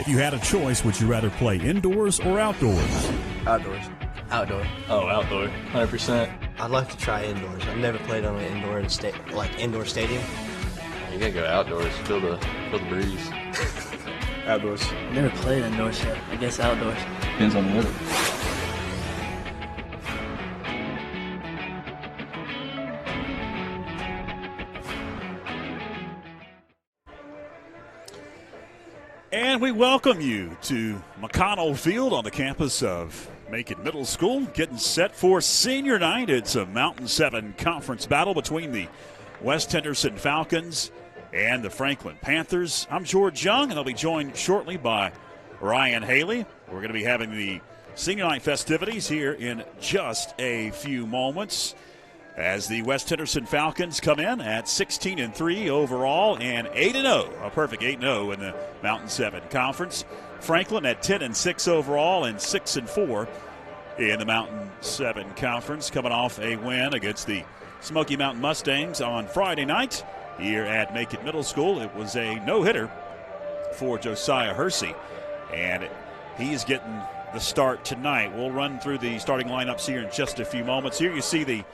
If you had a choice, would you rather play indoors or outdoors? Outdoors. Outdoor. Oh, outdoor, 100%. I'd like to try indoors. I've never played on an indoor stadium. You gotta go outdoors, feel the breeze. Outdoors. Never played indoors yet. I guess outdoors. Depends on the weather. And we welcome you to McConnell Field on the campus of Macon Middle School, getting set for senior night. It's a Mountain 7 conference battle between the West Henderson Falcons and the Franklin Panthers. I'm George Young, and I'll be joined shortly by Ryan Haley. We're going to be having the senior night festivities here in just a few moments as the West Henderson Falcons come in at 16-3 overall and 8-0, a perfect 8-0 in the Mountain 7 Conference. Franklin at 10-6 overall and 6-4 in the Mountain 7 Conference, coming off a win against the Smoky Mountain Mustangs on Friday night here at Macon Middle School. It was a no-hitter for Josiah Hersey, and he's getting the start tonight. We'll run through the starting lineups here in just a few moments. Here you see the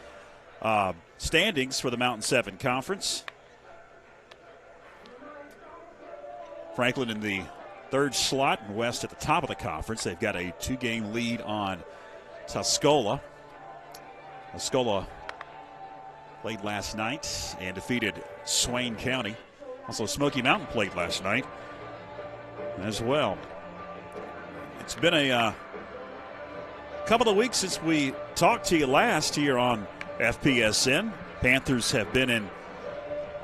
standings for the Mountain 7 Conference. Franklin in the third slot, and West at the top of the conference. They've got a 2-game lead on Tuscola. Tuscola played last night and defeated Swain County. Also, Smoky Mountain played last night as well. It's been a couple of weeks since we talked to you last here on FPSN. Panthers have been in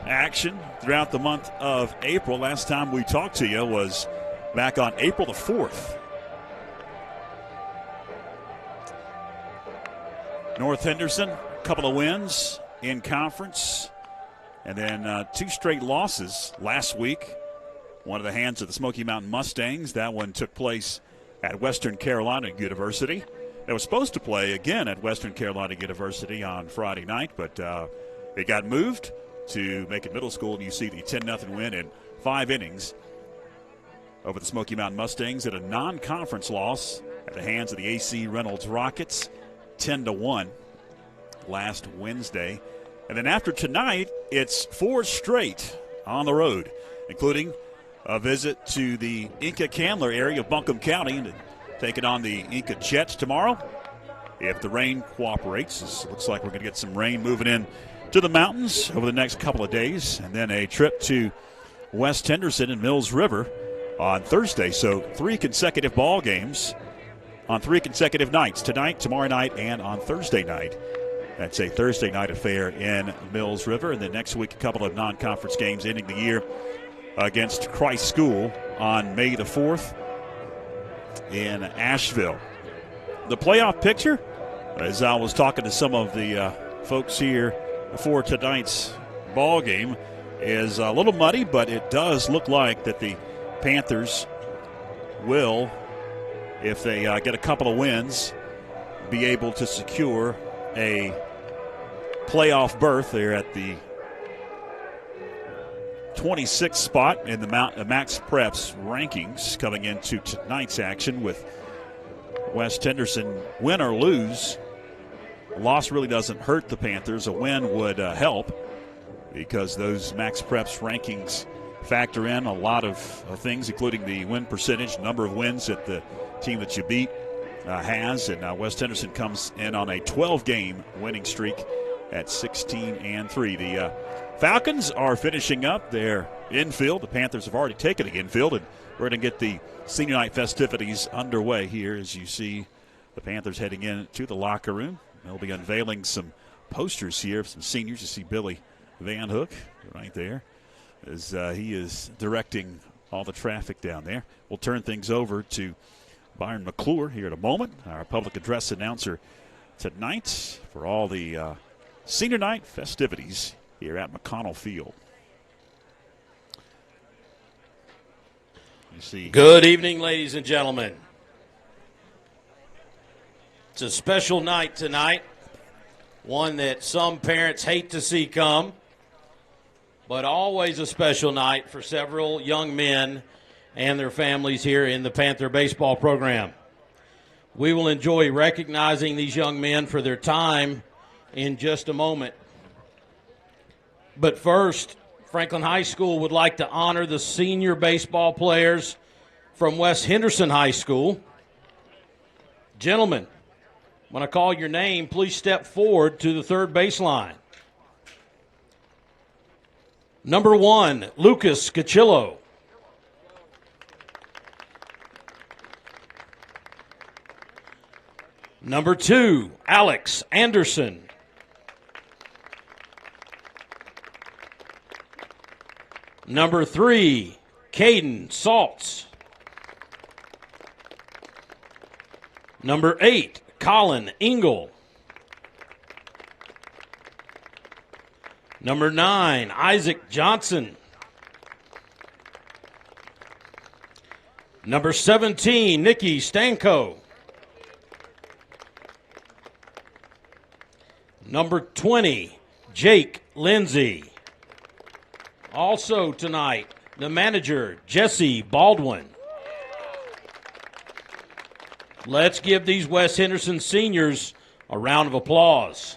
action throughout the month of April. Last time we talked to you was back on April the 4th. North Henderson, a couple of wins in conference, and then 2 straight losses last week. One at the hands of the Smoky Mountain Mustangs. That one took place at Western Carolina University. They were supposed to play again at Western Carolina University on Friday night, but it got moved to Macon Middle School, and you see the 10-0 win in 5 innings over the Smoky Mountain Mustangs, at a non-conference loss at the hands of the AC Reynolds Rockets, 10-1 last Wednesday. And then after tonight, it's 4 straight on the road, including a visit to the Inca Candler area of Buncombe County, and taking on the Inca Jets tomorrow. If the rain cooperates, it looks like we're going to get some rain moving in to the mountains over the next couple of days. And then a trip to West Henderson and Mills River on Thursday. So 3 consecutive ball games on 3 consecutive nights, tonight, tomorrow night, and on Thursday night. That's a Thursday night affair in Mills River. And then next week, a couple of non-conference games ending the year against Christ School on May the 4th. In Asheville. The playoff picture, as I was talking to some of the folks here before tonight's ball game, is a little muddy, but it does look like that the Panthers will, if they get a couple of wins, be able to secure a playoff berth. They're at the 26th spot in the Max Preps rankings coming into tonight's action, with West Henderson, win or lose. A loss really doesn't hurt the Panthers. A win would help, because those Max Preps rankings factor in a lot of things, including the win percentage, number of wins that the team that you beat has. And West Henderson comes in on a 12-game winning streak at 16-3. The Falcons are finishing up their infield. The Panthers have already taken the infield, and we're going to get the senior night festivities underway here as you see the Panthers heading into the locker room. They'll be unveiling some posters here of some seniors. You see Billy Van Hook right there as he is directing all the traffic down there. We'll turn things over to Byron McClure here in a moment, our public address announcer tonight for all the senior night festivities here at McConnell Field. You see. Good evening, ladies and gentlemen. It's a special night tonight, one that some parents hate to see come, but always a special night for several young men and their families here in the Panther baseball program. We will enjoy recognizing these young men for their time in just a moment. But first, Franklin High School would like to honor the senior baseball players from West Henderson High School. Gentlemen, when I call your name, please step forward to the third baseline. Number 1, Lucas Cachillo. Number 2, Alex Anderson. Number 3, Caden Saltz. Number 8, Colin Engel. Number 9, Isaac Johnson. Number 17, Nikki Stanko. Number 20, Jake Lindsay. Also tonight, the manager, Jesse Baldwin. Let's give these West Henderson seniors a round of applause.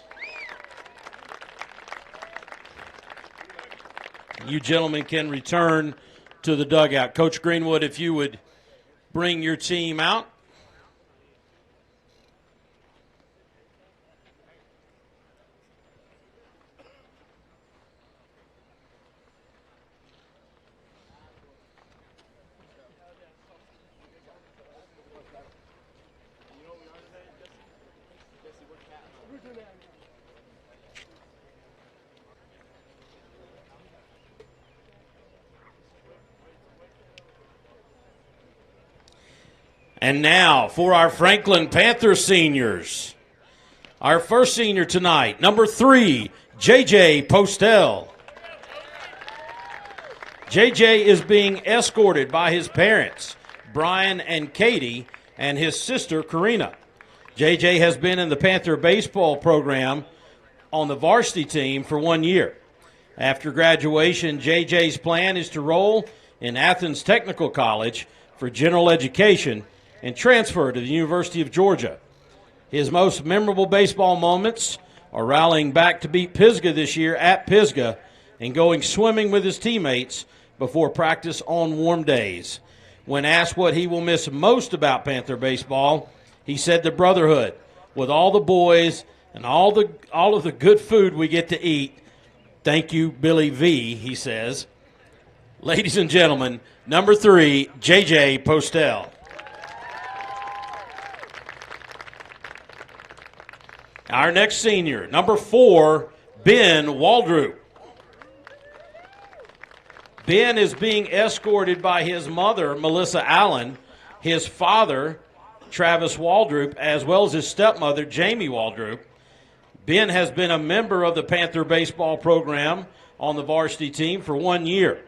You gentlemen can return to the dugout. Coach Greenwood, if you would bring your team out. And now for our Franklin Panther seniors. Our first senior tonight, number 3, J.J. Postel. J.J. is being escorted by his parents, Brian and Katie, and his sister, Karina. J.J. has been in the Panther baseball program on the varsity team for 1 year. After graduation, J.J.'s plan is to roll in Athens Technical College for general education and transfer to the University of Georgia. His most memorable baseball moments are rallying back to beat Pisgah this year at Pisgah and going swimming with his teammates before practice on warm days. When asked what he will miss most about Panther baseball, he said the brotherhood with all the boys and all of the good food we get to eat. Thank you, Billy V, he says. Ladies and gentlemen, number 3, J.J. Postel. Our next senior, number 4, Ben Waldrop. Ben is being escorted by his mother, Melissa Allen, his father, Travis Waldrop, as well as his stepmother, Jamie Waldrop. Ben has been a member of the Panther baseball program on the varsity team for 1 year.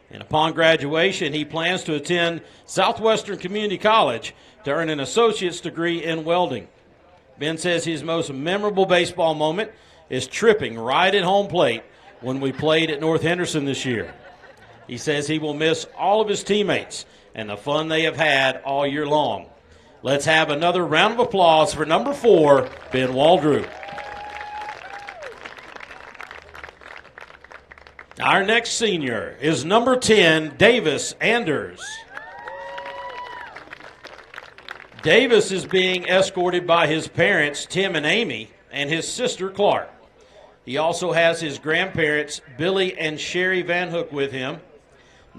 And upon graduation, he plans to attend Southwestern Community College to earn an associate's degree in welding. Ben says his most memorable baseball moment is tripping right at home plate when we played at North Henderson this year. He says he will miss all of his teammates and the fun they have had all year long. Let's have another round of applause for number 4, Ben Waldrop. Our next senior is number 10, Davis Anders. Davis is being escorted by his parents, Tim and Amy, and his sister, Clark. He also has his grandparents, Billy and Sherry Van Hook, with him.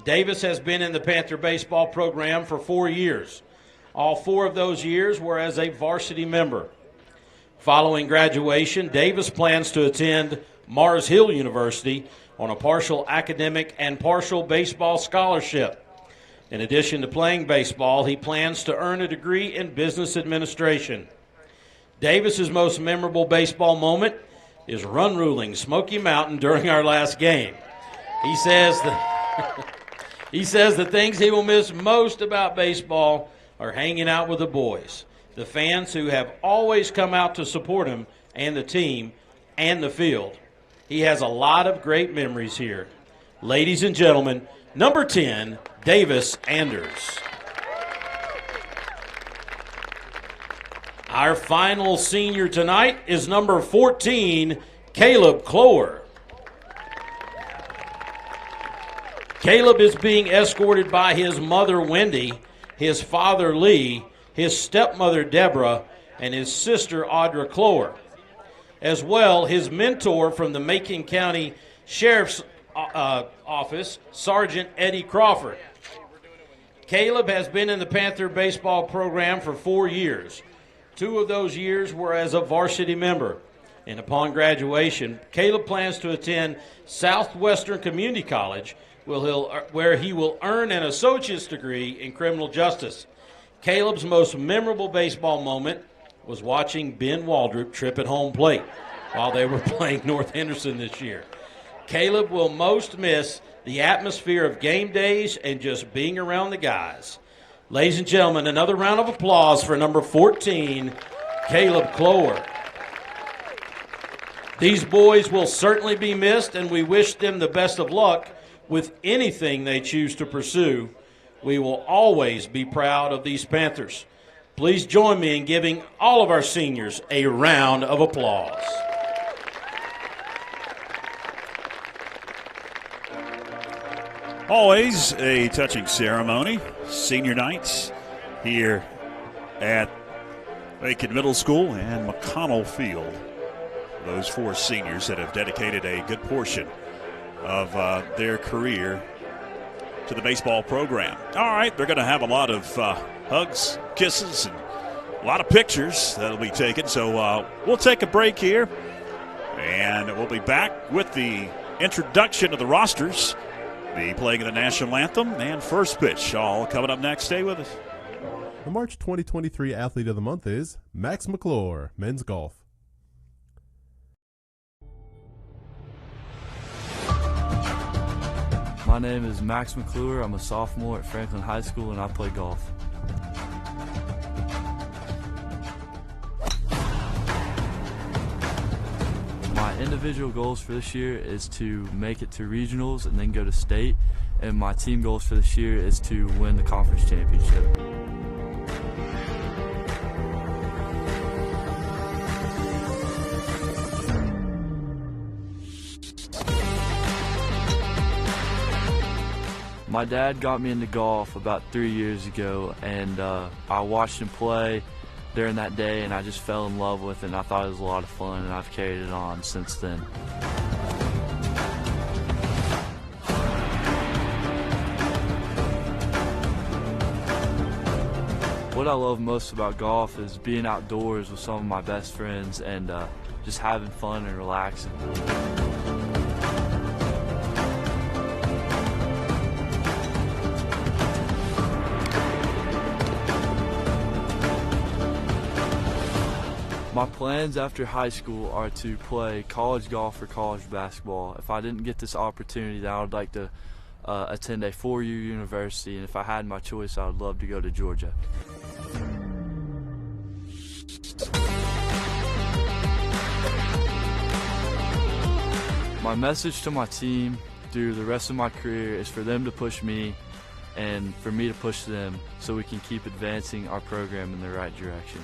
Davis has been in the Panther baseball program for 4 years. All 4 of those years were as a varsity member. Following graduation, Davis plans to attend Mars Hill University on a partial academic and partial baseball scholarship. In addition to playing baseball, he plans to earn a degree in business administration. Davis's most memorable baseball moment is run ruling Smoky Mountain during our last game. He says the things he will miss most about baseball are hanging out with the boys, the fans who have always come out to support him and the team and the field. He has a lot of great memories here. Ladies and gentlemen, number 10, Davis Anders. Our final senior tonight is number 14, Caleb Clower. Caleb is being escorted by his mother, Wendy, his father, Lee, his stepmother, Deborah, and his sister, Audra Clower. As well, his mentor from the Macon County Sheriff's Office, Sergeant Eddie Crawford. Caleb has been in the Panther baseball program for 4 years. 2 of those years were as a varsity member. And upon graduation, Caleb plans to attend Southwestern Community College, where he will earn an associate's degree in criminal justice. Caleb's most memorable baseball moment was watching Ben Waldrop trip at home plate while they were playing North Henderson this year. Caleb will most miss the atmosphere of game days and just being around the guys. Ladies and gentlemen, another round of applause for number 14, Caleb Clower. These boys will certainly be missed, and we wish them the best of luck with anything they choose to pursue. We will always be proud of these Panthers. Please join me in giving all of our seniors a round of applause. Always a touching ceremony. Senior nights here at Macon Middle School and McConnell Field. Those 4 seniors that have dedicated a good portion of their career to the baseball program. All right, they're going to have a lot of hugs, kisses, and a lot of pictures that'll be taken. So we'll take a break here, and we'll be back with the introduction of the rosters, the playing of the national anthem, and first pitch. All coming up next. Stay with us. The March 2023 Athlete of the Month is Max McClure, men's golf. My name is Max McClure. I'm a sophomore at Franklin High School, and I play golf. My individual goals for this year is to make it to regionals and then go to state, and my team goals for this year is to win the conference championship. My dad got me into golf about 3 years ago, and I watched him play during that day, and I just fell in love with it, and I thought it was a lot of fun, and I've carried it on since then. What I love most about golf is being outdoors with some of my best friends and just having fun and relaxing. My plans after high school are to play college golf or college basketball. If I didn't get this opportunity, then I would like to attend a 4-year university, and if I had my choice, I would love to go to Georgia. My message to my team through the rest of my career is for them to push me and for me to push them so we can keep advancing our program in the right direction.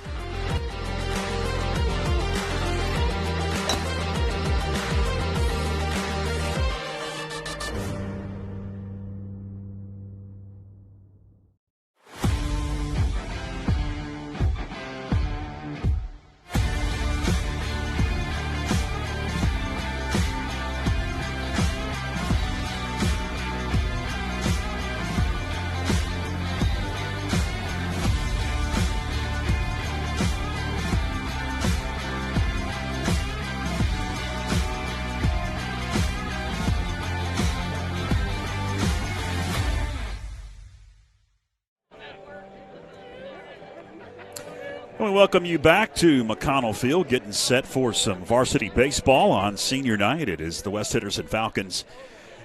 We welcome you back to McConnell Field, getting set for some varsity baseball on senior night. It is the West Henderson Falcons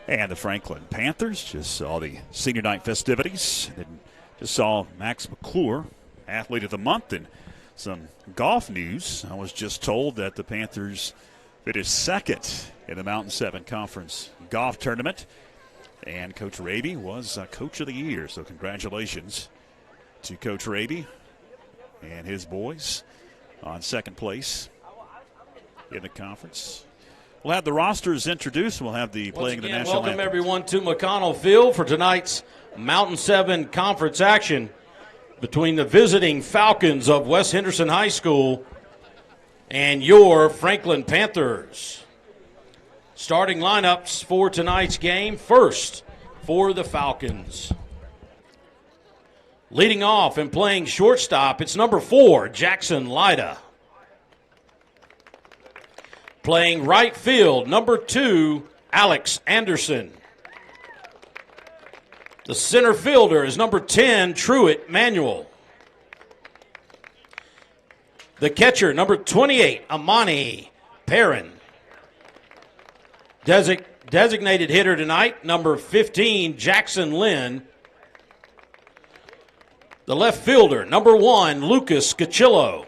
and the Franklin Panthers. Just saw the senior night festivities. And just saw Max McClure, Athlete of the Month, and some golf news. I was just told that the Panthers finished second in the Mountain 7 Conference golf tournament. And Coach Raby was Coach of the Year, so congratulations to Coach Raby and his boys on second place in the conference. We'll have the rosters introduced. We'll have the playing of the national welcome anthem. Everyone to McConnell Field for tonight's Mountain 7 conference action between the visiting Falcons of West Henderson High School and your Franklin Panthers. Starting lineups for tonight's game. First, for the Falcons. Leading off and playing shortstop, it's number 4, Jackson Lyda. Playing right field, number 2, Alex Anderson. The center fielder is number 10, Truett Manuel. The catcher, number 28, Amani Perrin. Designated hitter tonight, number 15, Jackson Lynn. The left fielder, number 1, Lucas Cachillo.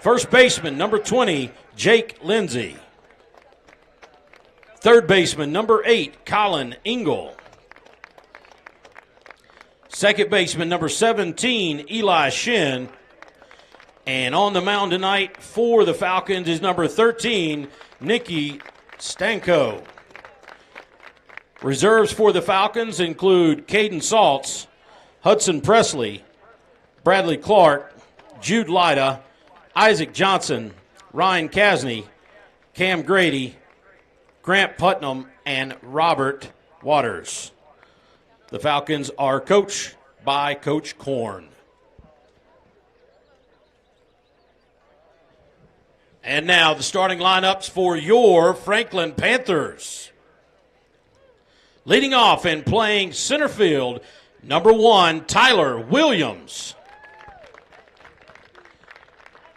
First baseman, number 20, Jake Lindsay. Third baseman, number 8, Colin Engel. Second baseman, number 17, Eli Shin. And on the mound tonight for the Falcons is number 13, Nikki Stanko. Reserves for the Falcons include Caden Saltz, Hudson Presley, Bradley Clark, Jude Lyda, Isaac Johnson, Ryan Kasney, Cam Grady, Grant Putnam, and Robert Waters. The Falcons are coached by Coach Korn. And now the starting lineups for your Franklin Panthers. Leading off and playing center field, number 1, Tyler Williams.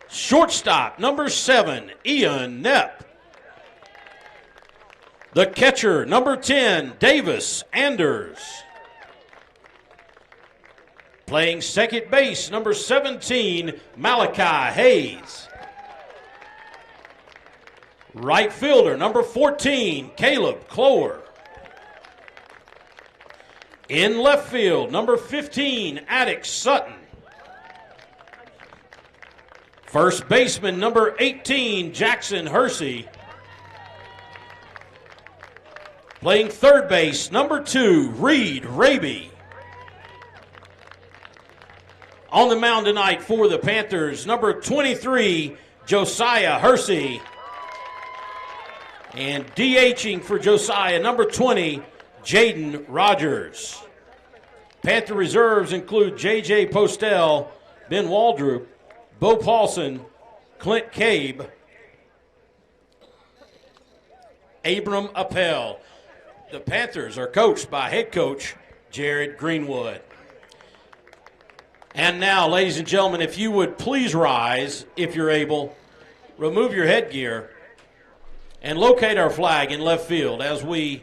Shortstop, number 7, Ian Knepp. The catcher, number 10, Davis Anders. Playing second base, number 17, Malachi Hayes. Right fielder, number 14, Caleb Clower. In left field, number 15, Attic Sutton. First baseman, number 18, Jackson Hersey. Playing third base, number 2, Reed Raby. On the mound tonight for the Panthers, number 23, Josiah Hersey. And DHing for Josiah, number 20, Jaden Rogers. Panther reserves include J.J. Postel, Ben Waldrop, Bo Paulson, Clint Cabe, Abram Appel. The Panthers are coached by head coach Jared Greenwood. And now, ladies and gentlemen, if you would please rise, if you're able, remove your headgear, and locate our flag in left field as we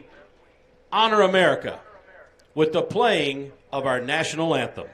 honor America with the playing of our national anthem.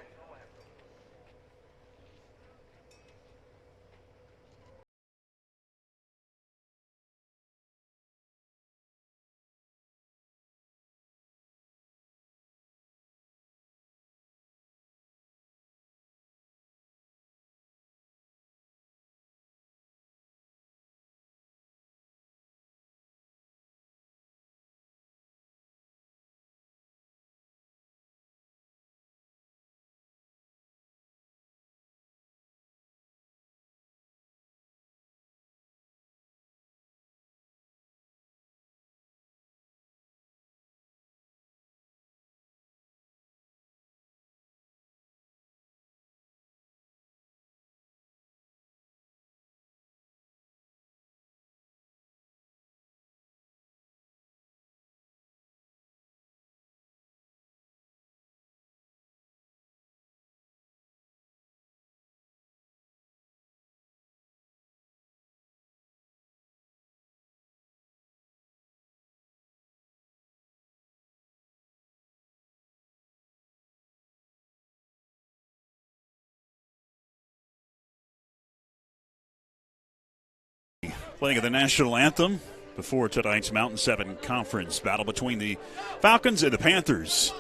Playing of the national anthem before tonight's Mountain 7 Conference battle between the Falcons and the Panthers.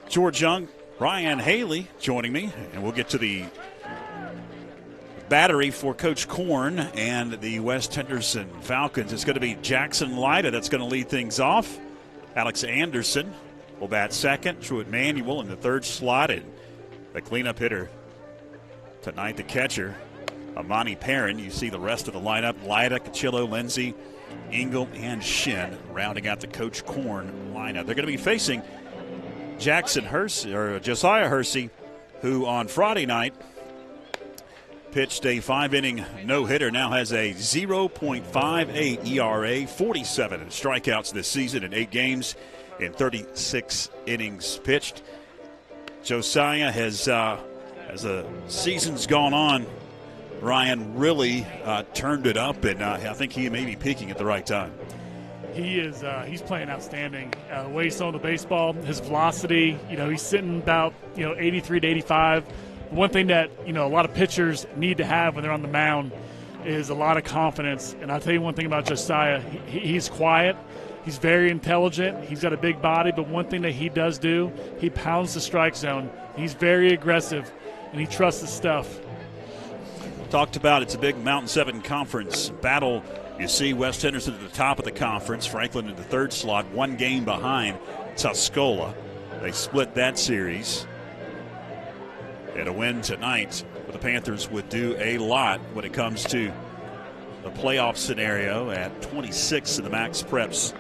George Young, Ryan Haley joining me, and we'll get to the battery for Coach Korn and the West Henderson Falcons. It's going to be Jackson Lyda that's going to lead things off. Alex Anderson will bat second. Truett Manuel in the third slot, and the cleanup hitter tonight, the catcher, Amani Perrin. You see the rest of the lineup: Lyda, Cachillo, Lindsay, Engel, and Shin rounding out the Coach Korn lineup. They're going to be facing Jackson Hersey, or Josiah Hersey, who on Friday night pitched a 5-inning no-hitter, now has a 0.58 ERA, 47 strikeouts this season in 8 games in 36 innings pitched. Josiah has, as the season's gone on, Ryan really turned it up, and I think he may be peaking at the right time. He is. He's playing outstanding. The way he's throwing the baseball, his velocity. He's sitting about 83 to 85. One thing that a lot of pitchers need to have when they're on the mound is a lot of confidence. And I'll tell you one thing about Josiah: he's quiet. He's very intelligent. He's got a big body, but one thing that he does do, he pounds the strike zone. He's very aggressive, and he trusts his stuff. Talked about it's a big Mountain 7 Conference battle. You see West Henderson at the top of the conference, Franklin in the third slot, 1 game behind Tuscola. They split that series. And a win tonight for the Panthers would do a lot when it comes to the playoff scenario at 26 in the Max Preps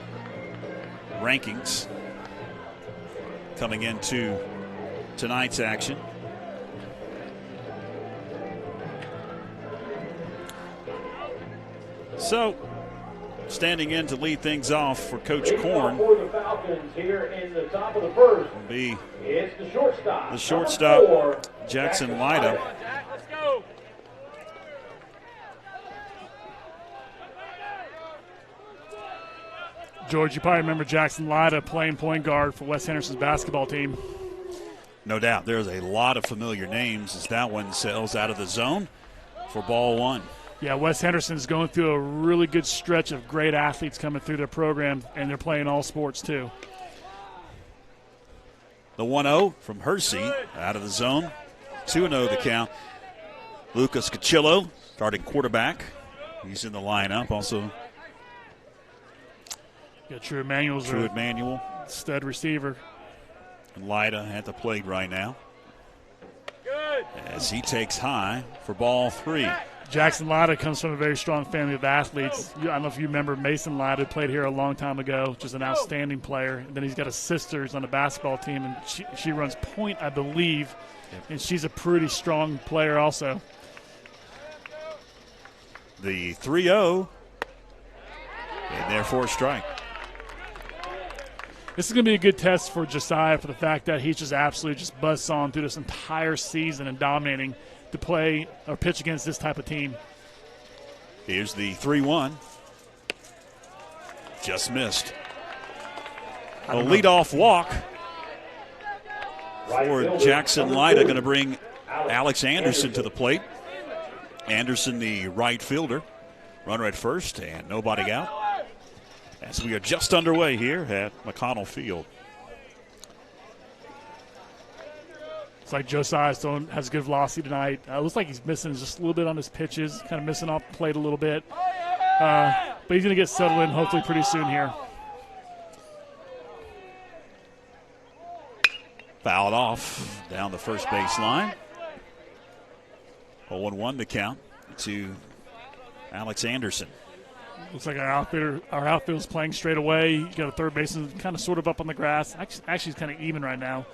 rankings coming into tonight's action. So, standing in to lead things off for Coach Korn for the Falcons here in the top of the first will be it's the shortstop. The shortstop, Jackson Lyda. George, you probably remember Jackson Lyda playing point guard for West Henderson's basketball team. No doubt. There's a lot of familiar names as that one sails out of the zone for ball 1. Yeah, West Henderson's going through a really good stretch of great athletes coming through their program, and they're playing all sports too. The 1-0 from Hersey out of the zone. 2-0 the count. Lucas Cachillo, starting quarterback. He's in the lineup. Also, Truett Manuel, stud receiver. And Lyda at the plate right now. As he takes high for ball 3. Jackson Lyda comes from a very strong family of athletes. I don't know if you remember Mason Lyda, played here a long time ago, just an outstanding player. And then he's got a sister who's on the basketball team, and she runs point, I believe, and she's a pretty strong player also. The 3-0, and therefore strike. This is going to be a good test for Josiah for the fact that he's just absolutely just buzzed on through this entire season and dominating to play or pitch against this type of team. Here's the 3-1. Just missed. A leadoff walk for Jackson Lyda, going to bring Alex Anderson to the plate. Anderson, the right fielder. Runner at first and nobody out. As we are just underway here at McConnell Field. It's like Josiah has good velocity tonight. Looks like he's missing just a little bit on his pitches, kind of missing off the plate a little bit. But he's going to get settled in hopefully pretty soon here. Fouled off down the first base line. 0-1 the count to Alex Anderson. Looks like our outfield's playing straight away. You got a third baseman kind of sort of up on the grass. Actually, it's kind of even right now.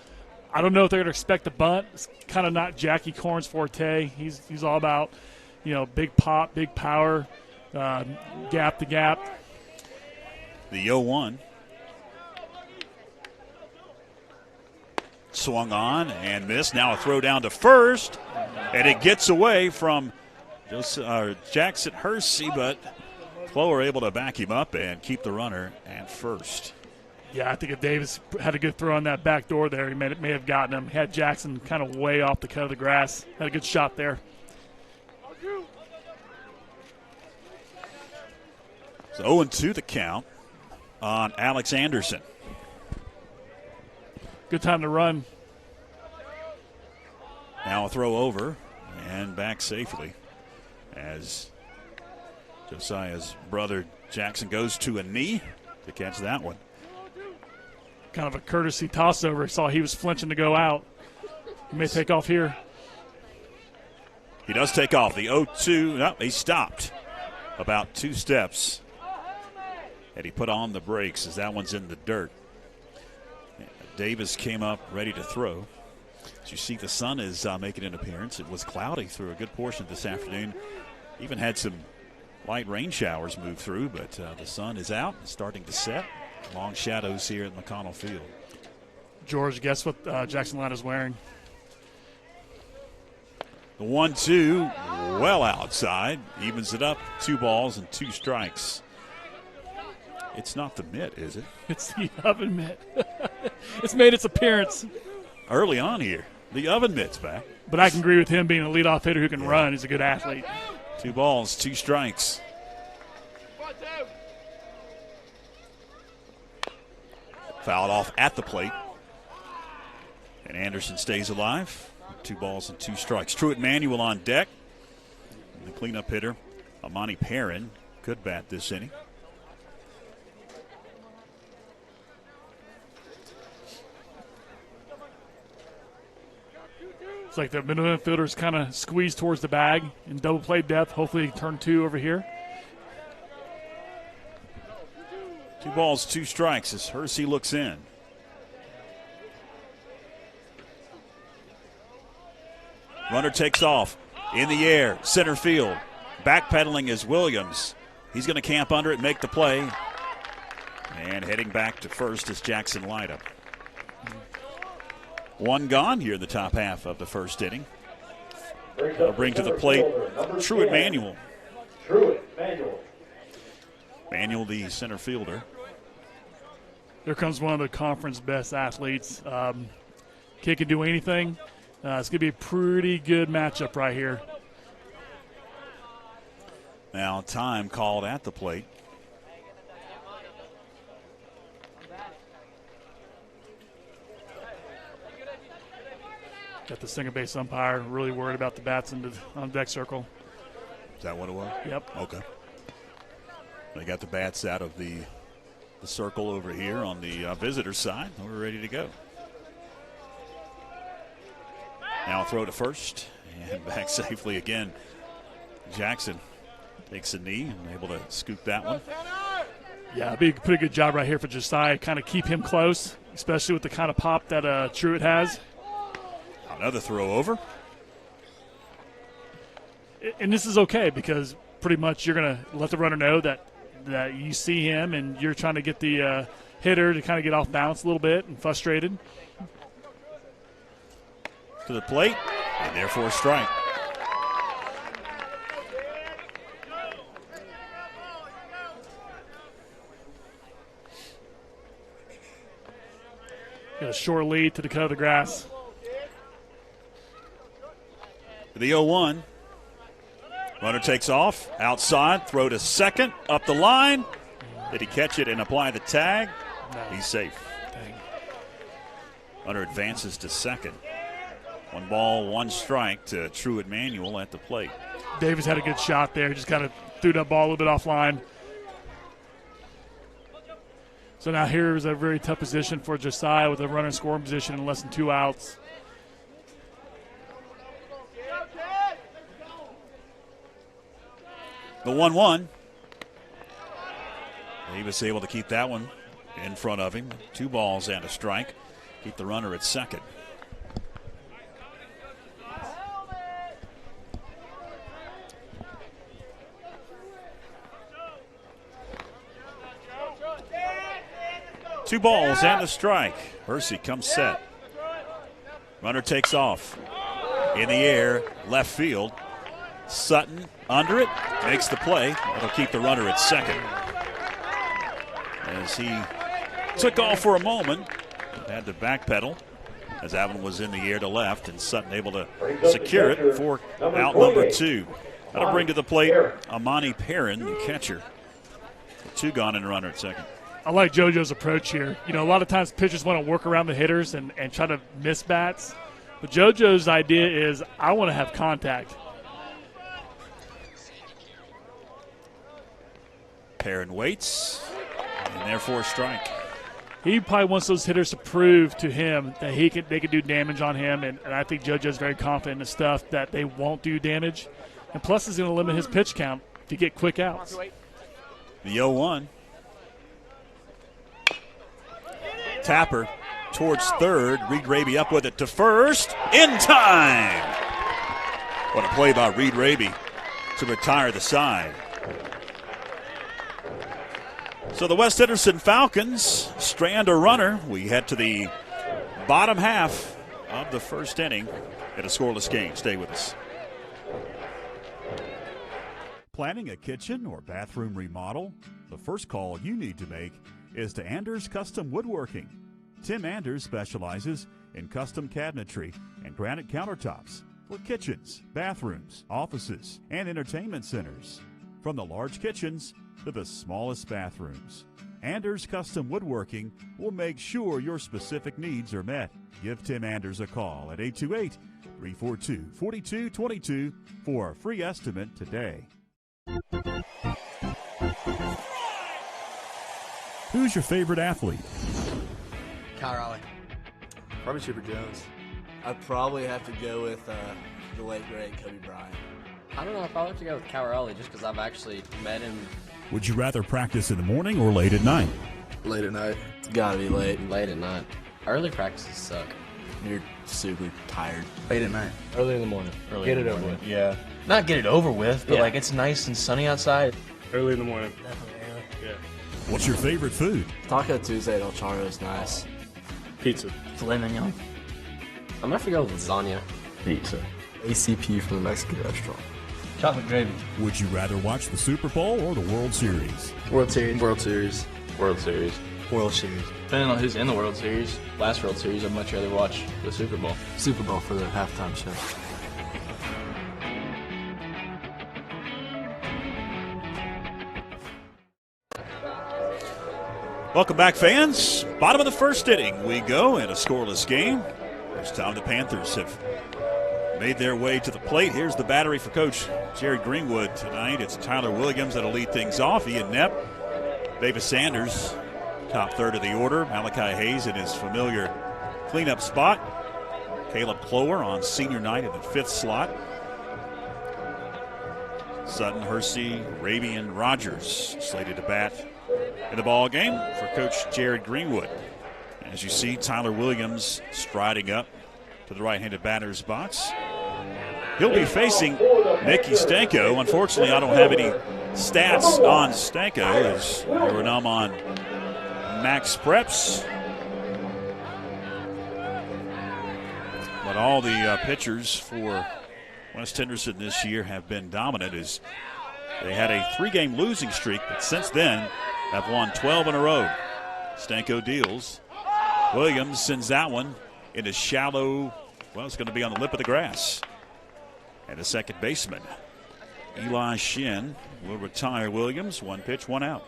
I don't know if they're going to expect a bunt. It's kind of not Jackie Korn's forte. He's all about, big pop, big power, gap to gap. The 0-1. Swung on and missed. Now a throw down to first. And it gets away from Jackson Hersey, but Clower able to back him up and keep the runner at first. Yeah, I think if Davis had a good throw on that back door there, he may have gotten him. Had Jackson kind of way off the cut of the grass. Had a good shot there. So 0-2 the count on Alex Anderson. Good time to run. Now a throw over and back safely as Josiah's brother Jackson goes to a knee to catch that one. Kind of a courtesy toss over. Saw he was flinching to go out. He may take off here. He does take off. The 0-2. No, he stopped about 2 steps. And he put on the brakes as that one's in the dirt. Davis came up ready to throw. As you see, the sun is making an appearance. It was cloudy through a good portion of this afternoon. Even had some light rain showers move through, but the sun is out and starting to set. Long shadows here at McConnell Field. George, guess what Jackson Line is wearing? The 1-2, well outside, evens it up. 2 balls and 2 strikes. It's not the mitt, is it? It's the oven mitt. It's made its appearance. Early on here, the oven mitt's back. But I can agree with him being a leadoff hitter who can run. He's a good athlete. 2 balls, 2 strikes. Fouled off at the plate. And Anderson stays alive. 2 balls and 2 strikes. Truett Manuel on deck. And the cleanup hitter, Amani Perrin, could bat this inning. It's like the middle infielder's kind of squeezed towards the bag in double play depth. Hopefully turn 2 over here. 2 balls, 2 strikes as Hersey looks in. Runner takes off in the air, center field. Backpedaling is Williams. He's going to camp under it, make the play. And heading back to first is Jackson Lyda. 1 gone here in the top half of the first inning. That'll bring to the plate Truett Manuel. Manuel, the center fielder. There comes one of the conference best athletes. Kid can do anything. It's going to be a pretty good matchup right here. Now time called at the plate. Got the single base umpire really worried about the bats on the deck circle. Is that what it was? Yep. Okay. They got the bats out of the circle over here on the visitor side. We're ready to go. Now a throw to first and back safely again. Jackson takes a knee and able to scoop that one. Yeah, big, pretty good job right here for Josiah. Kind of keep him close, especially with the kind of pop that Truett has. Another throw over. And this is okay because pretty much you're going to let the runner know that you see him and you're trying to get the hitter to kind of get off balance a little bit and frustrated. To the plate, and therefore a strike. Got a short lead to the cut of the grass. The 0-1. Runner takes off, outside, throw to second, up the line. Did he catch it and apply the tag? No. He's safe. Dang. Runner advances to second. 1 ball, 1 strike to Truett Manuel at the plate. Davis had a good shot there. Just kind of threw that ball a little bit offline. So now here's a very tough position for Josiah with a runner in scoring position and less than 2 outs. The 1-1. He was able to keep that one in front of him. 2 balls and a strike. Keep the runner at second. Two balls and a strike. Hersey comes set. Runner takes off. In the air, left field. Sutton under it, makes the play. That'll keep the runner at second. As he took off for a moment, had to backpedal as that one was in the air to left, and Sutton able to secure it for out number 2. That'll bring to the plate Amani Perrin, the catcher. Two gone and a runner at second. I like JoJo's approach here. You know, a lot of times pitchers want to work around the hitters and try to miss bats. But JoJo's idea is, I want to have contact. Perrin waits, and therefore a strike. He probably wants those hitters to prove to him that they can do damage on him, and I think JoJo's very confident in the stuff that they won't do damage. And plus, he's going to limit his pitch count to get quick outs. The 0-1. Tapper towards third. Reed Raby up with it to first. In time! What a play by Reed Raby to retire the side. So the West Henderson Falcons strand a runner. We head to the bottom half of the first inning at a scoreless game. Stay with us. Planning a kitchen or bathroom remodel? The first call you need to make is to Anders Custom Woodworking. Tim Anders specializes in custom cabinetry and granite countertops for kitchens, bathrooms, offices, and entertainment centers. From the large kitchens to the smallest bathrooms, Anders Custom Woodworking will make sure your specific needs are met. Give Tim Anders a call at 828-342-4222 for a free estimate today. Who's your favorite athlete? Kyle Raleigh. Probably Chipper Jones. I'd probably have to go with the late, great Kobe Bryant. I don't know if I'll have to go with Cal Raleigh just because I've actually met him. Would you rather practice in the morning or late at night? Late at night. It's gotta be late. Late at night. Early practices suck. You're super tired. Late at night. Early in the morning. Get it over with. Yeah. Not get it over with, but like it's nice and sunny outside. Early in the morning. Definitely early. Yeah. What's your favorite food? Taco Tuesday at El Charro is nice. Pizza. Filet mignon. I'm gonna have to go with lasagna. Pizza. ACP from the Mexican restaurant. Chocolate gravy. Would you rather watch the Super Bowl or the World Series? World Series. World Series. World Series. World Series. Depending on who's in the World Series. Last World Series, I'd much rather watch the Super Bowl. Super Bowl for the halftime show. Welcome back, fans. Bottom of the first inning we go in a scoreless game. This time the Panthers have made their way to the plate. Here's the battery for Coach Jared Greenwood tonight. It's Tyler Williams that'll lead things off. Ian Knepp, Davis Sanders, top third of the order. Malachi Hayes in his familiar cleanup spot. Caleb Clower on senior night in the fifth slot. Sutton, Hersey, Raby, and Rogers slated to bat in the ball game for Coach Jared Greenwood. As you see, Tyler Williams striding up to the right-handed batter's box. He'll be facing Nicky Stanko. Unfortunately, I don't have any stats on Stanko as we're now on Max Preps. But all the pitchers for West Henderson this year have been dominant as they had a 3-game losing streak, but since then have won 12 in a row. Stanko deals. Williams sends that one into shallow, well, it's going to be on the lip of the grass. And the second baseman, Eli Shin, will retire Williams. One pitch, one out.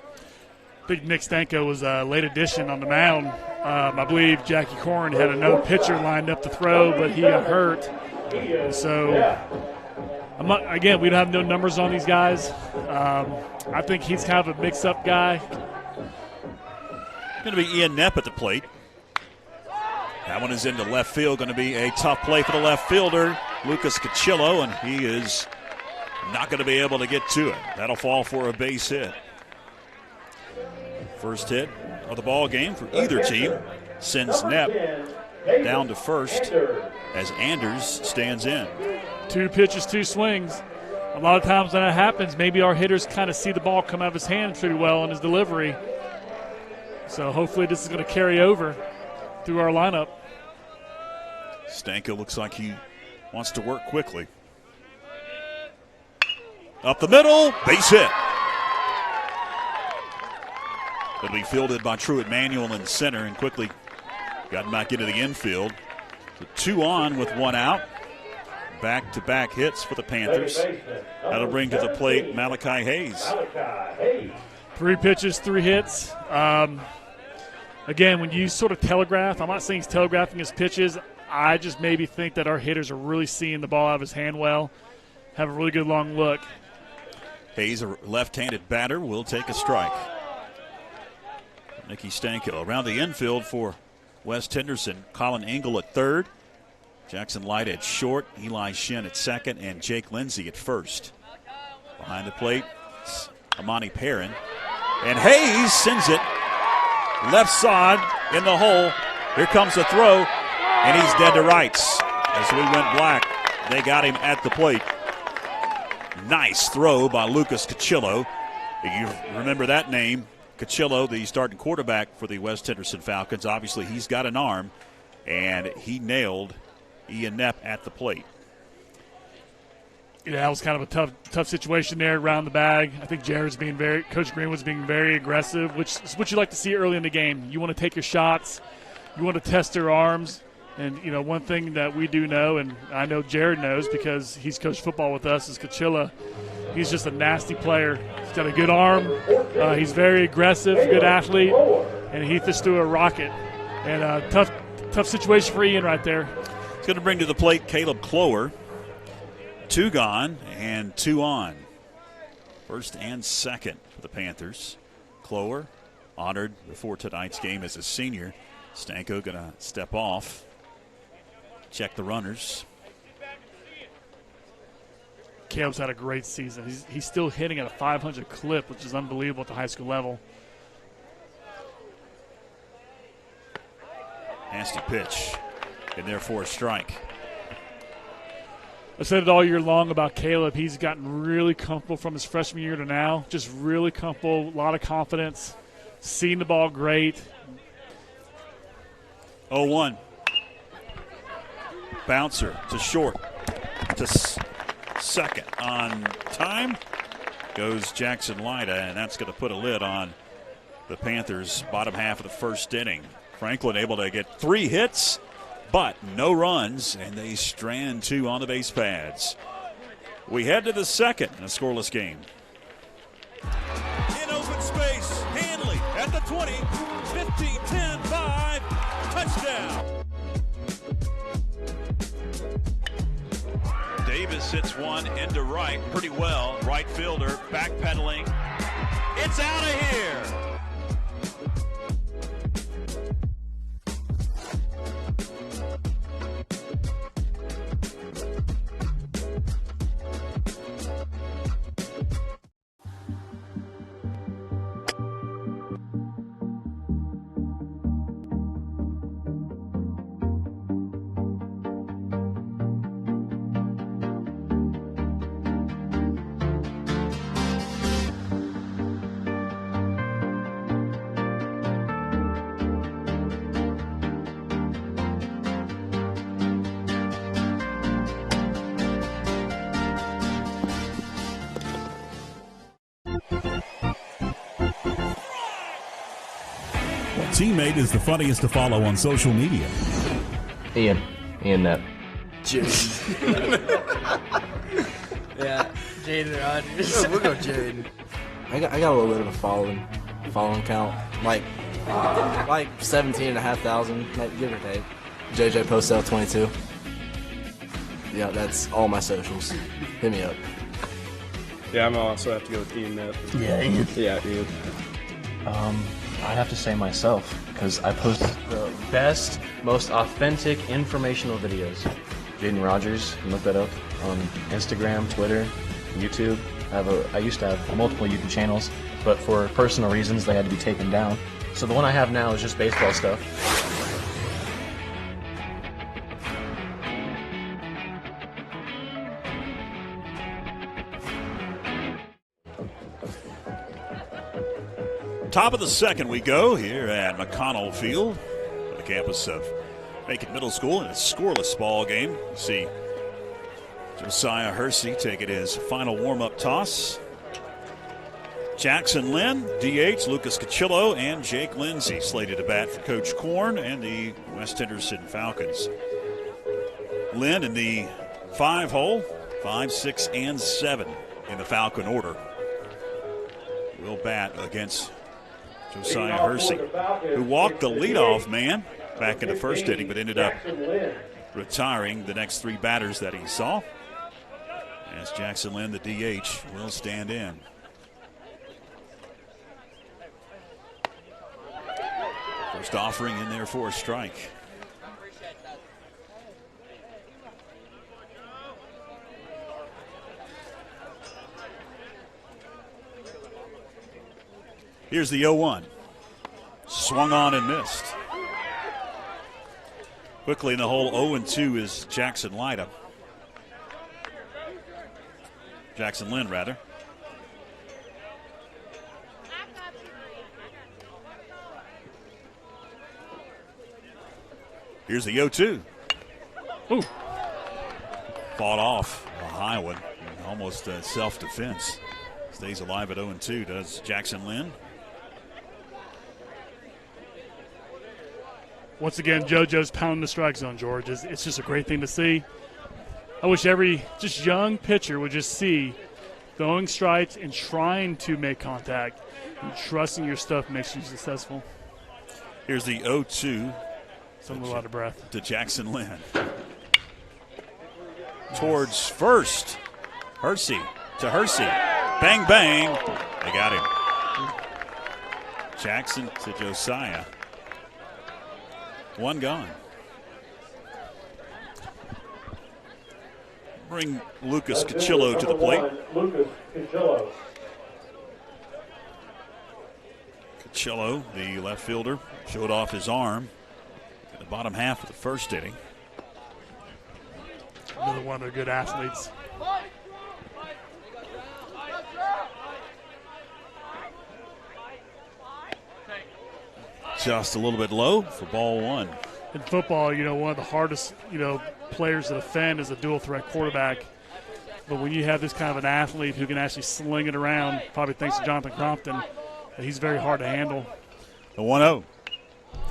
I think Nick Stanko was a late addition on the mound. I believe Jackie Corn had another pitcher lined up to throw, but he got hurt. So, again, we don't have no numbers on these guys. I think he's kind of a mix-up guy. Going to be Ian Knepp at the plate. That one is into left field. Going to be a tough play for the left fielder, Lucas Cachillo, and he is not going to be able to get to it. That'll fall for a base hit. First hit of the ball game for either team sends Knepp down to first as Anders stands in. 2 pitches, 2 swings. A lot of times when that happens, maybe our hitters kind of see the ball come out of his hand pretty well in his delivery. So hopefully this is going to carry over through our lineup. Stanko looks like he wants to work quickly. Up the middle, base hit. It'll be fielded by Truett Manuel in center and quickly got back into the infield. So 2 on with 1 out. Back-to-back hits for the Panthers. That'll bring to the plate Malachi Hayes. 3 pitches, 3 hits. Again, when you sort of telegraph, I'm not saying he's telegraphing his pitches. I just maybe think that our hitters are really seeing the ball out of his hand well, have a really good long look. Hayes, a left-handed batter, will take a strike. Nicky Stanko around the infield for West Henderson. Colin Engel at third. Jackson Light at short. Eli Shin at second. And Jake Lindsay at first. Behind the plate, Amani Perrin. And Hayes sends it left side in the hole. Here comes the throw, and he's dead to rights. As we went black, they got him at the plate. Nice throw by Lucas Cachillo. You remember that name, Cachillo, the starting quarterback for the West Henderson Falcons. Obviously, he's got an arm, and he nailed Ian Knepp at the plate. Yeah, that was kind of a tough situation there around the bag. I think Coach Greenwood's being very aggressive, which is what you like to see early in the game. You want to take your shots. You want to test their arms. And, one thing that we do know, and I know Jared knows because he's coached football with us, is Cachilla. He's just a nasty player. He's got a good arm. He's very aggressive, good athlete, and he just threw a rocket. And tough situation for Ian right there. He's going to bring to the plate Caleb Clower. 2 gone and 2 on. First and second for the Panthers. Clower honored before tonight's game as a senior. Stanko going to step off. Check the runners. Caleb's had a great season. He's still hitting at a 500 clip, which is unbelievable at the high school level. Nasty pitch. And therefore a strike. I said it all year long about Caleb. He's gotten really comfortable from his freshman year to now. Just really comfortable, a lot of confidence, seeing the ball great. 0-1. Bouncer to short. To second. On time goes Jackson Lyda, and that's going to put a lid on the Panthers' bottom half of the first inning. Franklin able to get 3 hits, but no runs, and they strand 2 on the base pads. We head to the second in a scoreless game. In open space, Hanley at the 20, 15, 10, 5, touchdown. Davis hits one into right pretty well. Right fielder backpedaling. It's out of here. Teammate is the funniest to follow on social media. Ian Knepp. Yeah, Jaden Rogers. We'll go Jaden. I got a little bit of a following count, like 17,500, like give or take. JJ Postel 22. Yeah, that's all my socials. Hit me up. Yeah, I'm also have to go with Ian Knepp. Yeah, Ian. Yeah, Ian. I'd have to say myself, because I post the best, most authentic, informational videos. Jaden Rogers, you can look that up on Instagram, Twitter, YouTube. I used to have multiple YouTube channels, but for personal reasons, they had to be taken down. So the one I have now is just baseball stuff. Top of the second we go here at McConnell Field, the campus of Macon Middle School, in a scoreless ball game. You see Josiah Hersey taking his final warm-up toss. Jackson Lynn, DH, Lucas Cachillo, and Jake Lindsay slated to bat for Coach Korn and the West Henderson Falcons. Lynn in the 5 hole, 5, 6, and 7 in the Falcon order. will bat against Josiah Hersey, who walked the leadoff man back in the first inning, but ended up retiring the next 3 batters that he saw. As Jackson Lynn, the DH, will stand in. First offering in there for a strike. Here's the 0-1. Swung on and missed. Quickly in the hole, 0-2 is Jackson Lynn, rather. Here's the 0-2. Ooh. Fought off a high one. Almost self-defense. Stays alive at 0-2, does Jackson Lynn. Once again, JoJo's pounding the strike zone, George. It's just a great thing to see. I wish every just young pitcher would just see throwing strikes and trying to make contact and trusting your stuff makes you successful. Here's the 0-2. I'm a little out of breath. To Jackson Lynn. Towards first. Hersey to Hersey. Bang, bang. They got him. Jackson to Josiah. 1 gone. Bring Lucas Cachillo to the plate. Lucas Cachillo. Cachillo, the left fielder, showed off his arm in the bottom half of the first inning. Another one of their good athletes. Just a little bit low for ball 1. In football, one of the hardest, players to defend is a dual threat quarterback. But when you have this kind of an athlete who can actually sling it around, probably thanks to Jonathan Crompton, he's very hard to handle. The 1-0.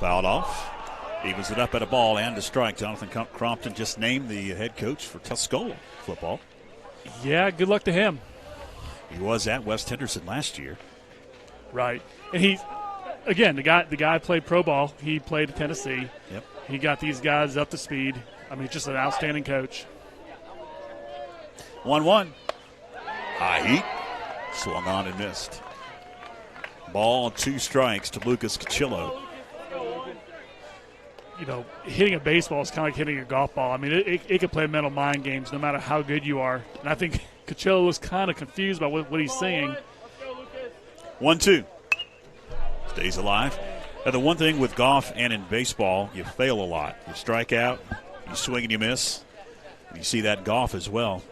Fouled off. Evens it up at a ball and a strike. Jonathan Crompton just named the head coach for Tuscola football. Yeah, good luck to him. He was at West Henderson last year. Right. And he's, again, the guy played pro ball. He played at Tennessee. Yep. He got these guys up to speed. I mean, just an outstanding coach. 1-1. High heat. Swung on and missed. Ball, 2 strikes to Lucas Cachillo. Hitting a baseball is kind of like hitting a golf ball. I mean, it can play mental mind games no matter how good you are. And I think Cachillo was kind of confused by what he's seeing. 1-2. Stays alive. Now, the one thing with golf and in baseball, you fail a lot. You strike out, you swing and you miss. You see that in golf as well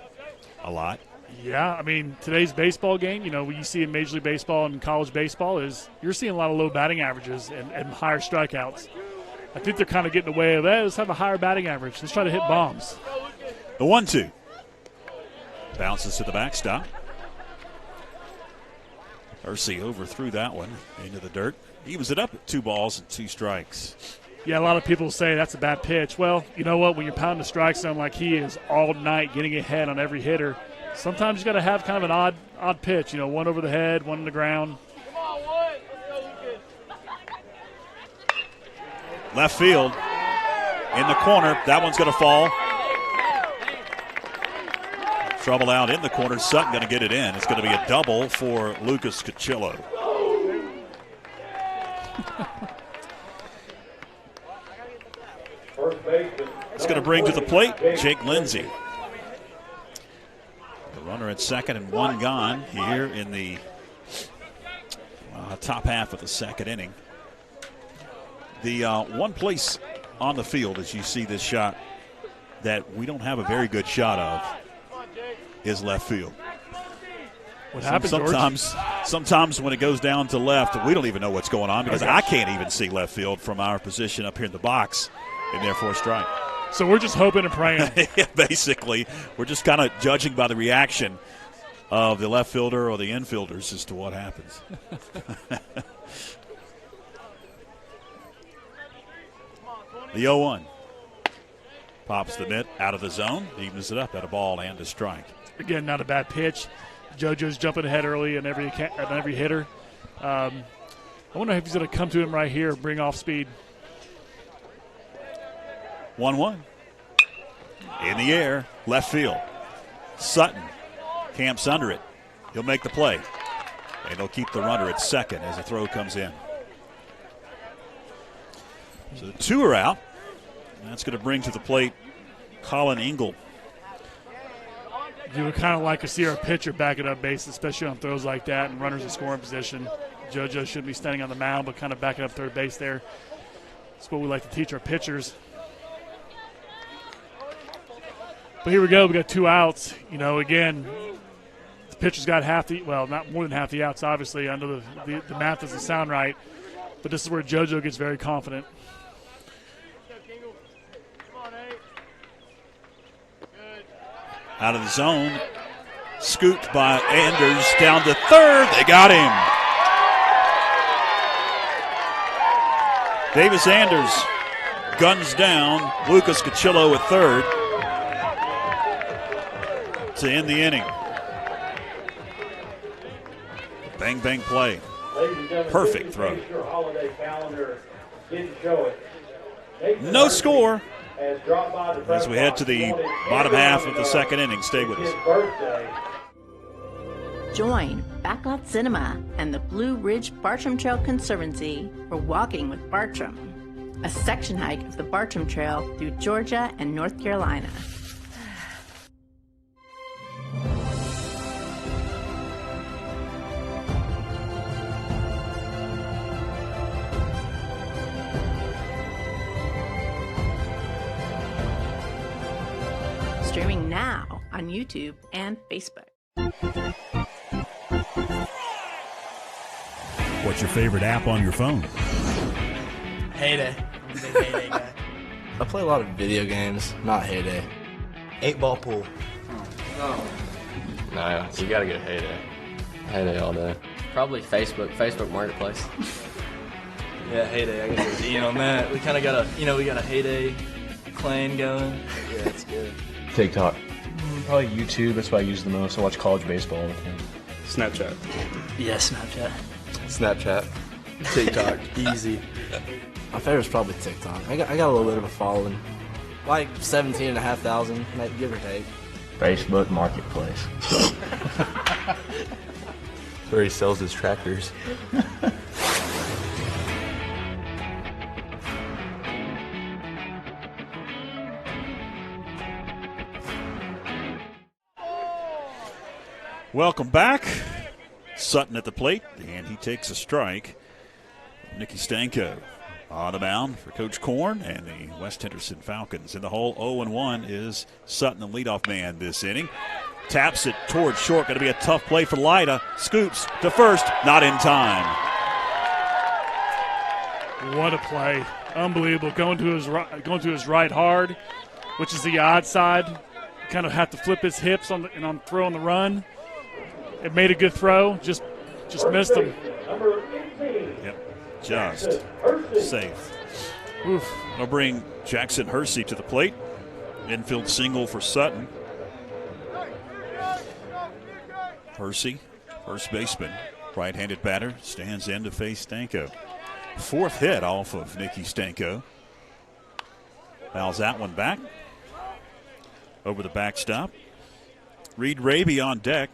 a lot. Yeah, I mean, today's baseball game, what you see in Major League Baseball and college baseball is you're seeing a lot of low batting averages and higher strikeouts. I think they're kind of getting away with that. Let's have a higher batting average. Let's try to hit bombs. The 1-2. Bounces to the backstop. Hersey overthrew that one into the dirt. He was it up at 2 balls and 2 strikes. Yeah, a lot of people say that's a bad pitch. Well, you know what? When you're pounding the strike zone like he is all night, getting ahead on every hitter, sometimes you got to have kind of an odd pitch. One over the head, one on the ground. Left field in the corner. That one's going to fall. Trouble out in the corner. Sutton going to get it in. It's going to be a double for Lucas Cachillo. It's going to bring to the plate Jake Lindsay. The runner at second and 1 gone here in the top half of the second inning. The one place on the field, as you see this shot, that we don't have a very good shot of is left field. What happens, sometimes when it goes down to left, we don't even know what's going on because I can't even see left field from our position up here in the box, and therefore strike. So we're just hoping and praying. Yeah, basically, we're just kind of judging by the reaction of the left fielder or the infielders as to what happens. The 0-1. Pops the mitt out of the zone. Evens it up at a ball and a strike. Again, not a bad pitch. JoJo's jumping ahead early and every hitter. I wonder if he's going to come to him right here and bring off speed. 1-1. In the air, left field. Sutton camps under it. He'll make the play. And he'll keep the runner at second as the throw comes in. So the 2 are out. That's going to bring to the plate Colin Engel. You would kind of like to see our pitcher backing up base, especially on throws like that and runners in scoring position. JoJo shouldn't be standing on the mound, but kind of backing up third base there. That's what we like to teach our pitchers. But here we go. We got 2 outs. You know, again, the pitcher's got not more than half the outs, obviously. I know the math doesn't sound right, but this is where JoJo gets very confident. Out of the zone. Scooped by Anders down to third. They got him. Davis Anders guns down Lucas Cachillo at third to end the inning. Bang, bang play. Perfect throw. No score as we head to the bottom half of the second inning. Stay with us. Join Backlot Cinema and the Blue Ridge Bartram Trail Conservancy for Walking with Bartram, a section hike of the Bartram Trail through Georgia and North Carolina. Streaming now on YouTube and Facebook. What's your favorite app on your phone? Heyday. I'm a big Heyday guy. I play a lot of video games, not Heyday. 8-ball pool. No, you gotta go Heyday. Heyday all day. Probably Facebook Marketplace. Yeah, Heyday. I gotta go Ian on that. We kind of got we got a Heyday clan going. Yeah, that's good. TikTok. Probably YouTube. That's what I use the most. I watch college baseball all the time. Snapchat. Yeah, Snapchat. Snapchat. TikTok. Easy. My favorite's probably TikTok. I got a little bit of a following. Like 17,500, give or take. Facebook Marketplace. Where he sells his tractors. Welcome back. Sutton at the plate, and he takes a strike. Nicky Stanko on the mound for Coach Korn and the West Henderson Falcons. In the hole, 0-1 is Sutton, the leadoff man this inning. Taps it towards short. Going to be a tough play for Lyda. Scoops to first, not in time. What a play. Unbelievable. Going to his right hard, which is the odd side. Kind of have to flip his hips on throw on the run. It made a good throw, just missed him. Yep, just safe. Oof. It'll bring Jackson Hersey to the plate. Infield single for Sutton. Hersey, first baseman, right-handed batter, stands in to face Stanko. 4th hit off of Nicky Stanko. Fouls that one back. Over the backstop. Reed Raby on deck.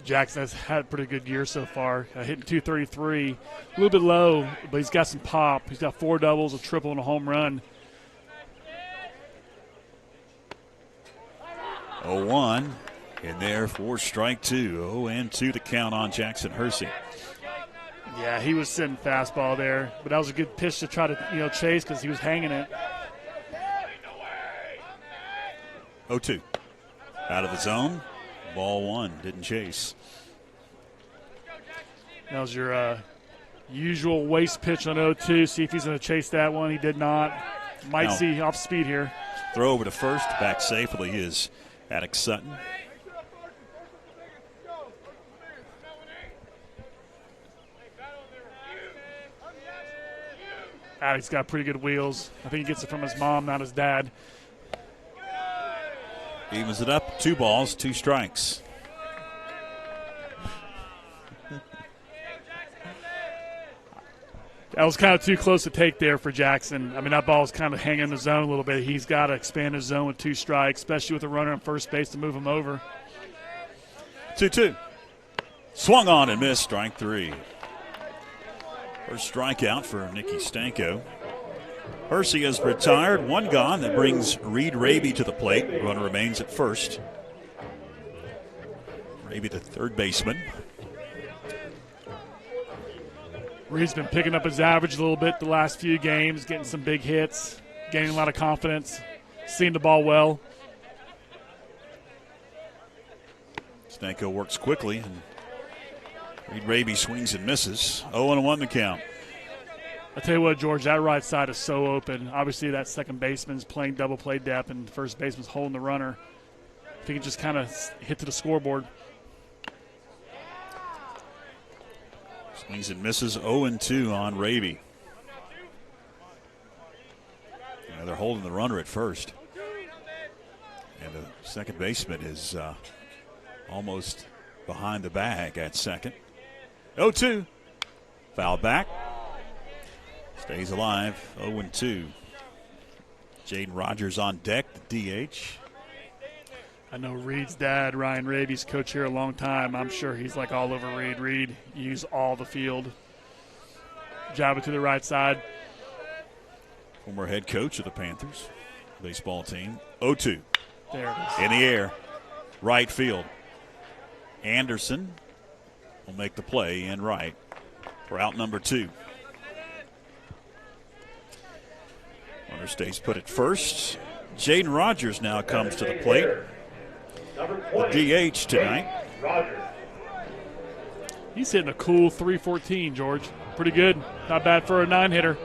Jackson has had a pretty good year so far. Hitting 233, a little bit low, but he's got some pop. He's got 4 doubles, a triple, and a home run. 0-1 in there for strike 2. 0-2 to count on Jackson Hersey. Yeah, he was sitting fastball there, but that was a good pitch to try to chase because he was hanging it. 0-2 out of the zone. Ball 1, didn't chase. That was your usual waste pitch on 0-2. See if he's going to chase that one. He did not. Might see off speed here. Throw over to first. Back safely is Attic Sutton. Attic's got pretty good wheels. I think he gets it from his mom, not his dad. Evens it up. 2 balls, 2 strikes. That was kind of too close to take there for Jackson. I mean, that ball's kind of hanging in the zone a little bit. He's got to expand his zone with 2 strikes, especially with a runner on first base to move him over. 2-2. Swung on and missed. Strike 3. First strikeout for Nicky Stanko. Hersey has retired. 1 gone. That brings Reed Raby to the plate. Runner remains at first. Raby, the third baseman. Reed's been picking up his average a little bit the last few games, getting some big hits, gaining a lot of confidence, seeing the ball well. Stanko works quickly, and Reed Raby swings and misses. 0-1 the count. I tell you what, George, that right side is so open. Obviously, that second baseman's playing double play depth, and the first baseman's holding the runner. If he can just kind of hit to the scoreboard. Swings and misses. 0-2 on Raby. They're holding the runner at first. And the second baseman is almost behind the bag at second. 0-2. Foul back. Stays alive. 0-2. Jaden Rogers on deck, the DH. I know Reed's dad, Ryan Raby's coach here a long time. I'm sure he's like all over Reed. Reed, use all the field. Jab it to the right side. Former head coach of the Panthers baseball team. 0-2. There it is. In the air. Right field. Anderson will make the play in right for out number 2. Runner stays put at first. Jaden Rogers now comes to the plate. The DH tonight. He's hitting a cool 314, George. Pretty good. Not bad for a 9-hitter.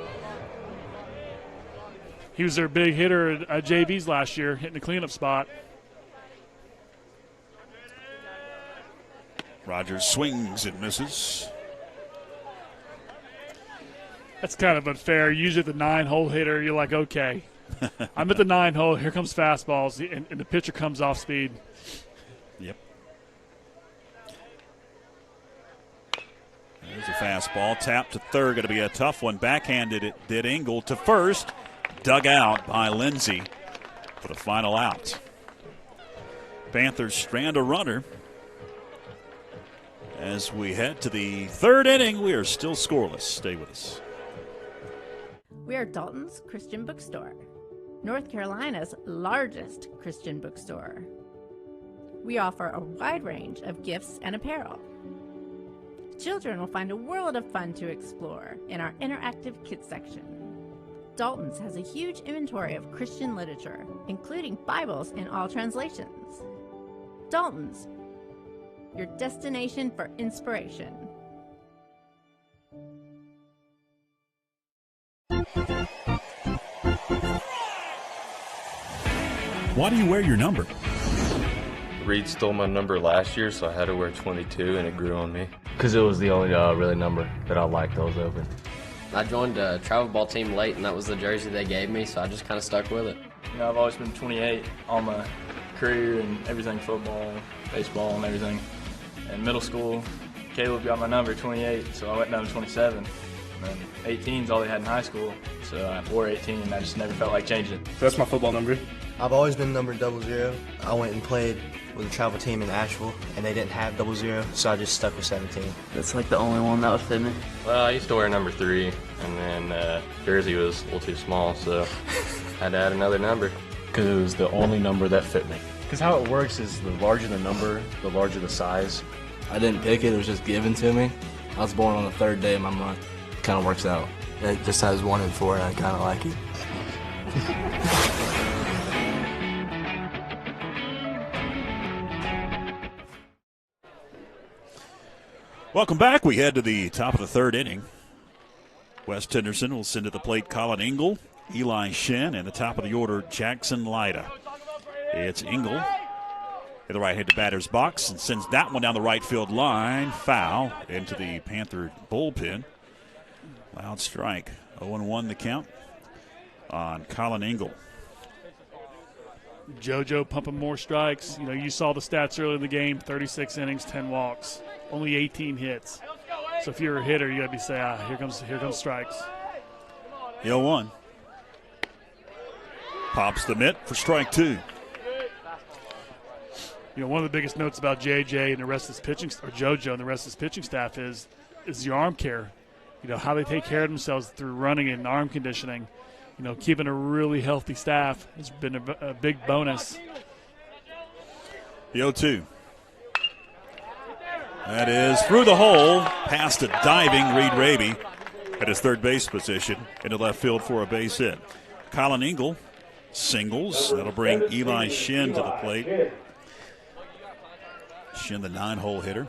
He was their big hitter at JVs last year, hitting the cleanup spot. Rogers swings and misses. That's kind of unfair. Usually the 9-hole hitter, you're like, okay. I'm at the 9-hole. Here comes fastballs, and the pitcher comes off speed. Yep. There's a fastball. Tap to third. Going to be a tough one. Backhanded it did Engel to first. Dug out by Lindsey for the final out. Panthers strand a runner. As we head to the third inning, we are still scoreless. Stay with us. We are Dalton's Christian Bookstore, North Carolina's largest Christian bookstore. We offer a wide range of gifts and apparel. Children will find a world of fun to explore in our interactive kids section. Dalton's has a huge inventory of Christian literature, including Bibles in all translations. Dalton's, your destination for inspiration. Why do you wear your number? Reed stole my number last year, so I had to wear 22, and it grew on me. Because it was the only really number that I liked that was open. I joined a travel ball team late, and that was the jersey they gave me, so I just kind of stuck with it. You know, I've always been 28 all my career and everything, football, baseball, and everything. In middle school, Caleb got my number, 28, so I went down to 27. And then 18 is all they had in high school, so I wore 18, and I just never felt like changing it. That's my football number. I've always been number 00. I went and played with a travel team in Asheville, and they didn't have 00, so I just stuck with 17. That's like the only one that would fit me. Well, I used to wear number 3, and then jersey was a little too small, so I had to add another number. Because it was the only number that fit me. Because how it works is the larger the number, the larger the size. I didn't pick it, it was just given to me. I was born on the 3rd day of my month. Kind of works out. It just has 1 and 4, and I kind of like it. Welcome back. We head to the top of the third inning. West Henderson will send to the plate Colin Engel, Eli Shen, and the top of the order, Jackson Lyda. It's Engel in the right-handed batter's box and sends that one down the right field line. Foul into the Panther bullpen. Loud strike. 0-1 the count on Colin Engel. JoJo pumping more strikes. You know, you saw the stats earlier in the game, 36 innings, 10 walks, only 18 hits. So if you're a hitter, you got to be saying, here comes strikes. The 0-1. Pops the mitt for strike 2. You know, one of the biggest notes about JJ and the rest of his pitching, or JoJo and the rest of his pitching staff is the arm care. You know, how they take care of themselves through running and arm conditioning. You know, keeping a really healthy staff has been a big bonus. The 0-2. That is through the hole, past a diving Reed Raby at his third base position into left field for a base hit. Colin Ingle singles. That'll bring Eli Shin to the plate. Shin, the 9-hole hitter.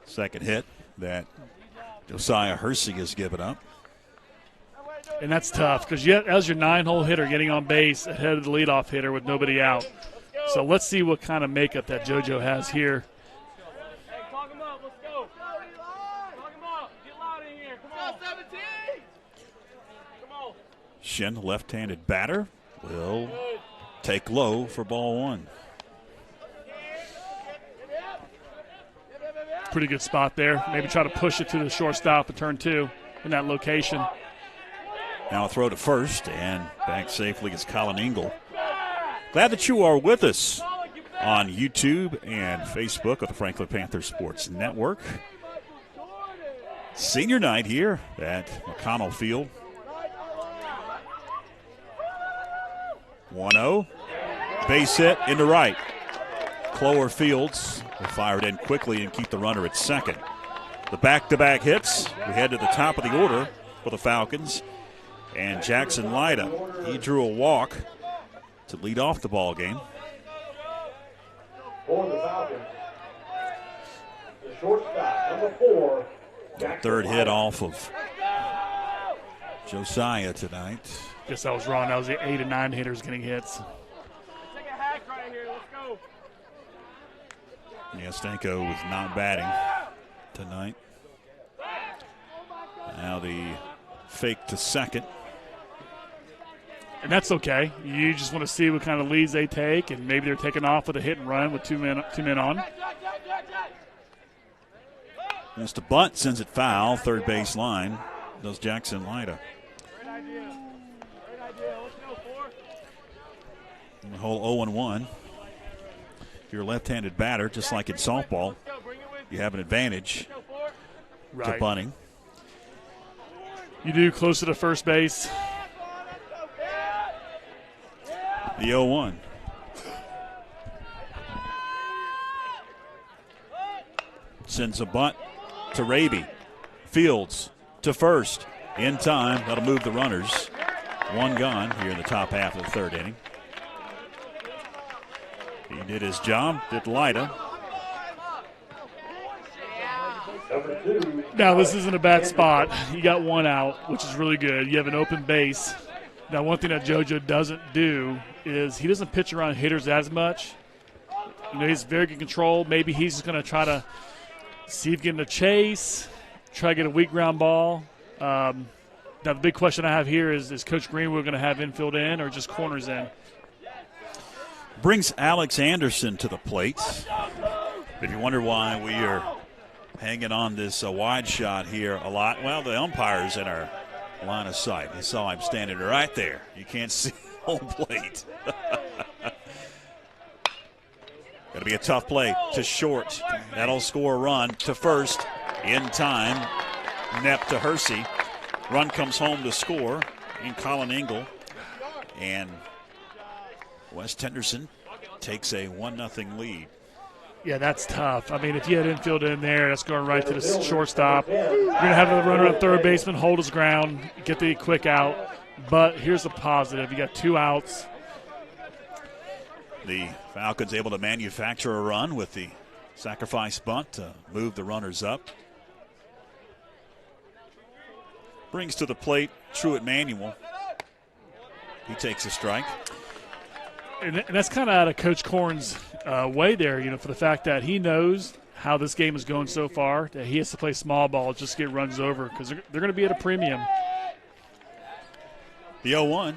Second hit that Josiah Hersey has given up. And that's tough because as your 9-hole hitter getting on base ahead of the leadoff hitter with nobody out. So let's see what kind of makeup that JoJo has here. Shin, left-handed batter, will take low for ball 1. Pretty good spot there. Maybe try to push it to the shortstop and turn 2 in that location. Now a throw to first, and back safely is Colin Ingle. Glad that you are with us on YouTube and Facebook of the Franklin Panther Sports Network. Senior night here at McConnell Field. 1-0. Base hit into right. Clower Fields will fire it in quickly and keep the runner at second. The back-to-back hits. We head to the top of the order for the Falcons. And Jackson Lyda, he drew a walk to lead off the ball game. For the Falcons, the shortstop, number 4. Third hit off of Josiah tonight. Guess I was wrong. That was the 8 and 9 hitters getting hits. Yeah, Stanko was not batting tonight. Now the fake to second. And that's okay. You just want to see what kind of leads they take, and maybe they're taking off with a hit and run with two men on. Missed a bunt, sends it foul. Third base line does Jackson Lyda. The whole 0-1. If you're a left-handed batter, just like in softball, you have an advantage to bunting. You do closer to first base. The 0-1. Sends a bunt to Raby. Fields to first. In time, that'll move the runners. One gone here in the top half of the third inning. He did his job, did Lyda. Now, this isn't a bad spot. You got one out, which is really good. You have an open base. Now, one thing that JoJo doesn't do is he doesn't pitch around hitters as much. You know, he's very good control. Maybe he's just going to try to see if he can get a chase, try to get a weak ground ball. Now, the big question I have here is Coach Greenwood going to have infield in or just corners in? Brings Alex Anderson to the plate. If you wonder why we are hanging on this wide shot here a lot, well, the umpire's in our line of sight. You saw him standing right there. You can't see home plate. Going to be a tough play to short. That'll score a run to first in time. Nep to Hersey. Run comes home to score in Colin Ingle. And West Henderson takes a 1-0 lead. Yeah, that's tough. I mean, if you had infield in there, that's going right to the shortstop. You're going to have the runner at third baseman hold his ground, get the quick out. But here's the positive. You got 2 outs. The Falcons able to manufacture a run with the sacrifice bunt to move the runners up. Brings to the plate Truett Manuel. He takes a strike. And that's kind of out of Coach Korn's way there, you know, for the fact that he knows how this game is going so far, that he has to play small ball just to get runs over because they're going to be at a premium. The 0-1.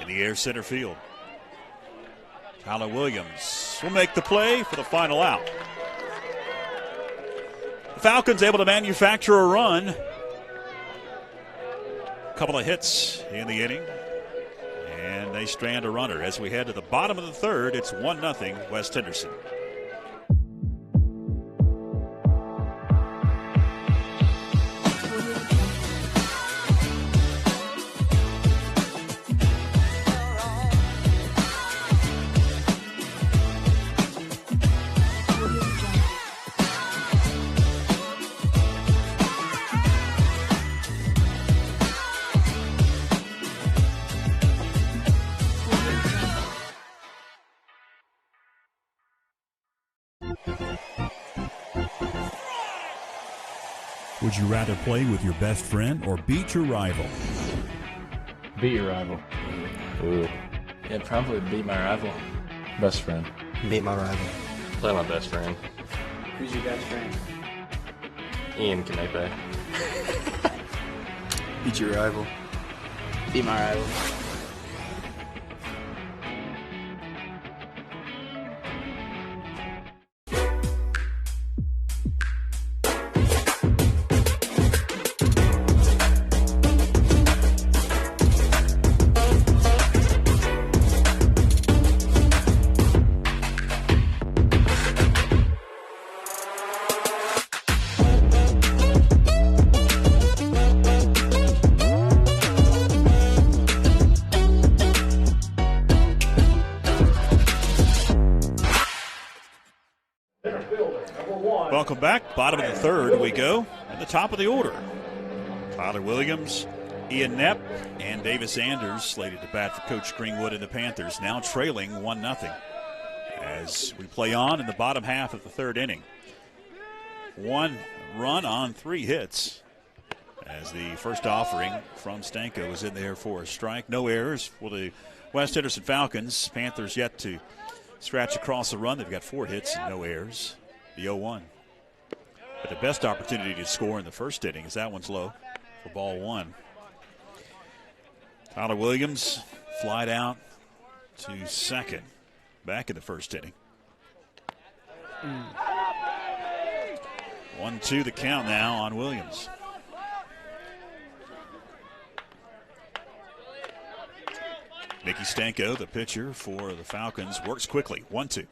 In the air, center field. Tyler Williams will make the play for the final out. The Falcons able to manufacture a run. A couple of hits in the inning. And they strand a runner. As we head to the bottom of the third, it's 1-0 West Henderson. Would you rather play with your best friend or beat your rival? Beat your rival. Ooh. Yeah, probably beat my rival. Best friend. Beat my rival. Play my best friend. Who's your best friend? Ian Canepe. Beat your rival. Beat my rival. Welcome back. Bottom of the third we go. At the top of the order, Tyler Williams, Ian Knepp, and Davis Anders slated to bat for Coach Greenwood and the Panthers, now trailing 1-0 as we play on in the bottom half of the third inning. 1 run on 3 hits as the first offering from Stanko is in there for a strike. No errors for the West Henderson Falcons. Panthers yet to scratch across the run. They've got 4 hits and no errors. The 0-1. But the best opportunity to score in the first inning is that one's low for ball 1. Tyler Williams flied out to second back in the first inning. 1-2 the count now on Williams. Nicky Stanko, the pitcher for the Falcons, works quickly. 1-2.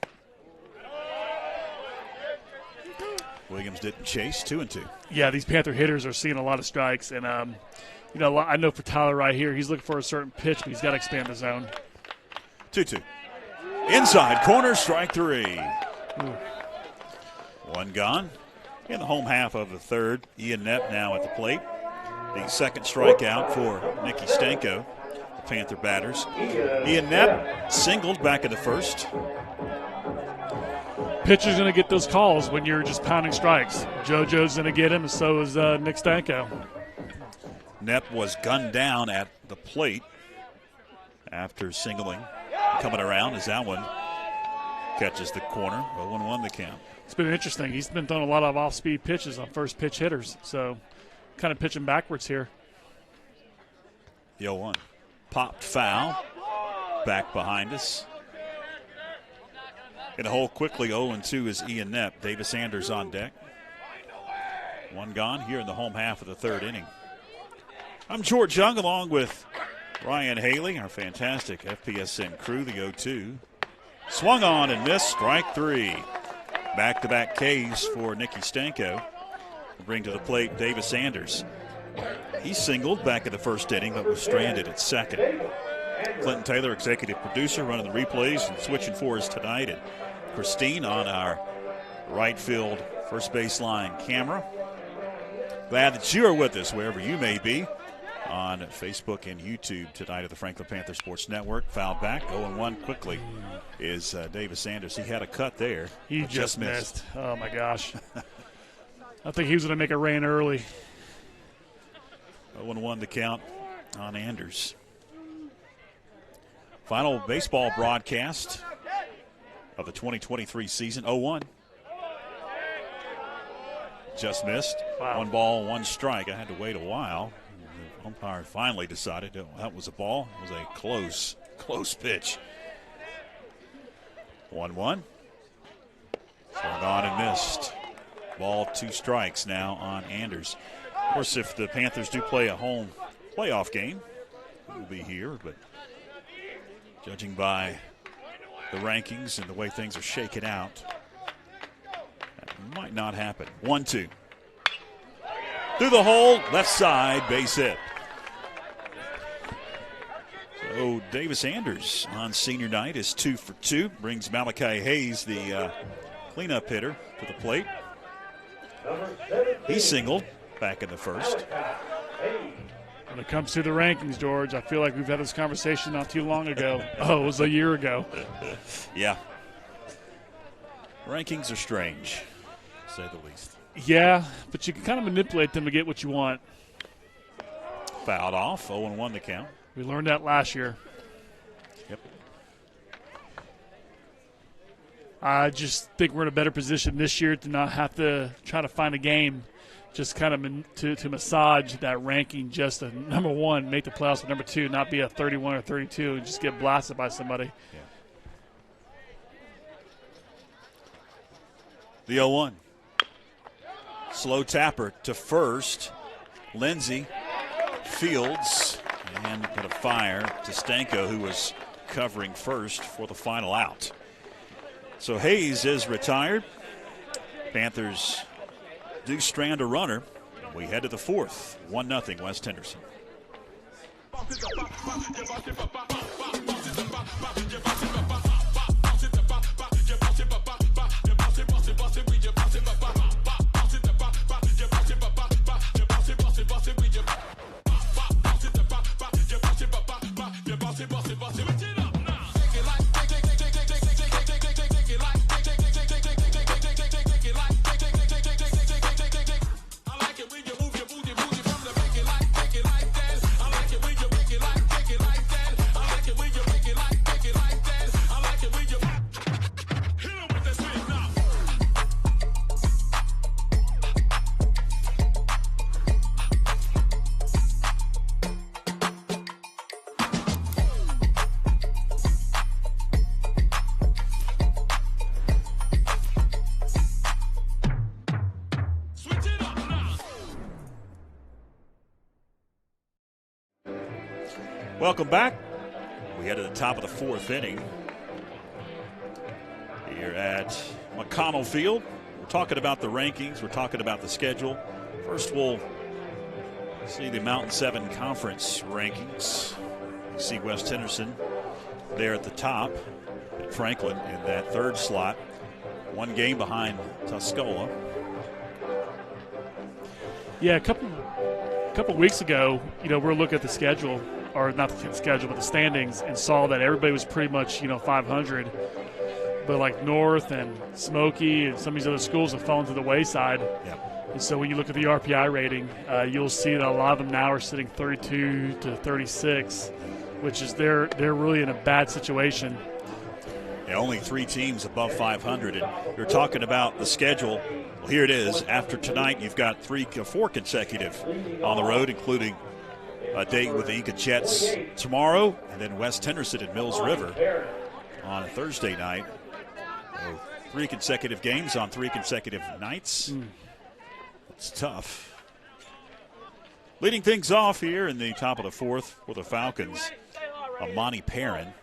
Williams didn't chase. 2-2. Yeah, these Panther hitters are seeing a lot of strikes, and I know for Tyler right here, he's looking for a certain pitch, but he's got to expand the zone. 2-2. Inside corner, strike 3. 1 gone. In the home half of the third, Ian Knepp now at the plate. The second strikeout for Nicky Stanko, the Panther batters. Ian Knepp singled back in the first. Pitcher's going to get those calls when you're just pounding strikes. JoJo's going to get him, and so is Nick Stanko. Knepp was gunned down at the plate after singling. Coming around as that one catches the corner. 0-1 the count. It's been interesting. He's been throwing a lot of off-speed pitches on first pitch hitters, so kind of pitching backwards here. The 0-1. Popped foul. Back behind us. In the hole quickly, 0-2 is Ian Knepp. Davis Anders on deck. 1 gone here in the home half of the third inning. I'm George Young along with Ryan Haley, our fantastic FPSN crew, the 0-2. Swung on and missed, strike 3. Back-to-back Ks for Nicky Stanko. We'll bring to the plate Davis Anders. He singled back in the first inning but was stranded at second. Clinton Taylor, executive producer, running the replays and switching for us tonight. And Christine on our right field first baseline camera. Glad that you are with us wherever you may be on Facebook and YouTube tonight at the Franklin Panther Sports Network. Fouled back, 0-1 quickly is Davis Anders. He had a cut there. He just missed. Oh, my gosh. I think he was going to make a rain early. 0-1 the count on Anders. Final baseball broadcast of the 2023 season, 0-1. Just missed. Wow. 1 ball, 1 strike. I had to wait a while. The umpire finally decided that was a ball. It was a close close pitch. 1-1. Swung on and missed. Ball 2 strikes now on Anders. Of course, if the Panthers do play a home playoff game, we'll be here, but judging by the rankings and the way things are shaken out, that might not happen. 1-2. Through the hole, left side, base hit. So Davis Anders on senior night is 2 for 2. Brings Malachi Hayes, the cleanup hitter, to the plate. He singled back in the first. When it comes to the rankings, George, I feel like we've had this conversation not too long ago. Oh, it was a year ago. Yeah. Rankings are strange, to say the least. Yeah, but you can kind of manipulate them to get what you want. Fouled off, 0-1 to count. We learned that last year. Yep. I just think we're in a better position this year to not have to try to find a game, just kind of to massage that ranking just a number 1, make the playoffs at number 2, not be a 31 or 32 and just get blasted by somebody. Yeah. The 0-1. Slow tapper to first. Lindsey fields and put a fire to Stanko, who was covering first for the final out. So Hayes is retired. Panthers do strand a runner. We head to the 4th. 1-0 West Henderson. Welcome back. We head to the top of the 4th inning here at McConnell Field. We're talking about the rankings. We're talking about the schedule. First, we'll see the Mountain 7 Conference rankings. You see West Henderson there at the top, and Franklin in that 3rd slot. 1 game behind Tuscola. Yeah, a couple weeks ago, we're looking at the schedule. Or not the schedule, but the standings, and saw that everybody was pretty much, 500. But like North and Smoky and some of these other schools have fallen to the wayside. Yep. And so when you look at the RPI rating, you'll see that a lot of them now are sitting 32 to 36, which is they're really in a bad situation. Yeah, only 3 teams above 500. And you're talking about the schedule. Well, here it is. After tonight, you've got 4 consecutive on the road, including a date with the Inca Jets tomorrow, and then West Henderson at Mills River on a Thursday night. So 3 consecutive games on 3 consecutive nights. It's tough. Leading things off here in the top of the 4th for the Falcons, Amani Perrin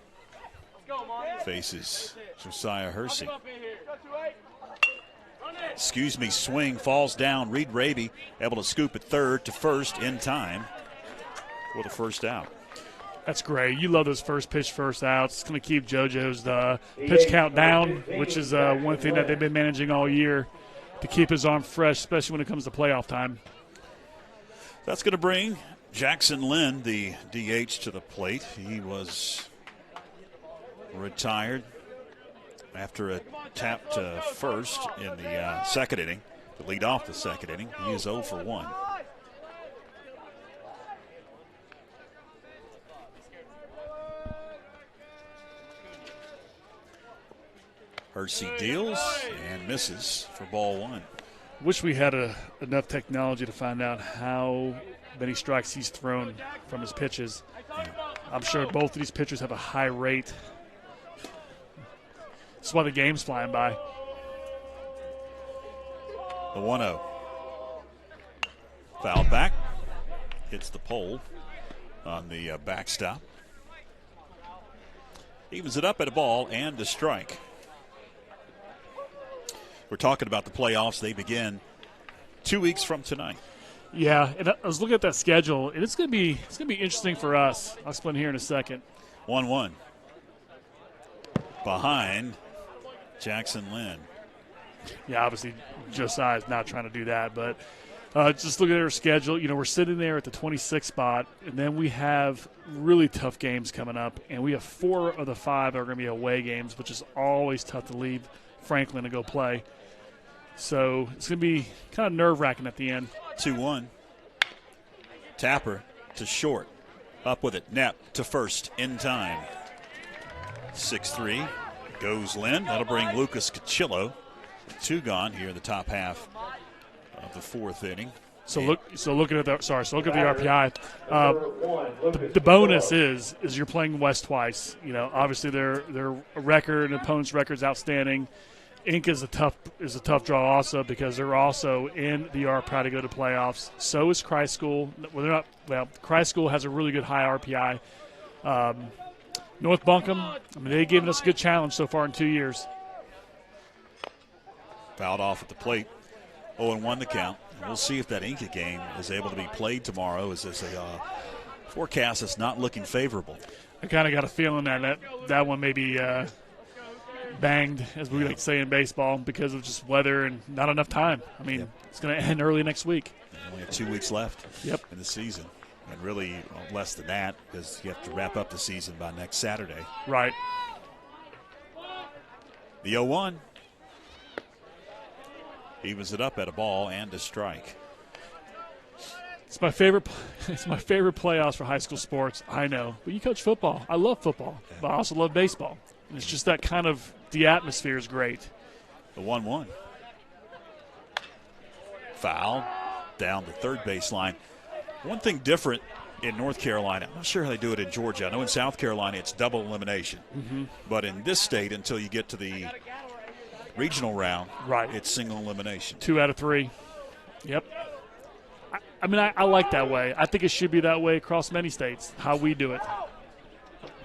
faces Josiah Hersey. Swing falls down. Reed Raby able to scoop it 3rd to 1st in time for the 1st out. That's great. You love those first pitch, first outs. It's going to keep JoJo's pitch count down, which is one thing that they've been managing all year to keep his arm fresh, especially when it comes to playoff time. That's going to bring Jackson Lynn, the DH, to the plate. He was retired after a tap to first in the 2nd inning to lead off the 2nd inning. He is 0 for 1. Hersey deals and misses for ball 1. Wish we had enough technology to find out how many strikes he's thrown from his pitches. I'm sure both of these pitchers have a high rate. That's why the game's flying by. The 1-0. Foul back. Hits the pole on the backstop. Evens it up at a ball and a strike. We're talking about the playoffs. They begin 2 weeks from tonight. Yeah, and I was looking at that schedule, and it's gonna be interesting for us. I'll explain here in a second. 1-1. Behind Jackson Lynn. Yeah, obviously Josiah's not trying to do that, but just looking at our schedule, we're sitting there at the 26th spot, and then we have really tough games coming up, and we have 4 of the 5 are going to be away games, which is always tough to leave Franklin to go play. So it's going to be kind of nerve-wracking at the end. 2-1. Tapper to short. Up with it. Knapp to first in time. 6-3. Goes Lynn. That'll bring Lucas Cachillo. 2 gone here in the top half of the 4th inning. So look at the RPI. The bonus is you're playing West twice. Obviously their record and opponent's record is outstanding. Inc is a tough draw also because they're also in the RPI to go to playoffs. So is Christ School. Christ School has a really good high RPI. North Buncombe, they've given us a good challenge so far in 2 years. Fouled off at the plate. 0-1 the count. We'll see if that Inca game is able to be played tomorrow. As there's a forecast that's not looking favorable. I kind of got a feeling that one may be banged, as we like to say in baseball, because of just weather and not enough time. It's going to end early next week. Only have 2 weeks left in the season. And really less than that because you have to wrap up the season by next Saturday. Right. The 0-1. Evens it up at a ball and a strike. It's my favorite playoffs for high school sports. I know, but you coach football. I love football, but I also love baseball. And it's just that kind of the atmosphere is great. The 1-1. Foul down the third baseline. One thing different in North Carolina, I'm not sure how they do it in Georgia. I know in South Carolina it's double elimination. Mm-hmm. But in this state, until you get to the regional round, it's single elimination. 2 out of 3. Yep. I like that way. I think it should be that way across many states, how we do it.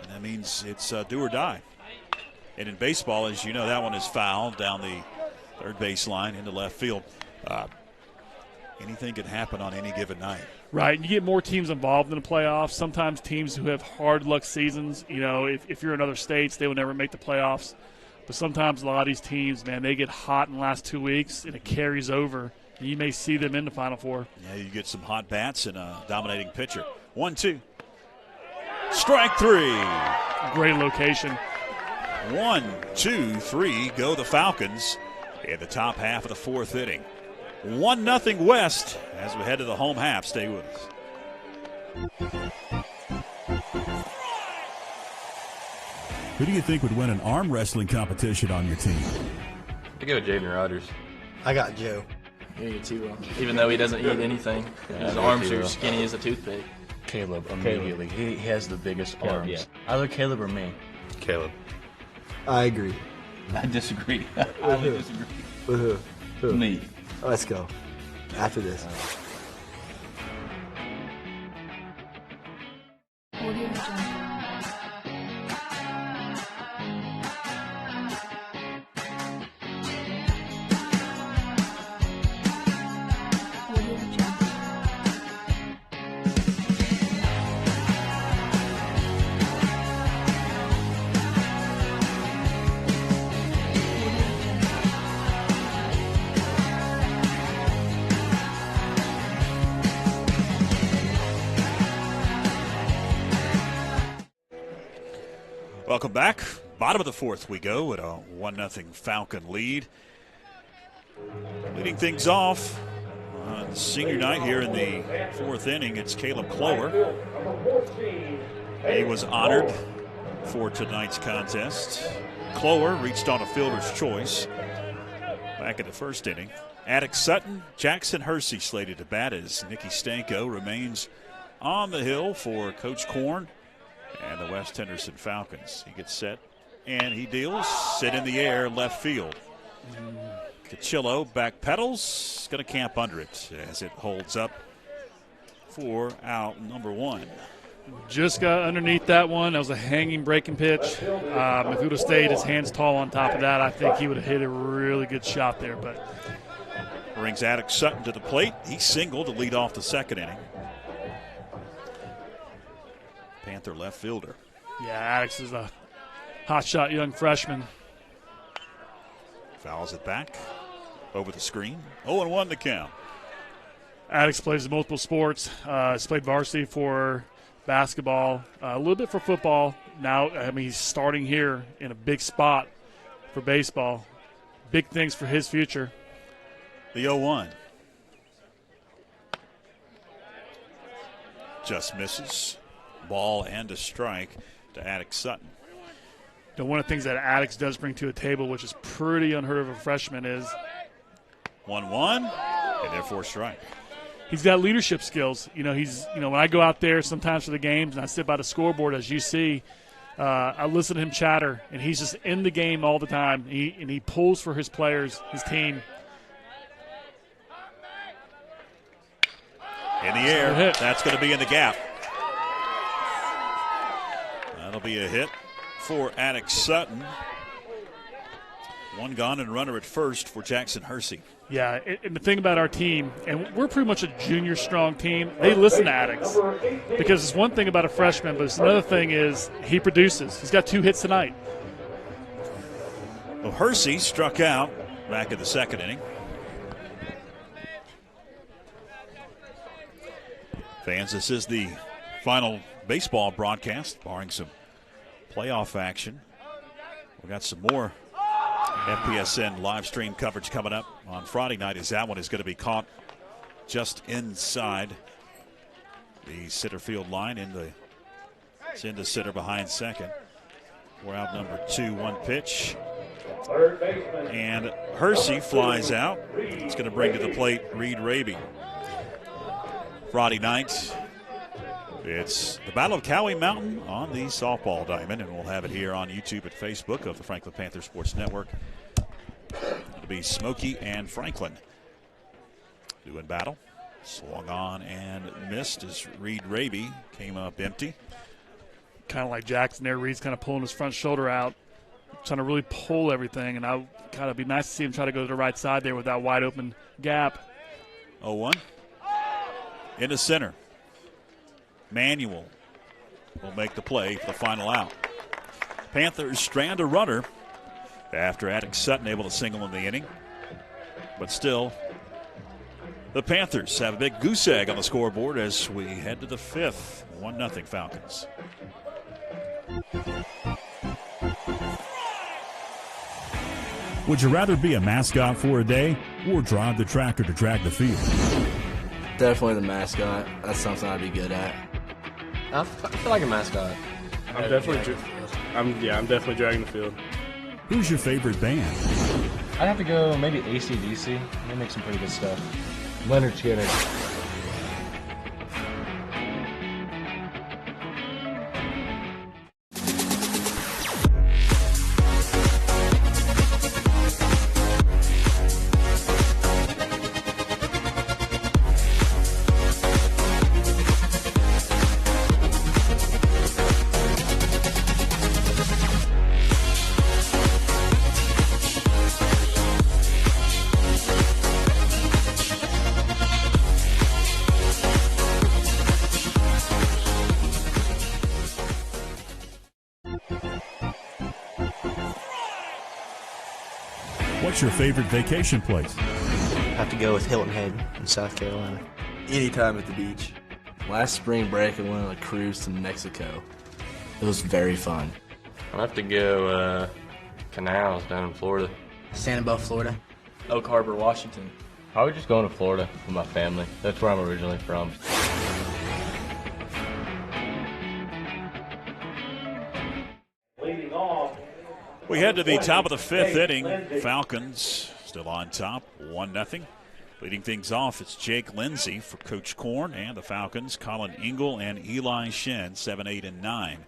And that means it's do or die. And in baseball, as you know, that one is fouled down the third baseline into left field. Anything can happen on any given night. Right. You get more teams involved in the playoffs. Sometimes teams who have hard luck seasons, if you're in other states, they will never make the playoffs. But sometimes a lot of these teams, man, they get hot in the last 2 weeks, and it carries over. And you may see them in the Final Four. Yeah, you get some hot bats and a dominating pitcher. 1-2. Strike 3. Great location. 1, 2, 3 go the Falcons in the top half of the 4th inning. 1-0 West as we head to the home half. Stay with us. Who do you think would win an arm wrestling competition on your team? I go with Jaden Rogers. I got Joe. Yeah, you too. Even though he doesn't eat anything, his arms are skinny as a toothpick. Caleb, immediately. He has the biggest arms. Yeah. Either Caleb or me. Caleb. I agree. I disagree. I highly disagree. With who? Me. Let's go. After this. Welcome back. Bottom of the 4th we go at a 1-0 Falcon lead. Leading things off on senior night here in the 4th inning, it's Caleb Clower. He was honored for tonight's contest. Clower reached on a fielder's choice back in the 1st inning. Attic Sutton, Jackson Hersey slated to bat as Nicky Stanko remains on the hill for Coach Korn and the West Henderson Falcons. He gets set, and he deals. Sit in the air, left field. Cachillo back pedals, going to camp under it as it holds up for out number 1. Just got underneath that one. That was a hanging breaking pitch. If he would have stayed his hands tall on top of that, I think he would have hit a really good shot there. But brings Attic Sutton to the plate. He singled to lead off the second inning. Panther left fielder. Yeah, Attic is a hotshot young freshman. Fouls it back over the screen. 0-1 the count. Attic plays multiple sports. He's played varsity for basketball, a little bit for football. Now, he's starting here in a big spot for baseball. Big things for his future. The 0-1. Just misses. Ball and a strike to Attic Sutton. One of the things that Attic does bring to a table, which is pretty unheard of a freshman, is 1-1, and therefore strike. He's got leadership skills. When I go out there sometimes for the games and I sit by the scoreboard, as you see, I listen to him chatter, and he's just in the game all the time. He pulls for his players, his team. In the air, that's going to be in the gap. That'll be a hit for Attic Sutton. One gone and runner at first for Jackson Hersey. Yeah, and the thing about our team, and we're pretty much a junior strong team, they listen to Attic's. Because it's one thing about a freshman, but it's another thing is he produces. He's got 2 hits tonight. Well, Hersey struck out back in the second inning. Fans, this is the final baseball broadcast, barring some playoff action. We've got some more FPSN live stream coverage coming up on Friday night, as that one is going to be caught just inside the center field line. It's into center behind second. We're out number 2, 1 pitch. And Hersey flies out. It's going to bring to the plate Reed Raby. Friday night, it's the Battle of Cowie Mountain on the softball diamond, and we'll have it here on YouTube and Facebook of the Franklin Panther Sports Network. It'll be Smokey and Franklin doing battle. Swung on and missed as Reed Raby came up empty. Kind of like Jackson there. Reed's kind of pulling his front shoulder out, trying to really pull everything, and I kind of be nice to see him try to go to the right side there with that wide open gap. 0-1. Into center. Manuel will make the play for the final out. Panthers strand a runner after Attic Sutton able to single in the inning. But still, the Panthers have a big goose egg on the scoreboard as we head to the 5th. 1-0 Falcons. Would you rather be a mascot for a day or drive the tractor to drag the field? Definitely the mascot. That's something I'd be good at. I feel like a mascot. I'm definitely dragging the field. Who's your favorite band? I'd have to go maybe AC/DC. They make some pretty good stuff. Leonard Skinner. What's your favorite vacation place? I have to go with Hilton Head in South Carolina. Anytime at the beach. Last spring break, I went on a cruise to Mexico. It was very fun. I'll have to go canals down in Florida. Sanibel, Florida. Oak Harbor, Washington. I was just going to Florida with my family. That's where I'm originally from. Leading off. We head to the top of the 5th inning. Falcons still on top, 1-0. Leading things off, it's Jake Lindsay for Coach Korn and the Falcons. Colin Engel and Eli Shen, 7, 8, and 9.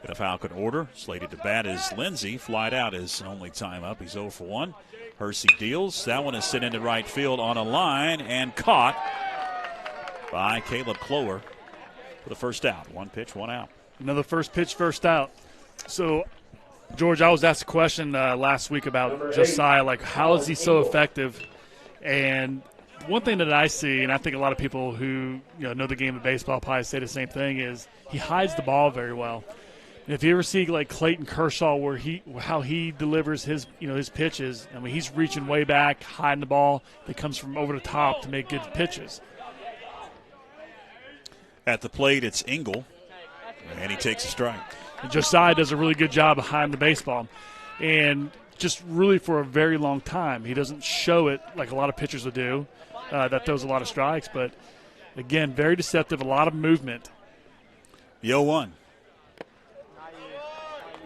In a Falcon order, slated to bat is Lindsey. Flied out his only time up. He's 0 for 1. Hersey deals. That one is sent into right field on a line and caught by Caleb Clower for the first out. 1 pitch, 1 out. Another first pitch, first out. So, George, I was asked a question last week about Josiah, like how is he so effective? And one thing that I see, and I think a lot of people who know the game of baseball probably say the same thing, is he hides the ball very well. And if you ever see like Clayton Kershaw, how he delivers his his pitches, I mean he's reaching way back, hiding the ball that comes from over the top to make good pitches. At the plate, it's Engel, and he takes a strike. And Josiah does a really good job of hiding the baseball, and just really for a very long time. He doesn't show it like a lot of pitchers would do. That throws a lot of strikes, but again, very deceptive, a lot of movement. The 0-1.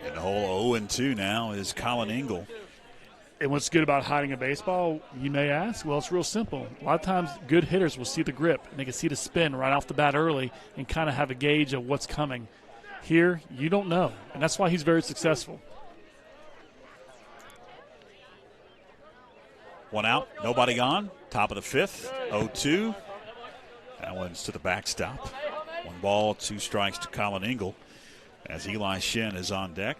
And the whole 0-2 now is Colin Engel. And what's good about hiding a baseball, you may ask? Well, it's real simple. A lot of times good hitters will see the grip, and they can see the spin right off the bat early and kind of have a gauge of what's coming. Here, you don't know, and that's why he's very successful. 1 out, nobody on. Top of the 5th, 0-2. That one's to the backstop. 1 ball, 2 strikes to Colin Engel as Eli Shin is on deck.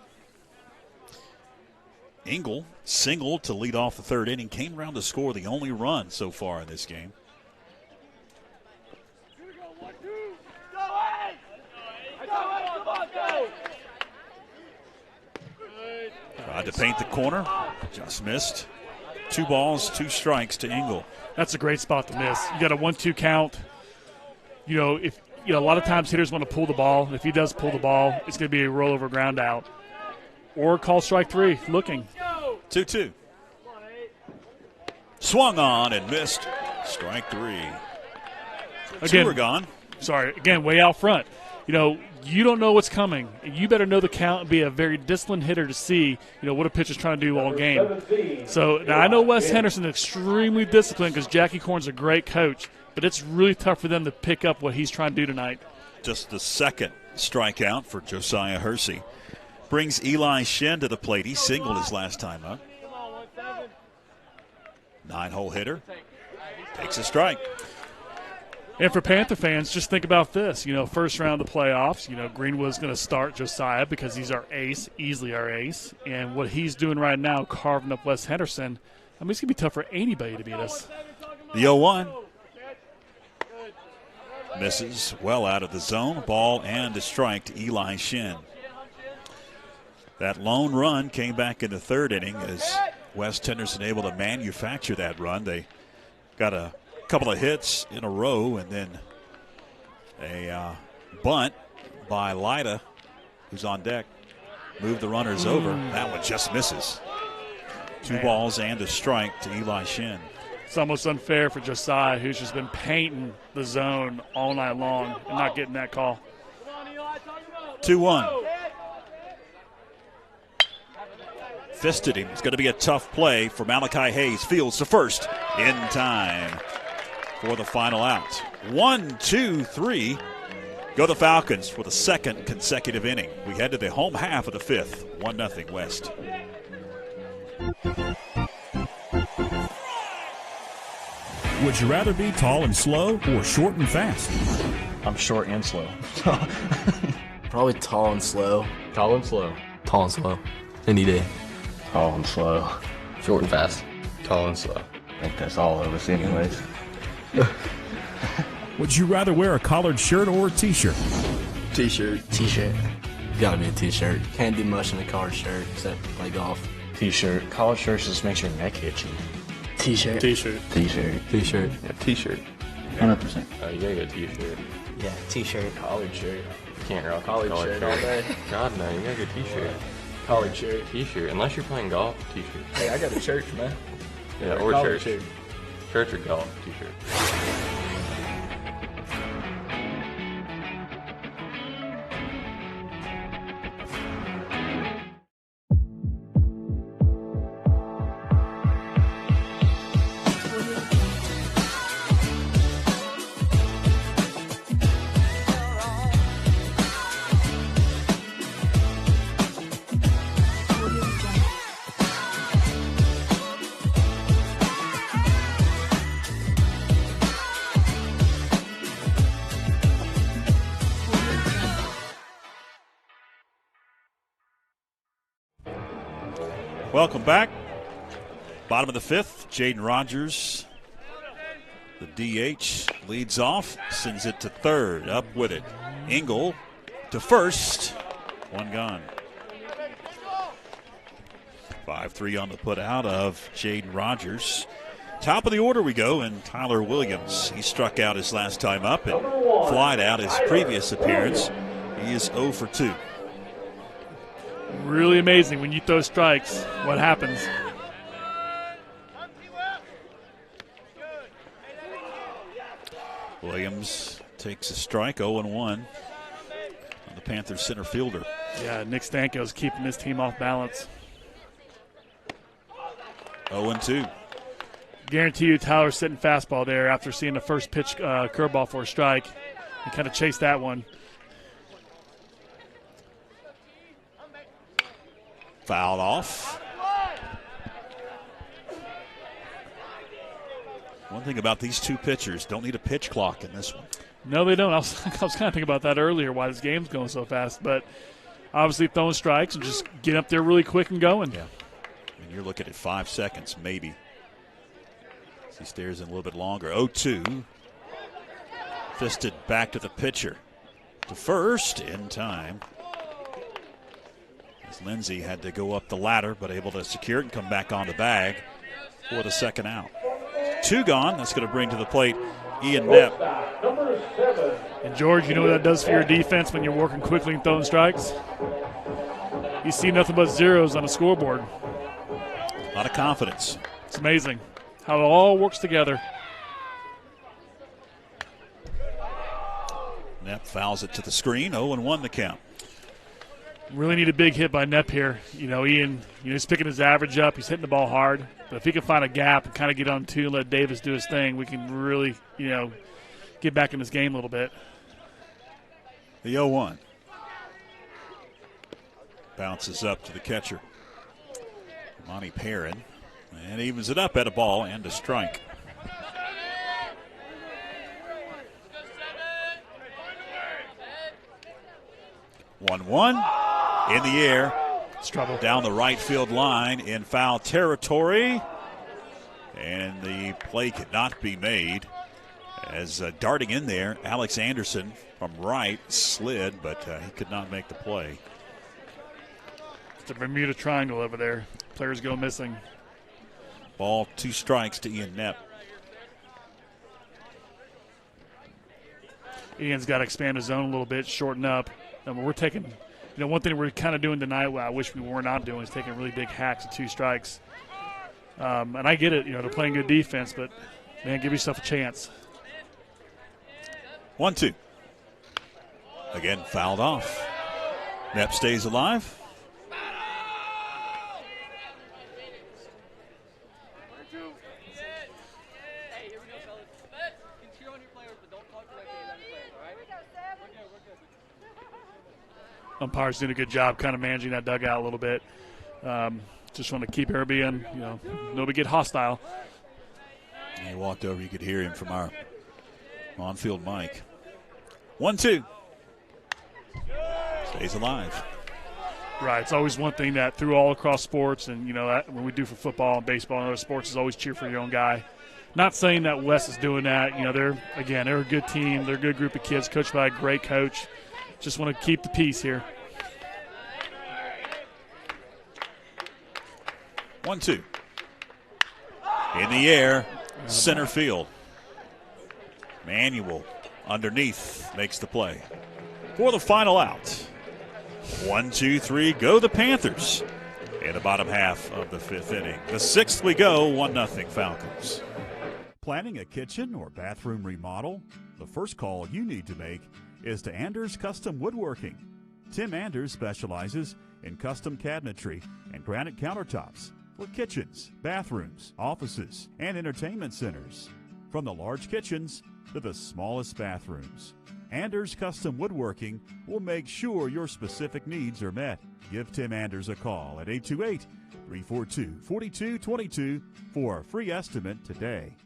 Engel singled to lead off the 3rd inning, came around to score the only run so far in this game. Tried to paint the corner, just missed. 2 balls, 2 strikes to Engel. That's a great spot to miss. You got a 1-2 count. If a lot of times hitters want to pull the ball. If he does pull the ball, it's going to be a rollover ground out. Or call strike 3, looking. 2-2. Swung on and missed. Strike 3. Again, 2 are gone. Sorry, again, way out front. You don't know what's coming. You better know the count and be a very disciplined hitter to see, what a pitcher's trying to do all game. So now I know Wes Henderson is extremely disciplined because Jackie Korn's a great coach, but it's really tough for them to pick up what he's trying to do tonight. Just the 2nd strikeout for Josiah Hersey. Brings Eli Shin to the plate. He singled his last time up. 9-hole hitter. Takes a strike. And for Panther fans, just think about this. First round of the playoffs, Greenwood's going to start Josiah because he's our ace, easily our ace. And what he's doing right now, carving up Wes Henderson, it's going to be tough for anybody to beat us. The 0-1. Misses well out of the zone. Ball and a strike to Eli Shin. That lone run came back in the 3rd inning as Wes Henderson able to manufacture that run. They got a couple of hits in a row and then a bunt by Lyda, who's on deck. Moved the runners over. That one just misses. 2 balls and a strike to Eli Shin. It's almost unfair for Josiah, who's just been painting the zone all night long and not getting that call. 2-1. Fisted him. It's going to be a tough play for Malachi Hayes. Fields to first in time for the final out. 1, 2, 3. Go the Falcons for the 2nd consecutive inning. We head to the home half of the 5th. 1-0 West. Would you rather be tall and slow or short and fast? I'm short and slow. Probably tall and slow. Tall and slow. Tall and slow. Any day. Tall and slow. Short and fast. Tall and slow. I think that's all of us anyways. Would you rather wear a collared shirt or a t-shirt? T-shirt. T-shirt. Gotta be a t-shirt. Can't do much in a collared shirt except play golf. T-shirt. Collared shirts just makes your neck itchy. T-shirt. T-shirt. T-shirt. T-shirt. Yeah, t-shirt. 100%. Oh, you gotta go t-shirt. Yeah, t-shirt. Collared shirt. You can't rock Collared shirt all day. God, no, you gotta go t-shirt. Collared shirt. T-shirt. Unless you're playing golf, t-shirt. Hey, I got a church, man. Yeah, or collared church. Church or golf, t-shirt. Welcome back. Bottom of the fifth, Jaden Rogers, the DH, leads off, sends it to third. Up with it, Engel to first. One gone. 5-3 on the put out of Jaden Rogers. Top of the order we go, and Tyler Williams. He struck out his last time up and flied out his previous appearance. He is 0 for 2. Really amazing when you throw strikes, what happens. Williams takes a strike, 0-1 on the Panthers center fielder. Yeah, Nick Stanko's keeping this team off balance. 0-2. Guarantee you Tyler's sitting fastball there after seeing the first pitch curveball for a strike. He kind of chased that one. Fouled off. One thing about these two pitchers, don't need a pitch clock in this one. No, they don't. I was kind of thinking about that earlier, why this game's going so fast. But obviously throwing strikes and just get up there really quick and going. Yeah. I mean, you're looking at 5 seconds, maybe. As he stares in a little bit longer. 0-2. Fisted back to the pitcher. To first in time. As Lindsey had to go up the ladder, but able to secure it and come back on the bag for the second out. 2 gone. That's going to bring to the plate Ian Knepp. And George, you know what that does for your defense when you're working quickly and throwing strikes? You see nothing but zeros on the scoreboard. A lot of confidence. It's amazing how it all works together. Knepp fouls it to the screen. 0-1 the count. Really need a big hit by Knepp here. You know, Ian, he's picking his average up. He's hitting the ball hard. But if he can find a gap and kind of get on 2 and let Davis do his thing, we can really, get back in this game a little bit. The 0-1. Bounces up to the catcher, Monty Perrin, and evens it up at a ball and a strike. One in the air. It's trouble. Down the right field line in foul territory. And the play could not be made. As darting in there, Alex Anderson from right slid, but he could not make the play. It's a Bermuda Triangle over there. Players go missing. Ball, 2 strikes to Ian Knepp. Ian's got to expand his zone a little bit, shorten up. And we're taking, one thing we're kind of doing tonight, what I wish we were not doing, is taking really big hacks at 2 strikes. And I get it, they're playing good defense, but, man, give yourself a chance. 1-2. Again, fouled off. Knepp stays alive. Umpire's doing a good job kind of managing that dugout a little bit. Just want to keep everybody in, nobody get hostile. He walked over, you could hear him from our on-field mic. 1-2. Stays alive. Right, it's always one thing that through all across sports, and when we do for football and baseball and other sports, is always cheer for your own guy. Not saying that Wes is doing that. They're a good team. They're a good group of kids, coached by a great coach. Just want to keep the peace here. 1-2. In the air, center field. Manuel underneath makes the play. For the final out. 1, 2, 3, go the Panthers. In the bottom half of the 5th inning. The 6th we go, 1-0 Falcons. Planning a kitchen or bathroom remodel? The first call you need to make is to Anders Custom Woodworking. Tim Anders specializes in custom cabinetry and granite countertops for kitchens, bathrooms, offices, and entertainment centers. From the large kitchens to the smallest bathrooms, Anders Custom Woodworking will make sure your specific needs are met. Give Tim Anders a call at 828-342-4222 for a free estimate today.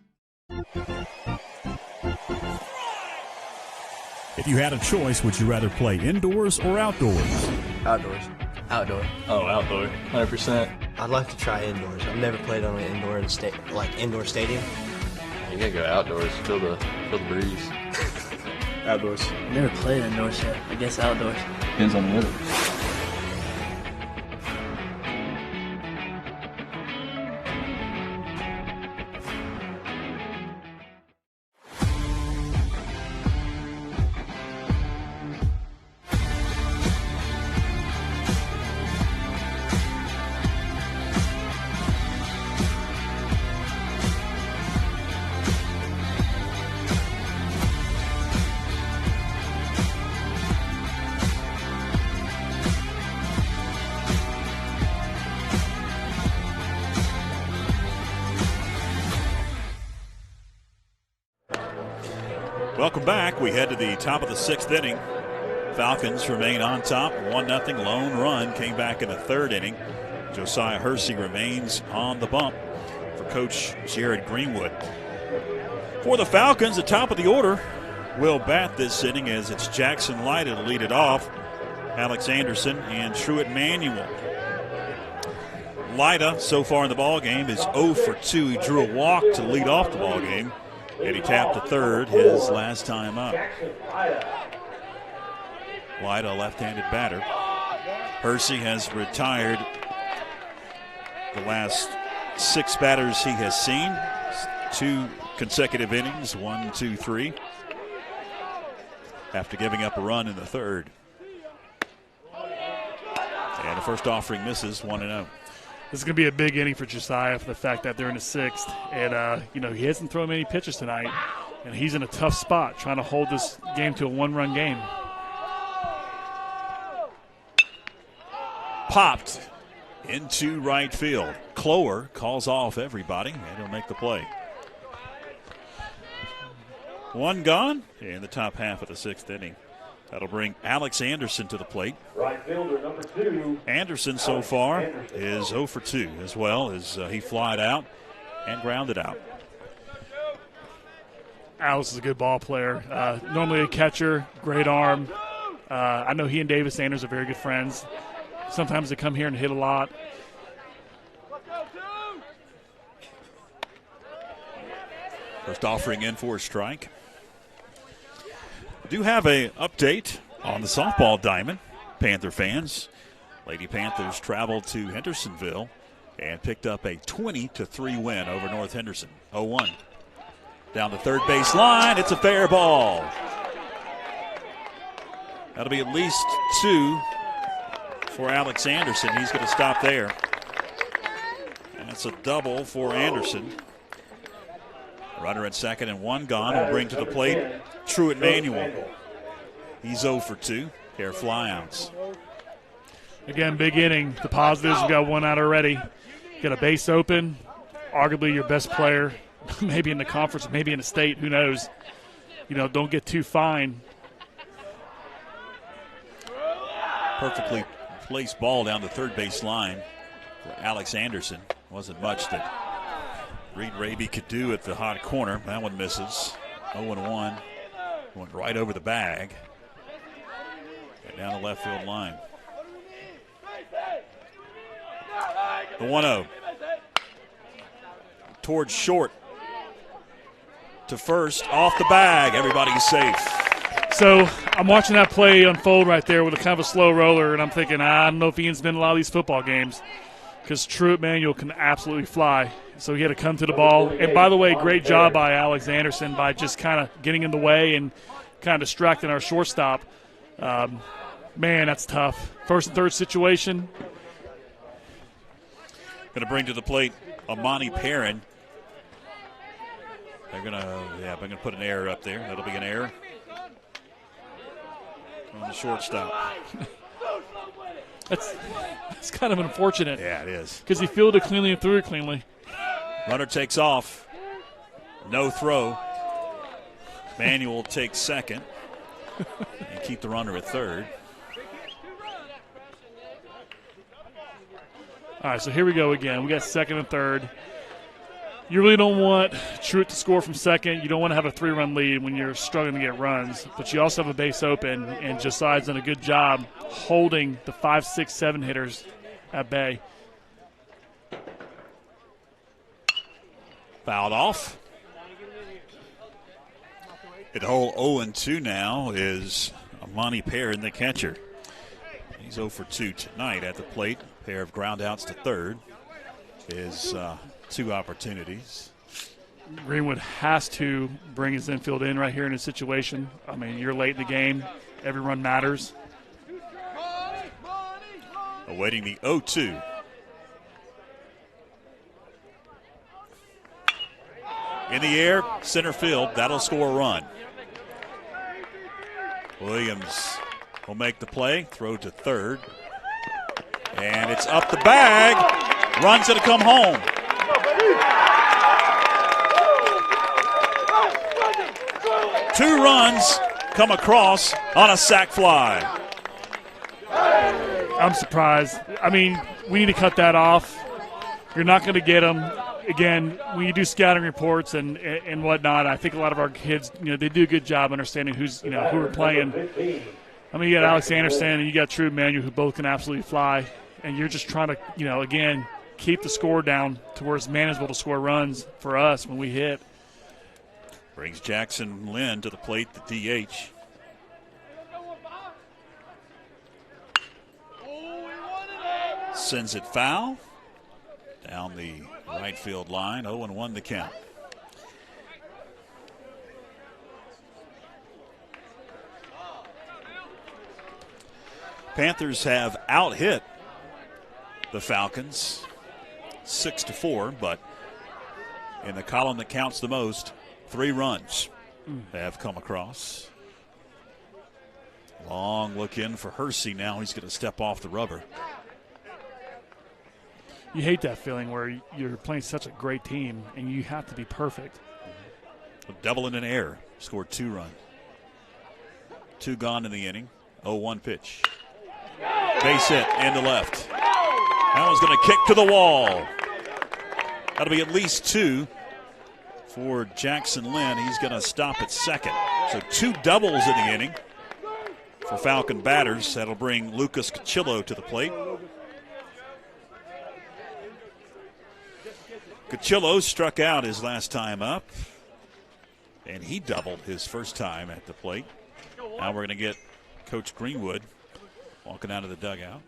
If you had a choice, would you rather play indoors or outdoors? Outdoors. Outdoor. Oh, outdoor. 100%. I'd like to try indoors. I've never played on an indoor indoor stadium. You gotta go outdoors, feel the breeze. Outdoors. Never played indoors yet. I guess outdoors. Depends on the weather. Welcome back. We head to the top of the 6th inning. Falcons remain on top, 1-0 lone run. Came back in the 3rd inning. Josiah Hersey remains on the bump for Coach Jared Greenwood. For the Falcons, the top of the order will bat this inning as it's Jackson Lyda to lead it off, Alex Anderson, and Truett Manuel. Lyda, so far in the ballgame, is 0 for 2. He drew a walk to lead off the ballgame, and he tapped to third his last time up. Lyda, left-handed batter. Hersey has retired the last 6 batters he has seen. 2 consecutive innings, 1, 2, 3, after giving up a run in the 3rd. And the first offering misses, 1-0. This is going to be a big inning for Josiah for the fact that they're in the 6th. And, he hasn't thrown many pitches tonight, and he's in a tough spot trying to hold this game to a 1-run game. Popped into right field. Clower calls off everybody, and he'll make the play. 1 gone in the top half of the 6th inning. That'll bring Alex Anderson to the plate. Right fielder number 2. Anderson so far is 0 for 2 as well as he flied out and grounded out. Alex is a good ball player. Normally a catcher, great arm. I know he and Davis Sanders are very good friends. Sometimes they come here and hit a lot. First offering in for a strike. Do have a update on the softball diamond, Panther fans. Lady Panthers traveled to Hendersonville and picked up a 20-3 win over North Henderson. 0-1. Down the third base line, it's a fair ball. That'll be at least 2 for Alex Anderson. He's going to stop there. That's a double for Anderson. Runner at second and 1 gone. Will bring to the plate Truett Manuel. He's 0 for 2. Pair flyouts. Again, big inning. The positives, we got 1 out already. Got a base open. Arguably your best player, maybe in the conference, maybe in the state. Who knows? Don't get too fine. Perfectly placed ball down the third base line for Alex Anderson. Wasn't much that Reed Raby could do at the hot corner. That one misses. 0-1. Went right over the bag. And down the left field line. The 1-0. Towards short. To first. Off the bag. Everybody's safe. So I'm watching that play unfold right there with a kind of a slow roller, and I'm thinking, I don't know if Ian's been in a lot of these football games, because Truett Manuel can absolutely fly. So he had to come to the ball. And, by the way, great job by Alex Anderson by just kind of getting in the way and kind of distracting our shortstop. Man, that's tough. First and third situation. Going to bring to the plate Amani Perrin. They're going to put an error up there. That'll be an error on the shortstop. That's kind of unfortunate. Yeah, it is. Because he fielded cleanly and threw it cleanly. Runner takes off. No throw. Manuel takes second. And keep the runner at third. All right, so here we go again. We got second and third. You really don't want Truett to score from second. You don't want to have a 3-run lead when you're struggling to get runs. But you also have a base open, and Josiah's done a good job holding the 5, 6, 7 hitters at bay. Fouled off. The whole 0-2 now is Amani Perrin, the catcher. He's 0 for 2 tonight at the plate. Pair of groundouts to third. His 2 opportunities. Greenwood has to bring his infield in right here in a situation. I mean, you're late in the game. Every run matters. Awaiting the 0-2. In the air, center field. That'll score a run. Williams will make the play. Throw to third. And it's up the bag. Run's going to come home. Two runs come across on a sac fly. I'm surprised. I mean, we need to cut that off. You're not going to get them. Again, when you do scouting reports and whatnot, I think a lot of our kids, they do a good job understanding who we're playing. I mean, you got Alex Anderson and you got True Emmanuel, who both can absolutely fly, and you're just trying to, again, keep the score down to where it's manageable to score runs for us when we hit. Brings Jackson Lynn to the plate, the DH. Sends it foul down the right field line. 0-1 the count. Panthers have out-hit the Falcons 6-4, but in the column that counts the most, 3 runs have come across. Long look in for Hersey now. He's going to step off the rubber. You hate that feeling where you're playing such a great team and you have to be perfect. Double in an air. Scored 2 runs. 2 gone in the inning. 0-1 pitch. Base hit into left. That one's going to kick to the wall. That'll be at least 2 for Jackson Lynn. He's going to stop at second. So 2 doubles in the inning for Falcon batters. That'll bring Lucas Cachillo to the plate. Cachillo struck out his last time up, and he doubled his first time at the plate. Now we're going to get Coach Greenwood walking out of the dugout.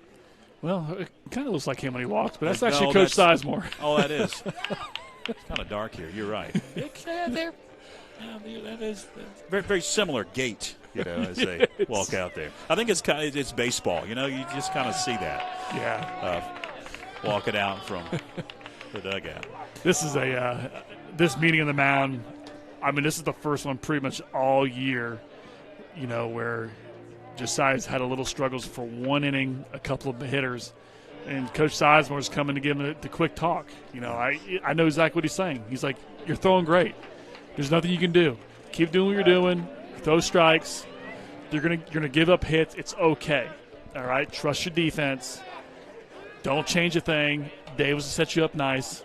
Well, it kind of looks like him when he walks, but that's actually Coach Sizemore. Oh, that is. It's kind of dark here. You're right. That is very, very similar gait, as they walk out there. I think it's baseball. You just kind of see that. Yeah. Walking out from the dugout. This is this meeting on the mound. I mean, this is the first one pretty much all year, where Josiah's had a little struggles for 1 inning, a couple of hitters, and Coach Sizemore's coming to give him the quick talk. I know exactly what he's saying. He's like, "You're throwing great. There's nothing you can do. Keep doing what you're doing. Throw strikes. You're gonna give up hits. It's okay. All right. Trust your defense. Don't change a thing. Davis will set you up nice."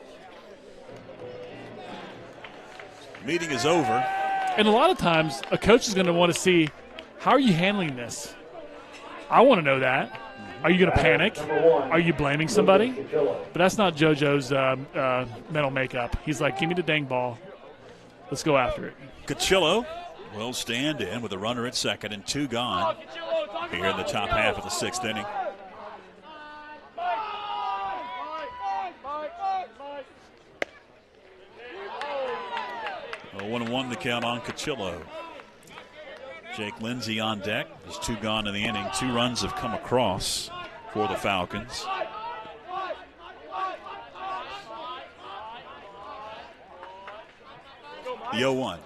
Meeting is over. And a lot of times, a coach is going to want to see, how are you handling this? I want to know that. Are you going to panic? Are you blaming somebody? But that's not JoJo's mental makeup. He's like, give me the dang ball. Let's go after it. Cachillo will stand in with a runner at second and 2 gone here in the top half of the 6th inning. Oh, 1-1 the count on Cachillo. Jake Lindsay on deck. There's 2 gone in the inning. 2 runs have come across for the Falcons. The 0-1.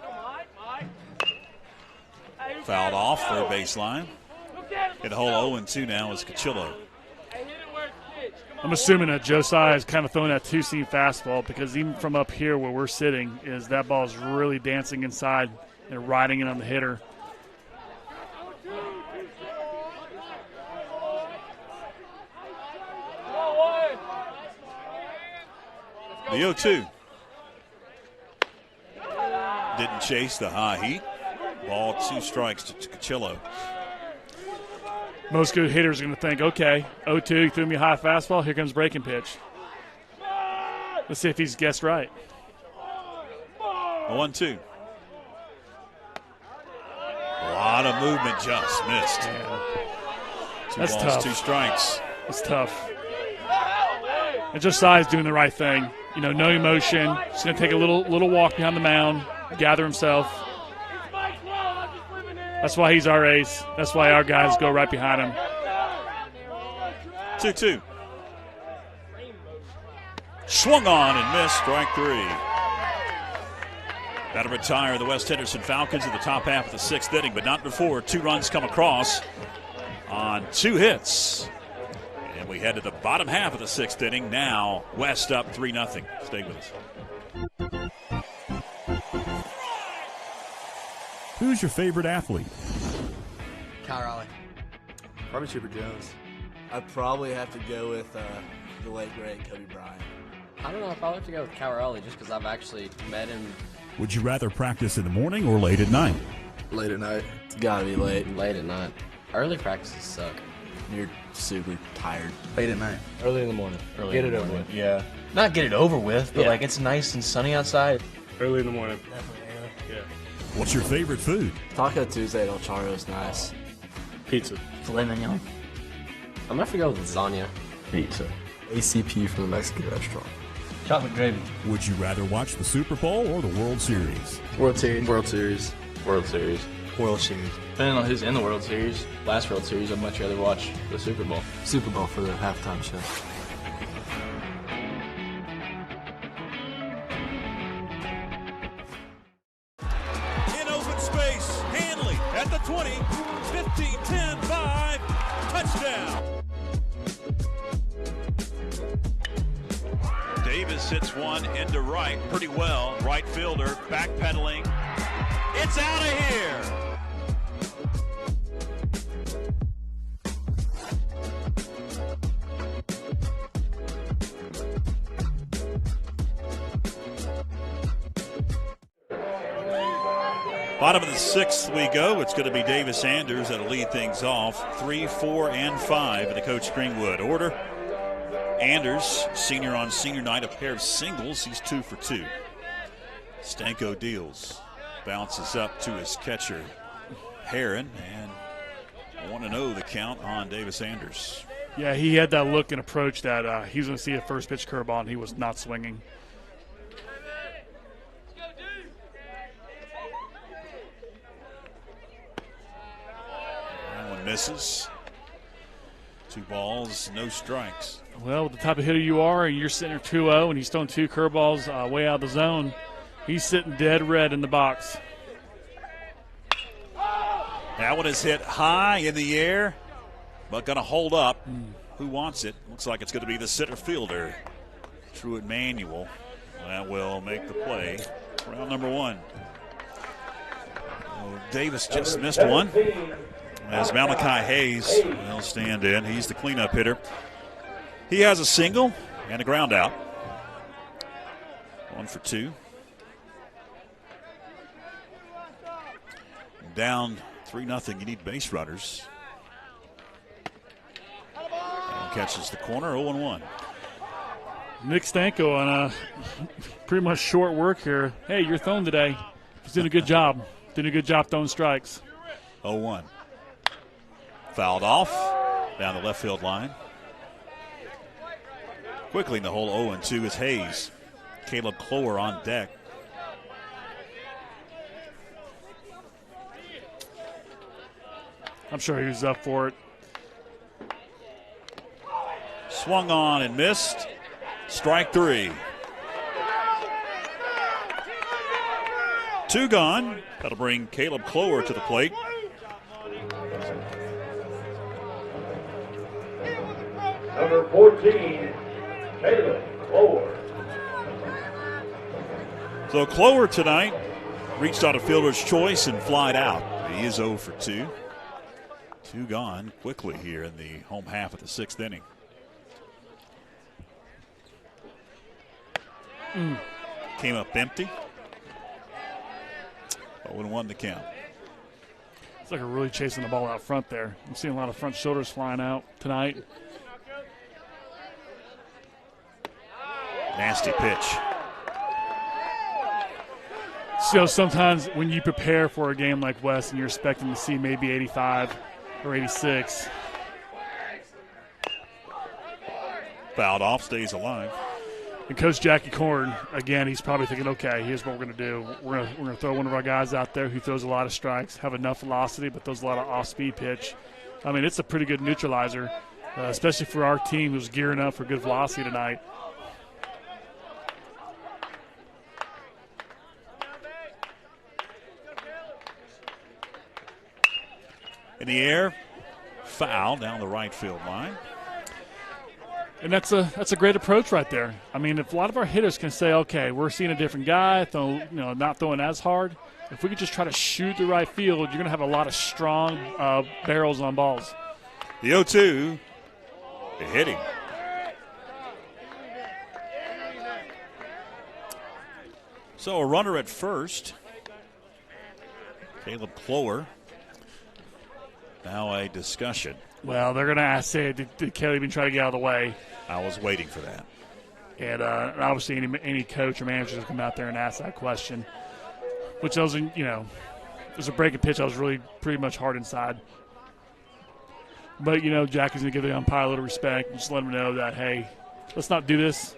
Fouled off third baseline. Hit a whole 0-2 now is Cachillo. I'm assuming that Josiah is kind of throwing that 2-seam fastball, because even from up here where we're sitting, is that ball is really dancing inside and riding it on the hitter. The 0-2. Didn't chase the high heat. Ball 2 strikes to Cachillo. Most good hitters are going to think, okay, 0-2, he threw me a high fastball, here comes breaking pitch. Let's see if he's guessed right. 0-2. A lot of movement, just missed. Two That's balls, tough. 2 strikes. It's tough. And just Josiah's doing the right thing. You know, no emotion. He's going to take a little walk behind the mound, gather himself. That's why he's our ace. That's why our guys go right behind him. 2-2. Swung on and missed, strike 3. That'll retire the West Henderson Falcons in the top half of the 6th inning, but not before 2 runs come across on 2 hits. And we head to the bottom half of the 6th inning. Now West up 3-0. Stay with us. Who's your favorite athlete? Kyle Raleigh. Probably Chipper Jones. I'd probably have to go with the late, great Kobe Bryant. I don't know if I'll have to go with Cal Raleigh just because I've actually met him. Would you rather practice in the morning or late at night? Late at night. It's gotta be late. Late at night. Early practices suck. You're super tired. Late at night. Early in the morning. Early Get in it the over morning. with. Yeah. Not get it over with, but Yeah. like it's nice and sunny outside. Early in the morning. Definitely. Yeah. What's your favorite food? Taco Tuesday at El Charro's nice. Pizza. Filet mignon. I'm going to have to go with lasagna. Pizza. ACP from the Mexican restaurant. Chocolate gravy. Would you rather watch the Super Bowl or the World Series? World Series. World Series. World Series. World Series. Depending on who's in the World Series, last World Series, I'd much rather watch the Super Bowl. Super Bowl for the halftime show. In open space, Hanley at the 20, 15, 10, 5, touchdown. Davis hits one into right pretty well. Right fielder backpedaling. It's out of here. Bottom of the 6th we go. It's going to be Davis Anders that'll lead things off. 3, 4, and 5 in the Coach Greenwood order. Anders, senior on senior night, a pair of singles. He's 2 for 2. Stanko deals. Bounces up to his catcher, Heron, and 1-0 the count on Davis Anders. Yeah, he had that look and approach that he was going to see a first pitch curveball, and he was not swinging. That one misses. 2 balls, no strikes. Well, with the type of hitter you are, and you're sitting there 2-0, and he's throwing 2 curveballs way out of the zone, he's sitting dead red in the box. That one is hit high in the air, but going to hold up. Who wants it? Looks like it's going to be the center fielder, Truett Manuel. That will make the play. Round number 1. Oh, Davis just missed one. As Malachi Hayes will stand in. He's the cleanup hitter. He has a single and a ground out. 1 for 2. Down 3-0. You need base runners. And catches the corner. 0-1. Nick Stanko on a pretty much short work here. Hey, you're throwing today. He's doing a good job. Doing a good job throwing strikes. 0-1. Fouled off down the left field line. Quickly in the hole, 0-2 is Hayes. Caleb Clower on deck. I'm sure he was up for it. Swung on and missed. Strike 3. 2 gone. That'll bring Caleb Clower to the plate. Number 14, Caleb Clower. So Clower tonight reached out a fielder's choice and flied out. He is 0 for 2. 2 gone quickly here in the home half of the 6th inning. Came up empty. 0-1 the count. It's like we're really chasing the ball out front there. I'm seeing a lot of front shoulders flying out tonight. Nasty pitch. So sometimes when you prepare for a game like West and you're expecting to see maybe 85 or 86. Fouled off, stays alive. And Coach Jackie Korn, again, he's probably thinking, okay, here's what we're going to do. We're going to throw one of our guys out there who throws a lot of strikes, have enough velocity, but throws a lot of off-speed pitch. I mean, it's a pretty good neutralizer, especially for our team who's gearing up for good velocity tonight. In the air, foul down the right field line. And that's a great approach right there. I mean, if a lot of our hitters can say, okay, we're seeing a different guy, not throwing as hard. If we could just try to shoot the right field, you're going to have a lot of strong barrels on balls. The 0-2, the hitting. So a runner at first. Caleb Clower. Now a discussion. Well, they're going to say, did Kelly even try to get out of the way? I was waiting for that. And obviously any coach or manager will come out there and ask that question, which was, it was a breaking pitch. I was really pretty much hard inside. But, Jackie's going to give the umpire a little respect and just let him know that, hey, let's not do this.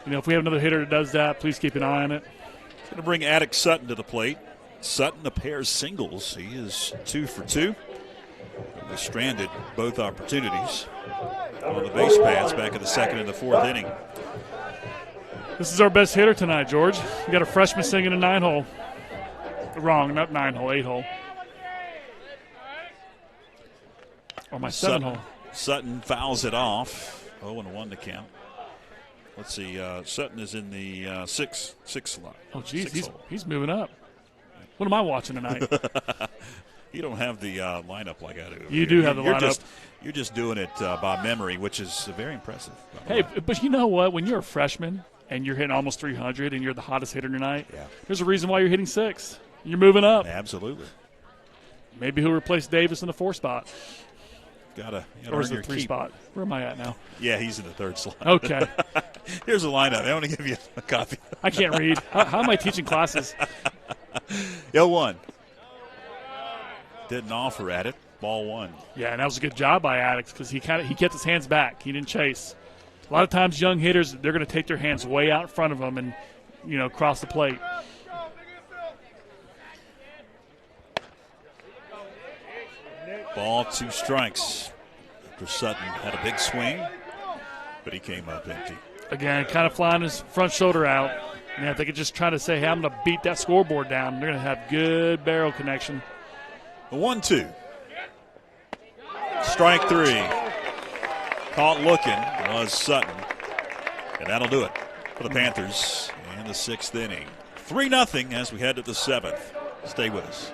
If we have another hitter that does that, please keep an eye on it. Going to bring Attic Sutton to the plate. Sutton, a pair of singles. He is 2 for 2. We stranded both opportunities on the base paths back in the second and the fourth inning. This is our best hitter tonight, George. We got a freshman singing a 9-hole. Wrong, not 9-hole, 8-hole. Or my 7-hole. Sutton fouls it off. 0-1 to count. Let's see. Sutton is in the six slot. Oh, geez, he's moving up. What am I watching tonight? You don't have the lineup like I do. You do have the lineup. You're just doing it by memory, which is very impressive. Hey, but you know what? When you're a freshman and you're hitting almost 300 and you're the hottest hitter tonight, there's a reason why you're hitting 6. You're moving up. Absolutely. Maybe he'll replace Davis in the 4 spot. Gotta or is it the 3 spot? Where am I at now? Yeah, he's in the 3rd slot. Okay. Here's the lineup. I want to give you a copy. I can't read. How am I teaching classes? 0-1. Didn't offer at it. Ball 1. Yeah, and that was a good job by Addicts because he kept his hands back. He didn't chase. A lot of times young hitters, they're going to take their hands way out in front of them and, cross the plate. Ball, 2 strikes. After Sutton had a big swing, but he came up empty. Again, kind of flying his front shoulder out. And if they could just try to say, hey, I'm going to beat that scoreboard down, they're going to have good barrel connection. The 1-2. Strike 3. Caught looking was Sutton. And that'll do it for the Panthers in the 6th inning. 3-0 as we head to the 7th. Stay with us.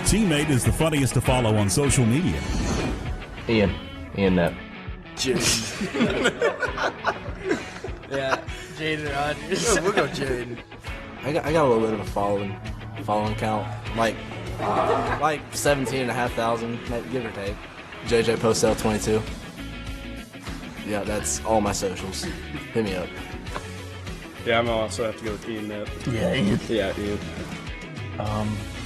Teammate is the funniest to follow on social media. Ian Knapp. Yeah, Jaden Rogers. We'll go Jaden. I got a little bit of a following count, like 17,500, give or take. JJ Postel 22. Yeah, that's all my socials. Hit me up. Yeah, I'm also have to go with Ian Knapp. Yeah, Ian. Yeah, Ian.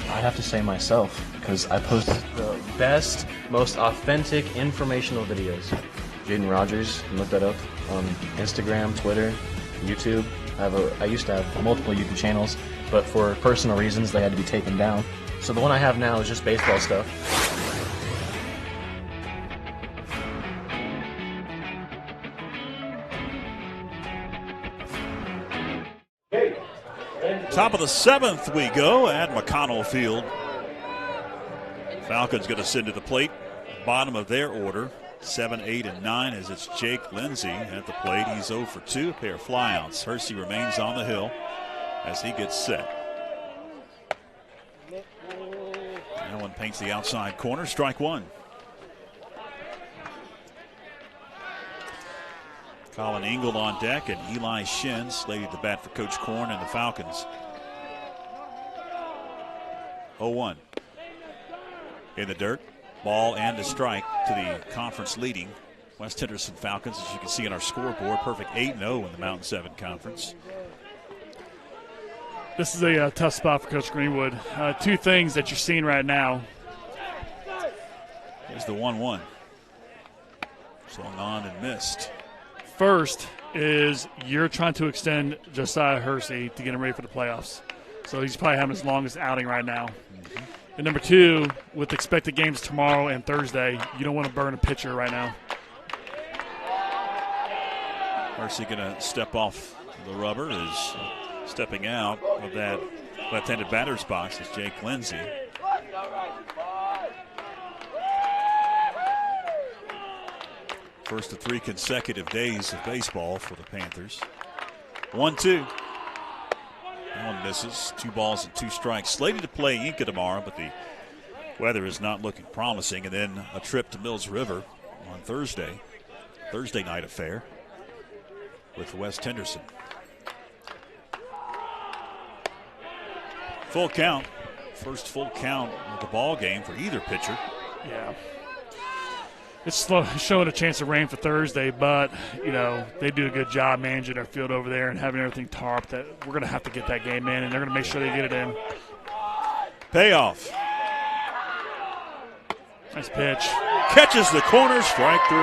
I'd have to say myself, because I post the best, most authentic, informational videos. Jaden Rogers, you can look that up on Instagram, Twitter, YouTube. I used to have multiple YouTube channels, but for personal reasons, they had to be taken down. So the one I have now is just baseball stuff. Top of the 7th we go at McConnell Field. Falcons going to send to the plate. Bottom of their order. 7, 8, and 9 as it's Jake Lindsey at the plate. He's 0 for 2, a pair of flyouts. Hersey remains on the hill as he gets set. That one paints the outside corner, strike one. Colin Ingle on deck and Eli Shin slated to bat for Coach Korn and the Falcons. 0-1. In the dirt, ball and a strike to the conference leading West Henderson Falcons. As you can see on our scoreboard, perfect 8-0 in the Mountain 7 Conference. This is a tough spot for Coach Greenwood. Two things that you're seeing right now. Here's the 1-1. Swung on and missed. First is you're trying to extend Josiah Hersey to get him ready for the playoffs. So he's probably having his longest outing right now. Mm-hmm. And number two, with expected games tomorrow and Thursday, you don't want to burn a pitcher right now. Hersey going to step off the rubber, is stepping out of that left-handed batter's box is Jake Lindsey. First of 3 consecutive days of baseball for the Panthers. 1-2. That one misses. 2 balls and 2 strikes. Slated to play Inca tomorrow, but the weather is not looking promising. And then a trip to Mills River on Thursday. Thursday night affair with West Henderson. Full count. First full count of the ball game for either pitcher. Yeah. It's showing a chance of rain for Thursday, but, you know, they do a good job managing their field over there and having everything tarped. That we're going to have to get that game in, and they're going to make sure they get it in. Payoff. Nice pitch. Catches the corner, strike 3.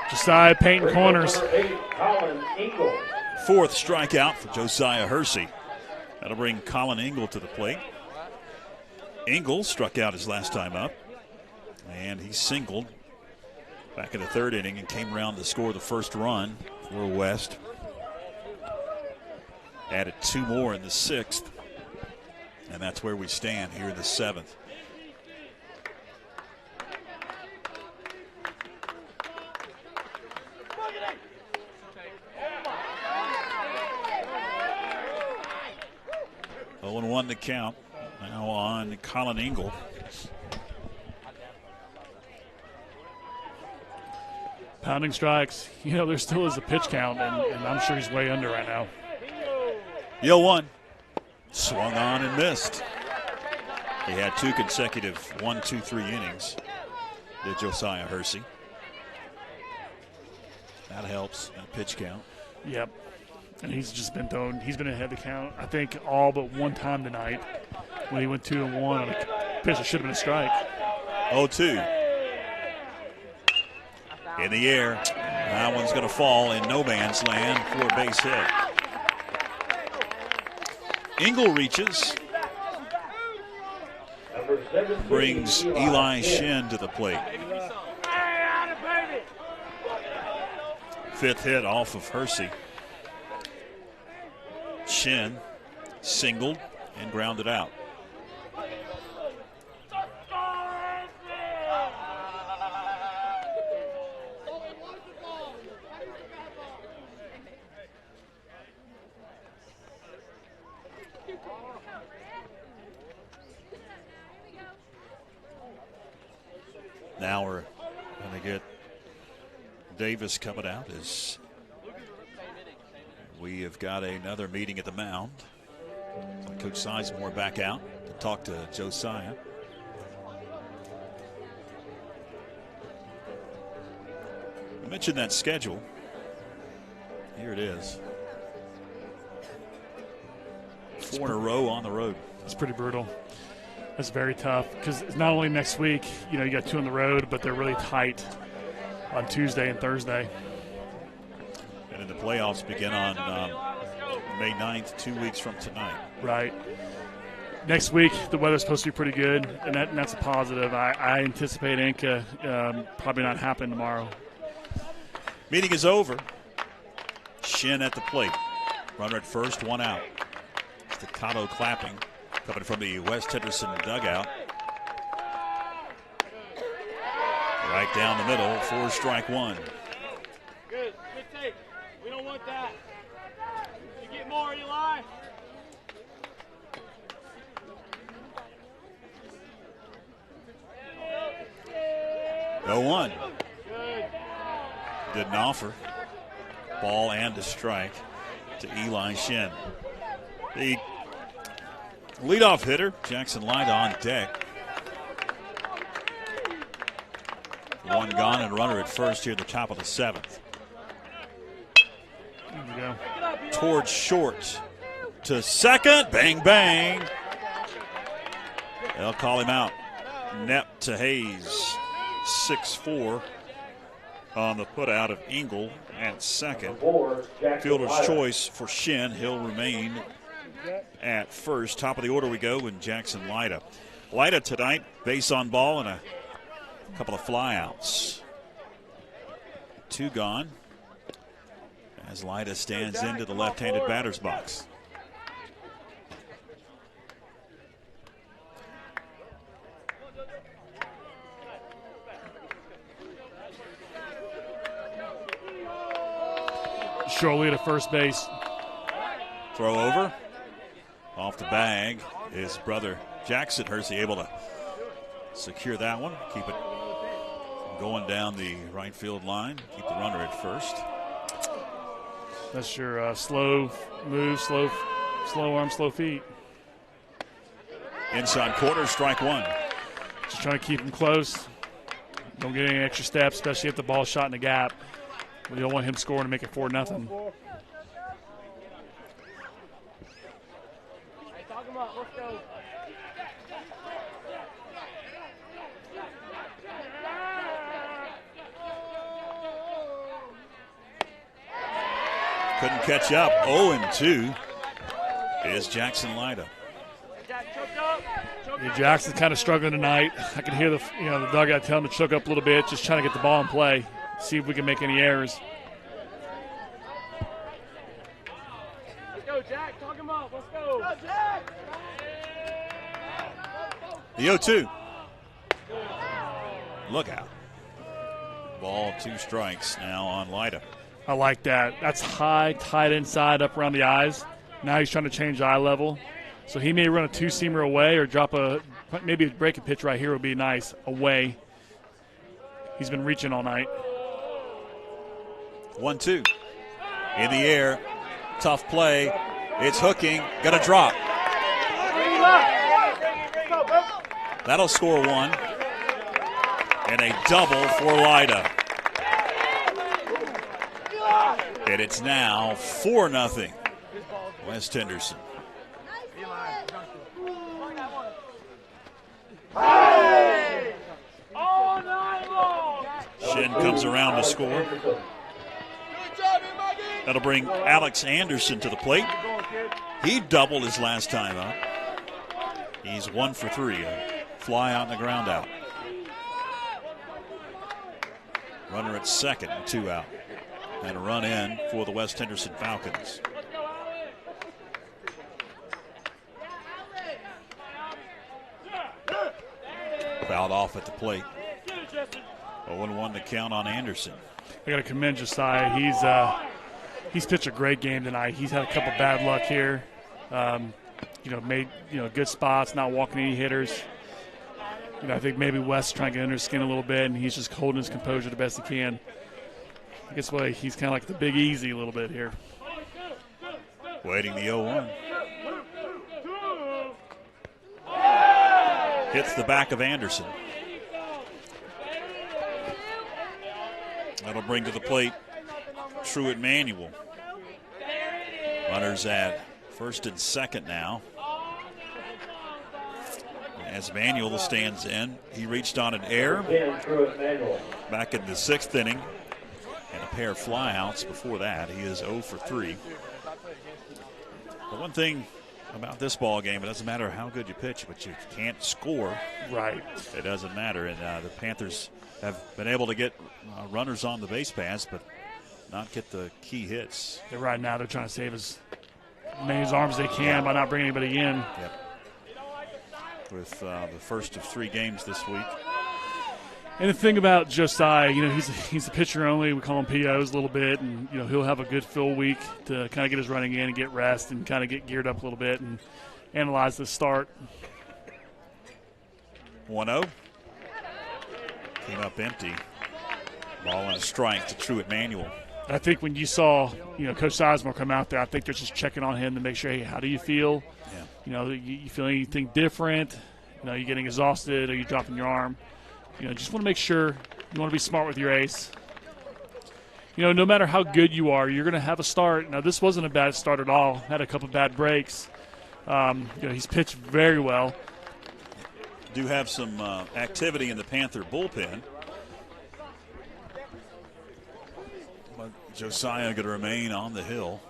Josiah painting corners. 4th strikeout for Josiah Hersey. That'll bring Colin Ingle to the plate. Ingle struck out his last time up, and he singled back in the 3rd inning and came around to score the first run for West. Added 2 more in the 6th, and that's where we stand here in the 7th. Oh, and 1 to count. Now on Colin Ingle. Pounding strikes. You know, there still is a pitch count, and I'm sure he's way under right now. 0-1. Swung on and missed. He had 2 consecutive 1, 2, 3 innings. Did Josiah Hersey. That helps, that pitch count. Yep. And he's just been thrown. He's been ahead of the count, I think, all but one time tonight when he went 2-1 on a pitch that should have been a strike. 0-2. In the air. That one's going to fall in no man's land for a base hit. Ingle reaches. Brings Eli Shin to the plate. 5th hit off of Hersey. Shin singled and grounded out. Now we're going to get Davis coming out as we have got another meeting at the mound. Coach Sizemore back out to talk to Josiah. I mentioned that schedule. Here it is. 4 in a row on the road. It's pretty brutal. That's very tough because it's not only next week, you know, you got 2 on the road, but they're really tight on Tuesday and Thursday. And then the playoffs begin on May 9th, 2 weeks from tonight. Right. Next week, the weather's supposed to be pretty good, and that's a positive. I anticipate Inca probably not happening tomorrow. Meeting is over. Shin at the plate. Runner at first, 1 out. Staccato clapping coming from the West Henderson dugout. Right down the middle for strike one. Good take. We don't want that. You get more, Eli. No one. Didn't offer. Ball and a strike to Eli Shin. The leadoff hitter, Jackson Lyda, on deck. One gone and runner at first here at the top of the seventh. There we go. Towards short to second. Bang, bang. They'll call him out. Knepp to Hayes. 6-4 on the putout of Engel at second. Fielder's choice for Shin. He'll remain at first. Top of the order we go with Jackson Lyda. Lyda tonight, base on ball and a couple of flyouts. Two gone as Lyda stands into the left-handed batter's box. Shortly to first base. Throw over. Off the bag. His brother Jackson Hersey able to secure that one. Keep it going down the right field line. Keep the runner at first. That's your slow move, slow arm, slow feet. Inside corner, strike one. Just trying to keep him close. Don't get any extra steps, especially if the ball's shot in the gap. We don't want him scoring to make it 4-0. Couldn't catch up. 0-2 is Jackson Lyda. Yeah, Jackson's kind of struggling tonight. I can hear the dugout telling him to choke up a little bit, just trying to get the ball in play. See if we can make any errors. Let's go, Jack. Talk him up. Let's go. Go, Jack. The 0-2. Look out. Ball, 2 strikes now on Lyda. I like that. That's high, tight inside, up around the eyes. Now he's trying to change eye level. So he may run a 2-seamer away or drop maybe a breaking pitch right here would be nice. Away. He's been reaching all night. 1-2. In the air. Tough play. It's hooking. Got a drop. That'll score one. And a double for Lyda. And it's now 4-0. West Henderson. Shin comes around to score. That'll bring Alex Anderson to the plate. He doubled his last time up. He's 1 for 3. A fly out and a ground out. Runner at second and 2 out. And a run in for the West Henderson Falcons. Fouled off at the plate. 0-1 to count on Anderson. I got to commend Josiah. He's pitched a great game tonight. He's had a couple bad luck here. Made good spots, not walking any hitters. I think maybe Wes trying to get under his skin a little bit, and he's just holding his composure the best he can. I guess he's kind of like the Big Easy a little bit here. Waiting the 0-1. Hits the back of Anderson. That'll bring to the plate Truett Manuel. Runners at first and second now. As Manuel stands in, he reached on an error back in the 6th inning and a pair of flyouts before that. He is 0 for 3. The one thing about this ball game, it doesn't matter how good you pitch, but you can't score. Right. It doesn't matter. And the Panthers have been able to get runners on the base paths, but not get the key hits. Right now they're trying to save as many arms as they can by not bringing anybody in. Yep. With the first of 3 games this week. And the thing about Josiah, he's a pitcher only. We call him POs a little bit, and he'll have a good full week to kind of get his running in and get rest and kind of get geared up a little bit and analyze the start. 1-0. Came up empty. Ball and a strike to Truett Manuel. I think when you saw, Coach Sizemore come out there, I think they're just checking on him to make sure, hey, how do you feel? Yeah. You feel anything different? You getting exhausted? Are you dropping your arm? Just want to make sure you want to be smart with your ace. No matter how good you are, you're going to have a start. Now, this wasn't a bad start at all. Had a couple bad breaks. He's pitched very well. Do have some activity in the Panther bullpen. But Josiah going to remain on the hill.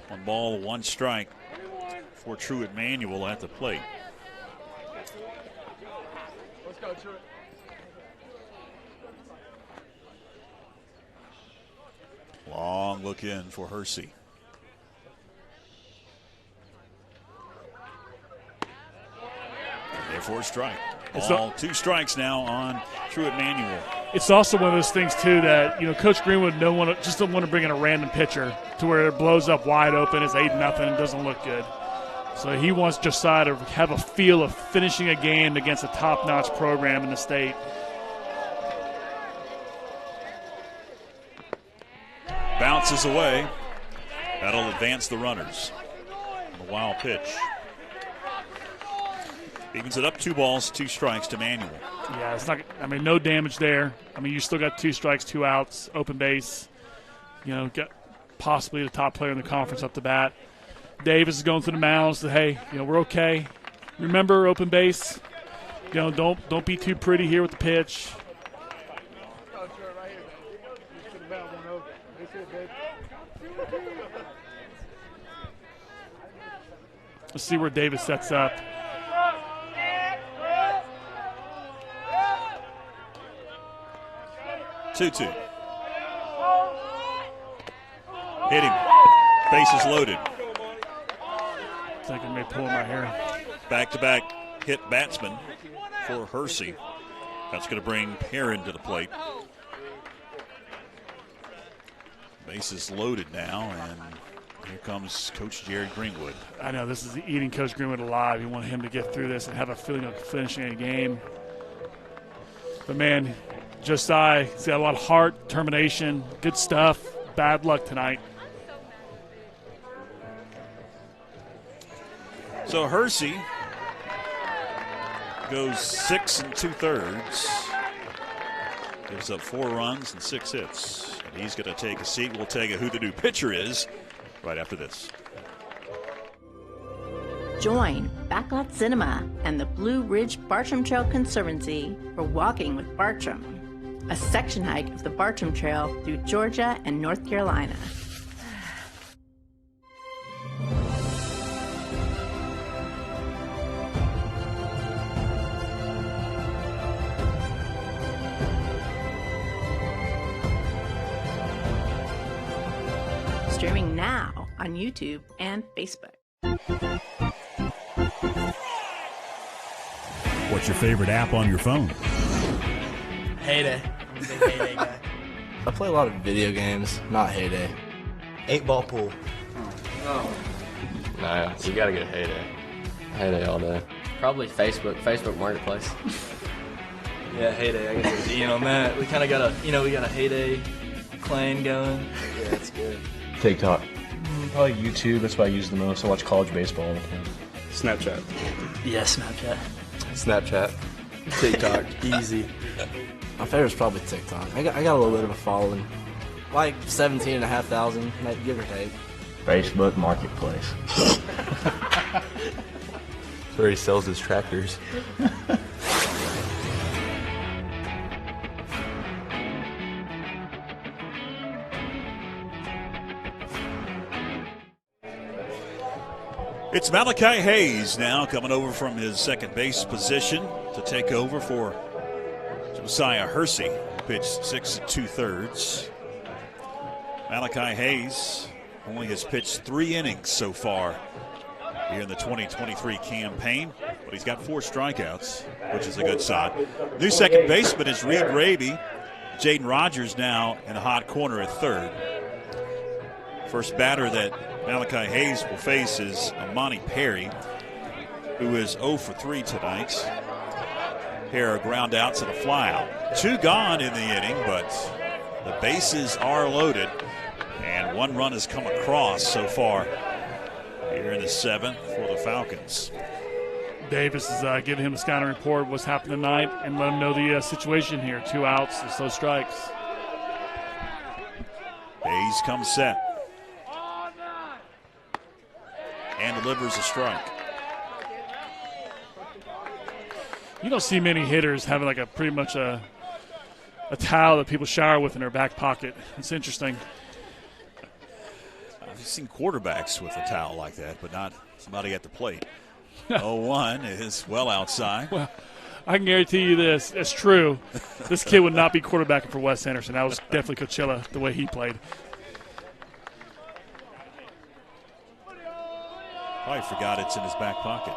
1 ball, 1 strike for Truett Manuel at the plate. Let's go, Truett. Long look in for Hersey. Therefore, strike. Ball, 2 strikes now on Truett Manuel. It's also one of those things, too, that, Coach Greenwood just don't want to bring in a random pitcher to where it blows up wide open, it's 8-0, and doesn't look good. So he wants Josiah to have a feel of finishing a game against a top-notch program in the state. Bounces away. That'll advance the runners. A wild pitch. Evens it up, 2 balls, 2 strikes to Manuel. Yeah, it's not. No damage there. You still got 2 strikes, 2 outs, open base. Got possibly the top player in the conference up to bat. Davis is going through the mound. Said, hey, we're okay. Remember, open base. Don't be too pretty here with the pitch. Let's see where Davis sets up. Two. Hit him. Bases loaded. I think I may pull him right here. Back-to-back hit batsman for Hersey. That's going to bring Perrin to the plate. Bases loaded now, and here comes Coach Jared Greenwood. I know this is eating Coach Greenwood alive. You want him to get through this and have a feeling of finishing a game. But, man, Josiah, he's got a lot of heart, determination, good stuff. Bad luck tonight. So Hersey goes 6 2/3. Gives up 4 runs and 6 hits. And he's going to take a seat. We'll tell you who the new pitcher is right after this. Join Backlot Cinema and the Blue Ridge Bartram Trail Conservancy for Walking with Bartram, a section hike of the Bartram Trail through Georgia and North Carolina. Streaming now on YouTube and Facebook. What's your favorite app on your phone? Heyday. I'm a big Heyday guy. I play a lot of video games, not Heyday. 8-ball pool. Nah, you gotta get Heyday. Heyday all day. Probably Facebook Marketplace. Yeah, Heyday. I guess Ian on that. We kind of got a Heyday clan going. Yeah, it's good. TikTok. Probably YouTube. That's what I use the most. I watch college baseball all the time. Snapchat. Yeah, Snapchat. Snapchat. TikTok. Easy. My favorite's probably TikTok. I got a little bit of a following. Like 17,500, maybe, give or take. Facebook Marketplace. That's where he sells his tractors. It's Malachi Hayes now coming over from his second base position to take over for Josiah Hersey, who pitched 6 2/3. Malachi Hayes only has pitched 3 innings so far here in the 2023 campaign. but he's got 4 strikeouts, which is a good sign. New second baseman is Reed Raby. Jaden Rogers now in the hot corner at third. First batter that Malachi Hayes will face is Amani Perry, who is 0 for 3 tonight. Pair of ground outs and a fly out. 2 gone in the inning, but the bases are loaded, and 1 run has come across so far here in the 7th for the Falcons. Davis is giving him a scouting report what's happened tonight and let him know the situation here. 2 outs, there's no strikes. Hayes comes set and delivers a strike. You don't see many hitters having like a pretty much a towel that people shower with in their back pocket. It's interesting. I've seen quarterbacks with a towel like that, but not somebody at the plate. 0-1 is well outside. Well, I can guarantee you this. It's true. This kid would not be quarterbacking for Wes Henderson. That was definitely Coachella, the way he played. Probably forgot it's in his back pocket.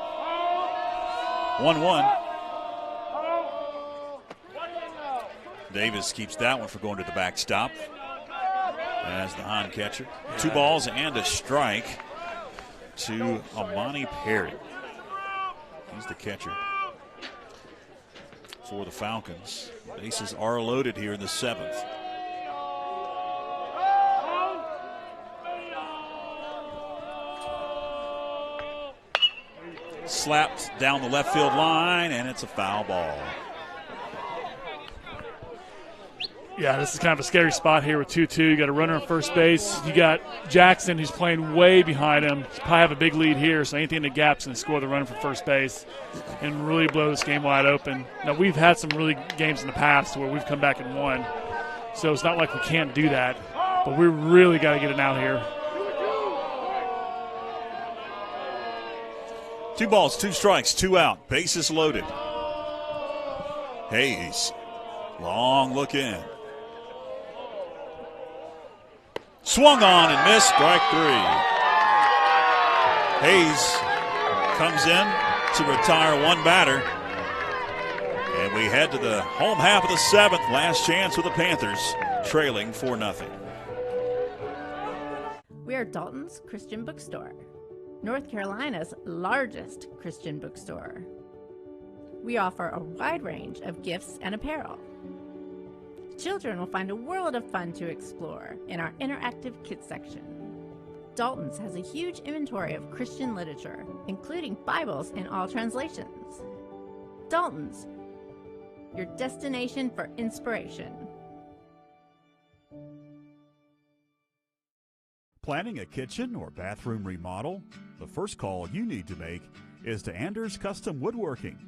1-1. Davis keeps that one for going to the backstop as the Hahn catcher. 2 balls and a strike to Amani Perry. He's the catcher for the Falcons. Bases are loaded here in the 7th. Slapped down the left field line, and it's a foul ball. Yeah, this is kind of a scary spot here with 2-2. You got a runner on first base. You got Jackson, who's playing way behind him. He's probably have a big lead here, so anything in the gaps and score the runner for first base and really blow this game wide open. Now, we've had some really games in the past where we've come back and won, so it's not like we can't do that, but we really got to get it out here. 2 balls, 2 strikes, 2 out. Bases loaded. Hayes, long look in. Swung on and missed, strike 3. Hayes comes in to retire 1 batter. And we head to the home half of the 7th. Last chance with the Panthers, trailing 4-0. We are Dalton's Christian Bookstore, North Carolina's largest Christian bookstore. We offer a wide range of gifts and apparel. Children will find a world of fun to explore in our interactive kids section. Dalton's has a huge inventory of Christian literature, including Bibles in all translations. Dalton's, your destination for inspiration. Planning a kitchen or bathroom remodel? The first call you need to make is to Anders Custom Woodworking.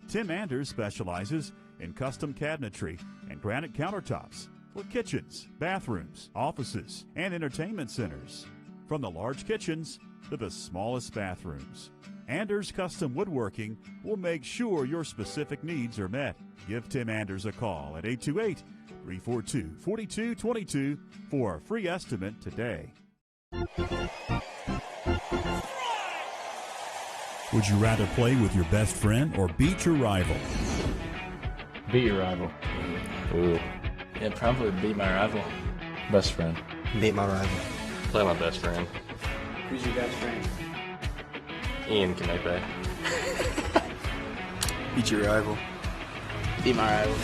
Tim Anders specializes in custom cabinetry and granite countertops for kitchens, bathrooms, offices, and entertainment centers. From the large kitchens to the smallest bathrooms, Anders Custom Woodworking will make sure your specific needs are met. Give Tim Anders a call at 828-342-4222 for a free estimate today. Would you rather play with your best friend or beat your rival? Beat your rival. Ooh. Yeah, probably beat my rival. Best friend. Beat my rival. Play my best friend. Who's your best friend? Ian Kanepe. Beat your rival. Beat my rival.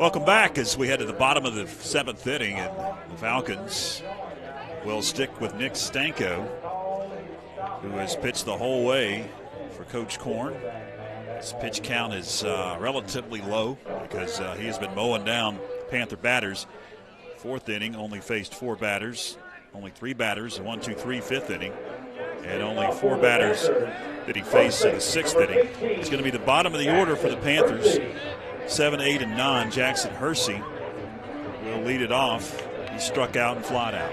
Welcome back as we head to the bottom of the 7th inning, and the Falcons will stick with Nick Stanko, who has pitched the whole way for Coach Korn. His pitch count is relatively low because he has been mowing down Panther batters. 4th inning, only faced 4 batters, only 3 batters, 1, 2, 3, 5th inning, and only 4 batters that he faced in the 6th inning. It's going to be the bottom of the order for the Panthers. 7, 8, and 9. Jackson Hersey will lead it off. He struck out and flied out.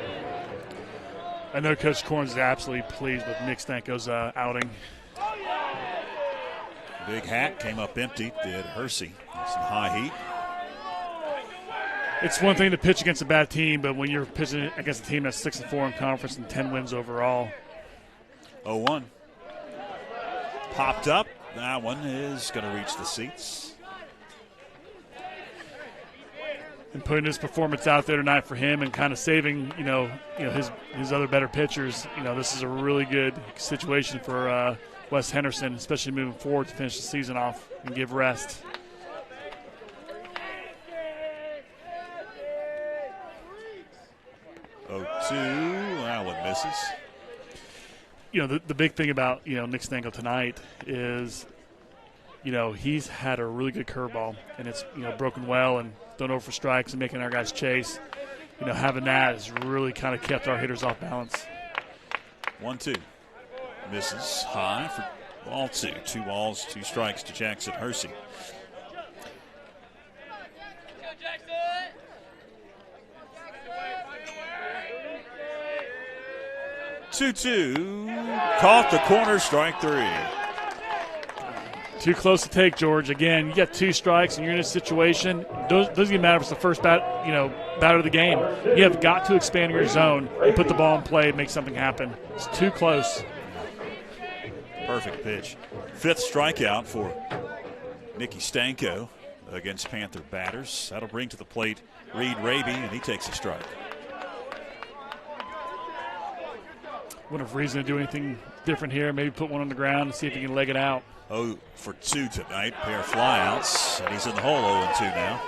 I know Coach Korn's absolutely pleased with Nick Stanko's outing. Big hat came up empty, did Hersey. Some high heat. It's one thing to pitch against a bad team, but when you're pitching against a team that's 6-4 in conference and 10 wins overall. 0-1. Popped up. That one is going to reach the seats. And putting his performance out there tonight for him and kind of saving, his other better pitchers. This is a really good situation for Wes Henderson, especially moving forward to finish the season off and give rest. That one misses. The big thing about, Nick Stanko tonight is, he's had a really good curveball, and it's, broken well and thrown over for strikes and making our guys chase. Having that has really kind of kept our hitters off balance. 1-2. Misses high for ball 2. 2 balls, 2 strikes to Jackson Hersey. Two. Caught the corner, strike 3. Too close to take, George. Again, you got 2 strikes and you're in a situation. Doesn't even matter if it's the first batter of the game. You have got to expand your zone and put the ball in play and make something happen. It's too close. Perfect pitch. 5th strikeout for Nicky Stanko against Panther batters. That'll bring to the plate Reed Raby, and he takes a strike. Wouldn't have reason to do anything different here. Maybe put one on the ground and see if he can leg it out. 0 for 2 tonight. Pair of flyouts, and he's in the hole 0-2 now.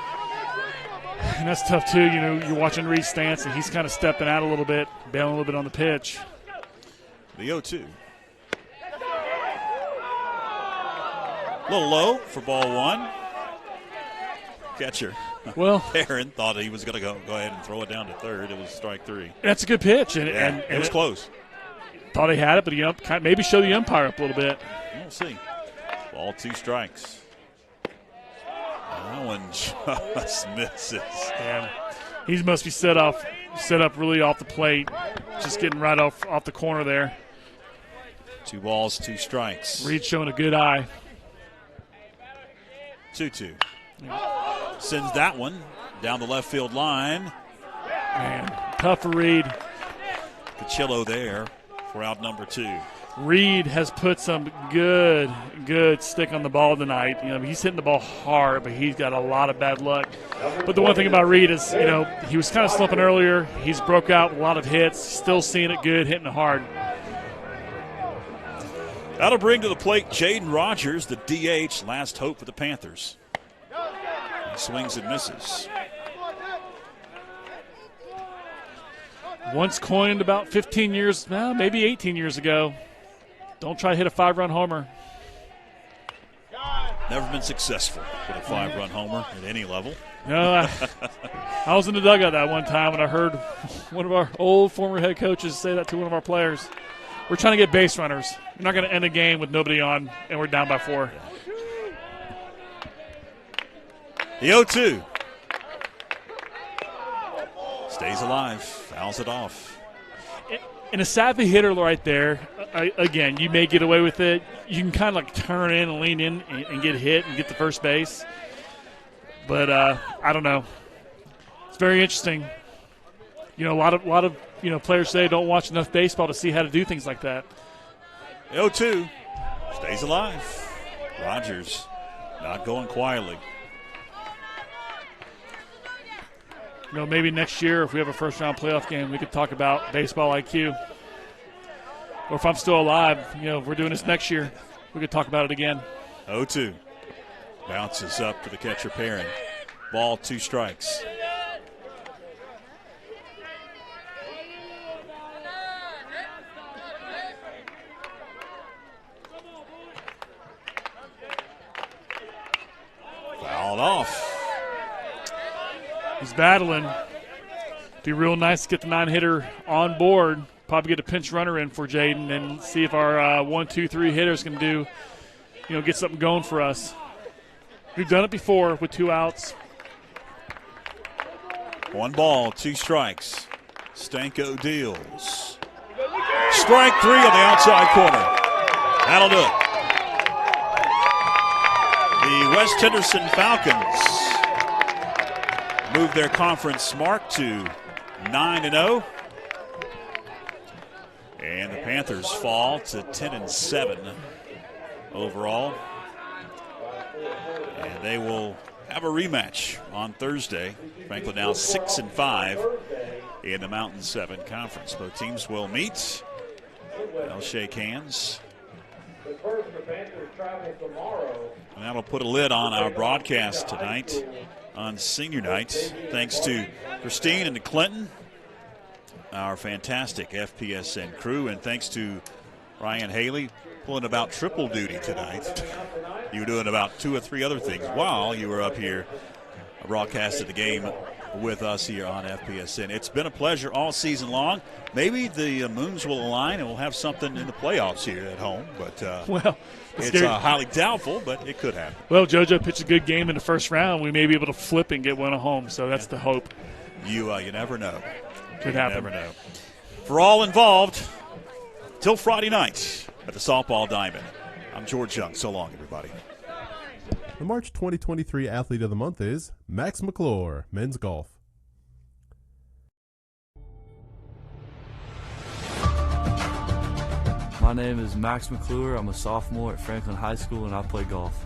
And that's tough, too. You're watching Reed's stance, and he's kind of stepping out a little bit, bailing a little bit on the pitch. The 0-2. A little low for ball 1. Catcher. Well, Perrin thought he was going to go ahead and throw it down to third. It was strike 3. That's a good pitch. And it was close. Thought he had it, but maybe show the umpire up a little bit. We'll see. Ball 2 strikes. That one just misses. And he must be set up really off the plate, just getting right off the corner there. 2 balls, 2 strikes. Reed showing a good eye. 2-2. Sends that one down the left field line. Man, tough for Reed. Cachillo there for out number 2. Reed has put some good stick on the ball tonight. He's hitting the ball hard, but he's got a lot of bad luck. But the one thing about Reed is, he was kind of slumping earlier. He's broke out with a lot of hits. Still seeing it good, hitting it hard. That'll bring to the plate Jaden Rogers, the DH, last hope for the Panthers. He swings and misses. Once coined about 15 years, maybe 18 years ago. Don't try to hit a 5-run homer. Never been successful with a 5-run homer at any level. No, I was in the dugout that one time when I heard one of our old former head coaches say that to one of our players. We're trying to get base runners. We're not going to end a game with nobody on, and we're down by 4. The 0-2. Stays alive, fouls it off. And a savvy hitter right there, again, you may get away with it. You can kind of turn in and lean in and get hit and get to first base. But I don't know. It's very interesting. A lot of players say don't watch enough baseball to see how to do things like that. 0-2 stays alive. Rogers not going quietly. Maybe next year if we have a first-round playoff game, we could talk about baseball IQ. Or if I'm still alive, if we're doing this next year, we could talk about it again. 0-2. Bounces up to the catcher Perrin. Ball 2 strikes. Fouled off. He's battling. Be real nice to get the 9-hitter on board. Probably get a pinch runner in for Jaden and see if our 1, 2, 3 hitters can get something going for us. We've done it before with 2 outs. 1 ball, 2 strikes. Stanko deals. Strike 3 on the outside corner. That'll do it. The West Henderson Falcons move their conference mark to 9-0. And the Panthers fall to 10-7 overall. And they will have a rematch on Thursday. Franklin now 6-5 in the Mountain 7 Conference. Both teams will meet. They'll shake hands. And that'll put a lid on our broadcast tonight on senior night. Thanks to Christine and to Clinton, our fantastic FPSN crew, and thanks to Ryan Haley pulling about triple duty tonight. You were doing about 2 or 3 other things while you were up here broadcasting the game with us here on FPSN. It's been a pleasure all season long. Maybe the moons will align and we'll have something in the playoffs here at home, but well, it's highly doubtful, but it could happen. Well, JoJo pitched a good game in the first round. We may be able to flip and get one at home, so that's the hope. You never know. Could happen. You never know. For all involved, till Friday night at the Softball Diamond, I'm George Young. So long, everybody. The March 2023 Athlete of the Month is Max McClure, men's golf. My name is Max McClure. I'm a sophomore at Franklin High School, and I play golf.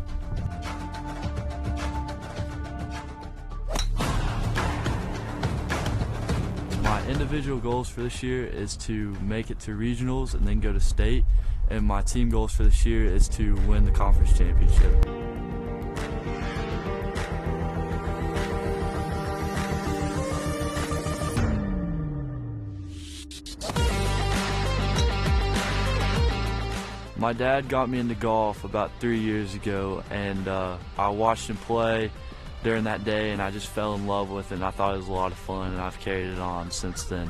My individual goals for this year is to make it to regionals and then go to state, and my team goals for this year is to win the conference championship. My dad got me into golf about 3 years ago, and I watched him play during that day, and I just fell in love with it, and I thought it was a lot of fun, and I've carried it on since then.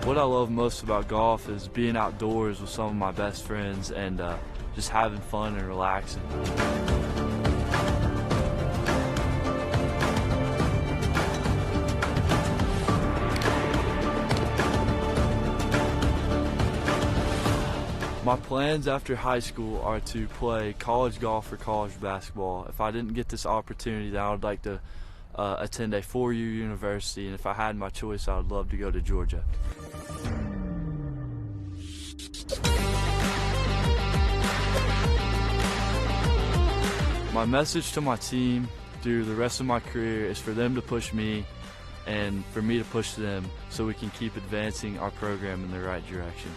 What I love most about golf is being outdoors with some of my best friends and just having fun and relaxing. My plans after high school are to play college golf or college basketball. If I didn't get this opportunity, then I would like to attend a 4-year university, and if I had my choice, I would love to go to Georgia. My message to my team through the rest of my career is for them to push me and for me to push them so we can keep advancing our program in the right direction.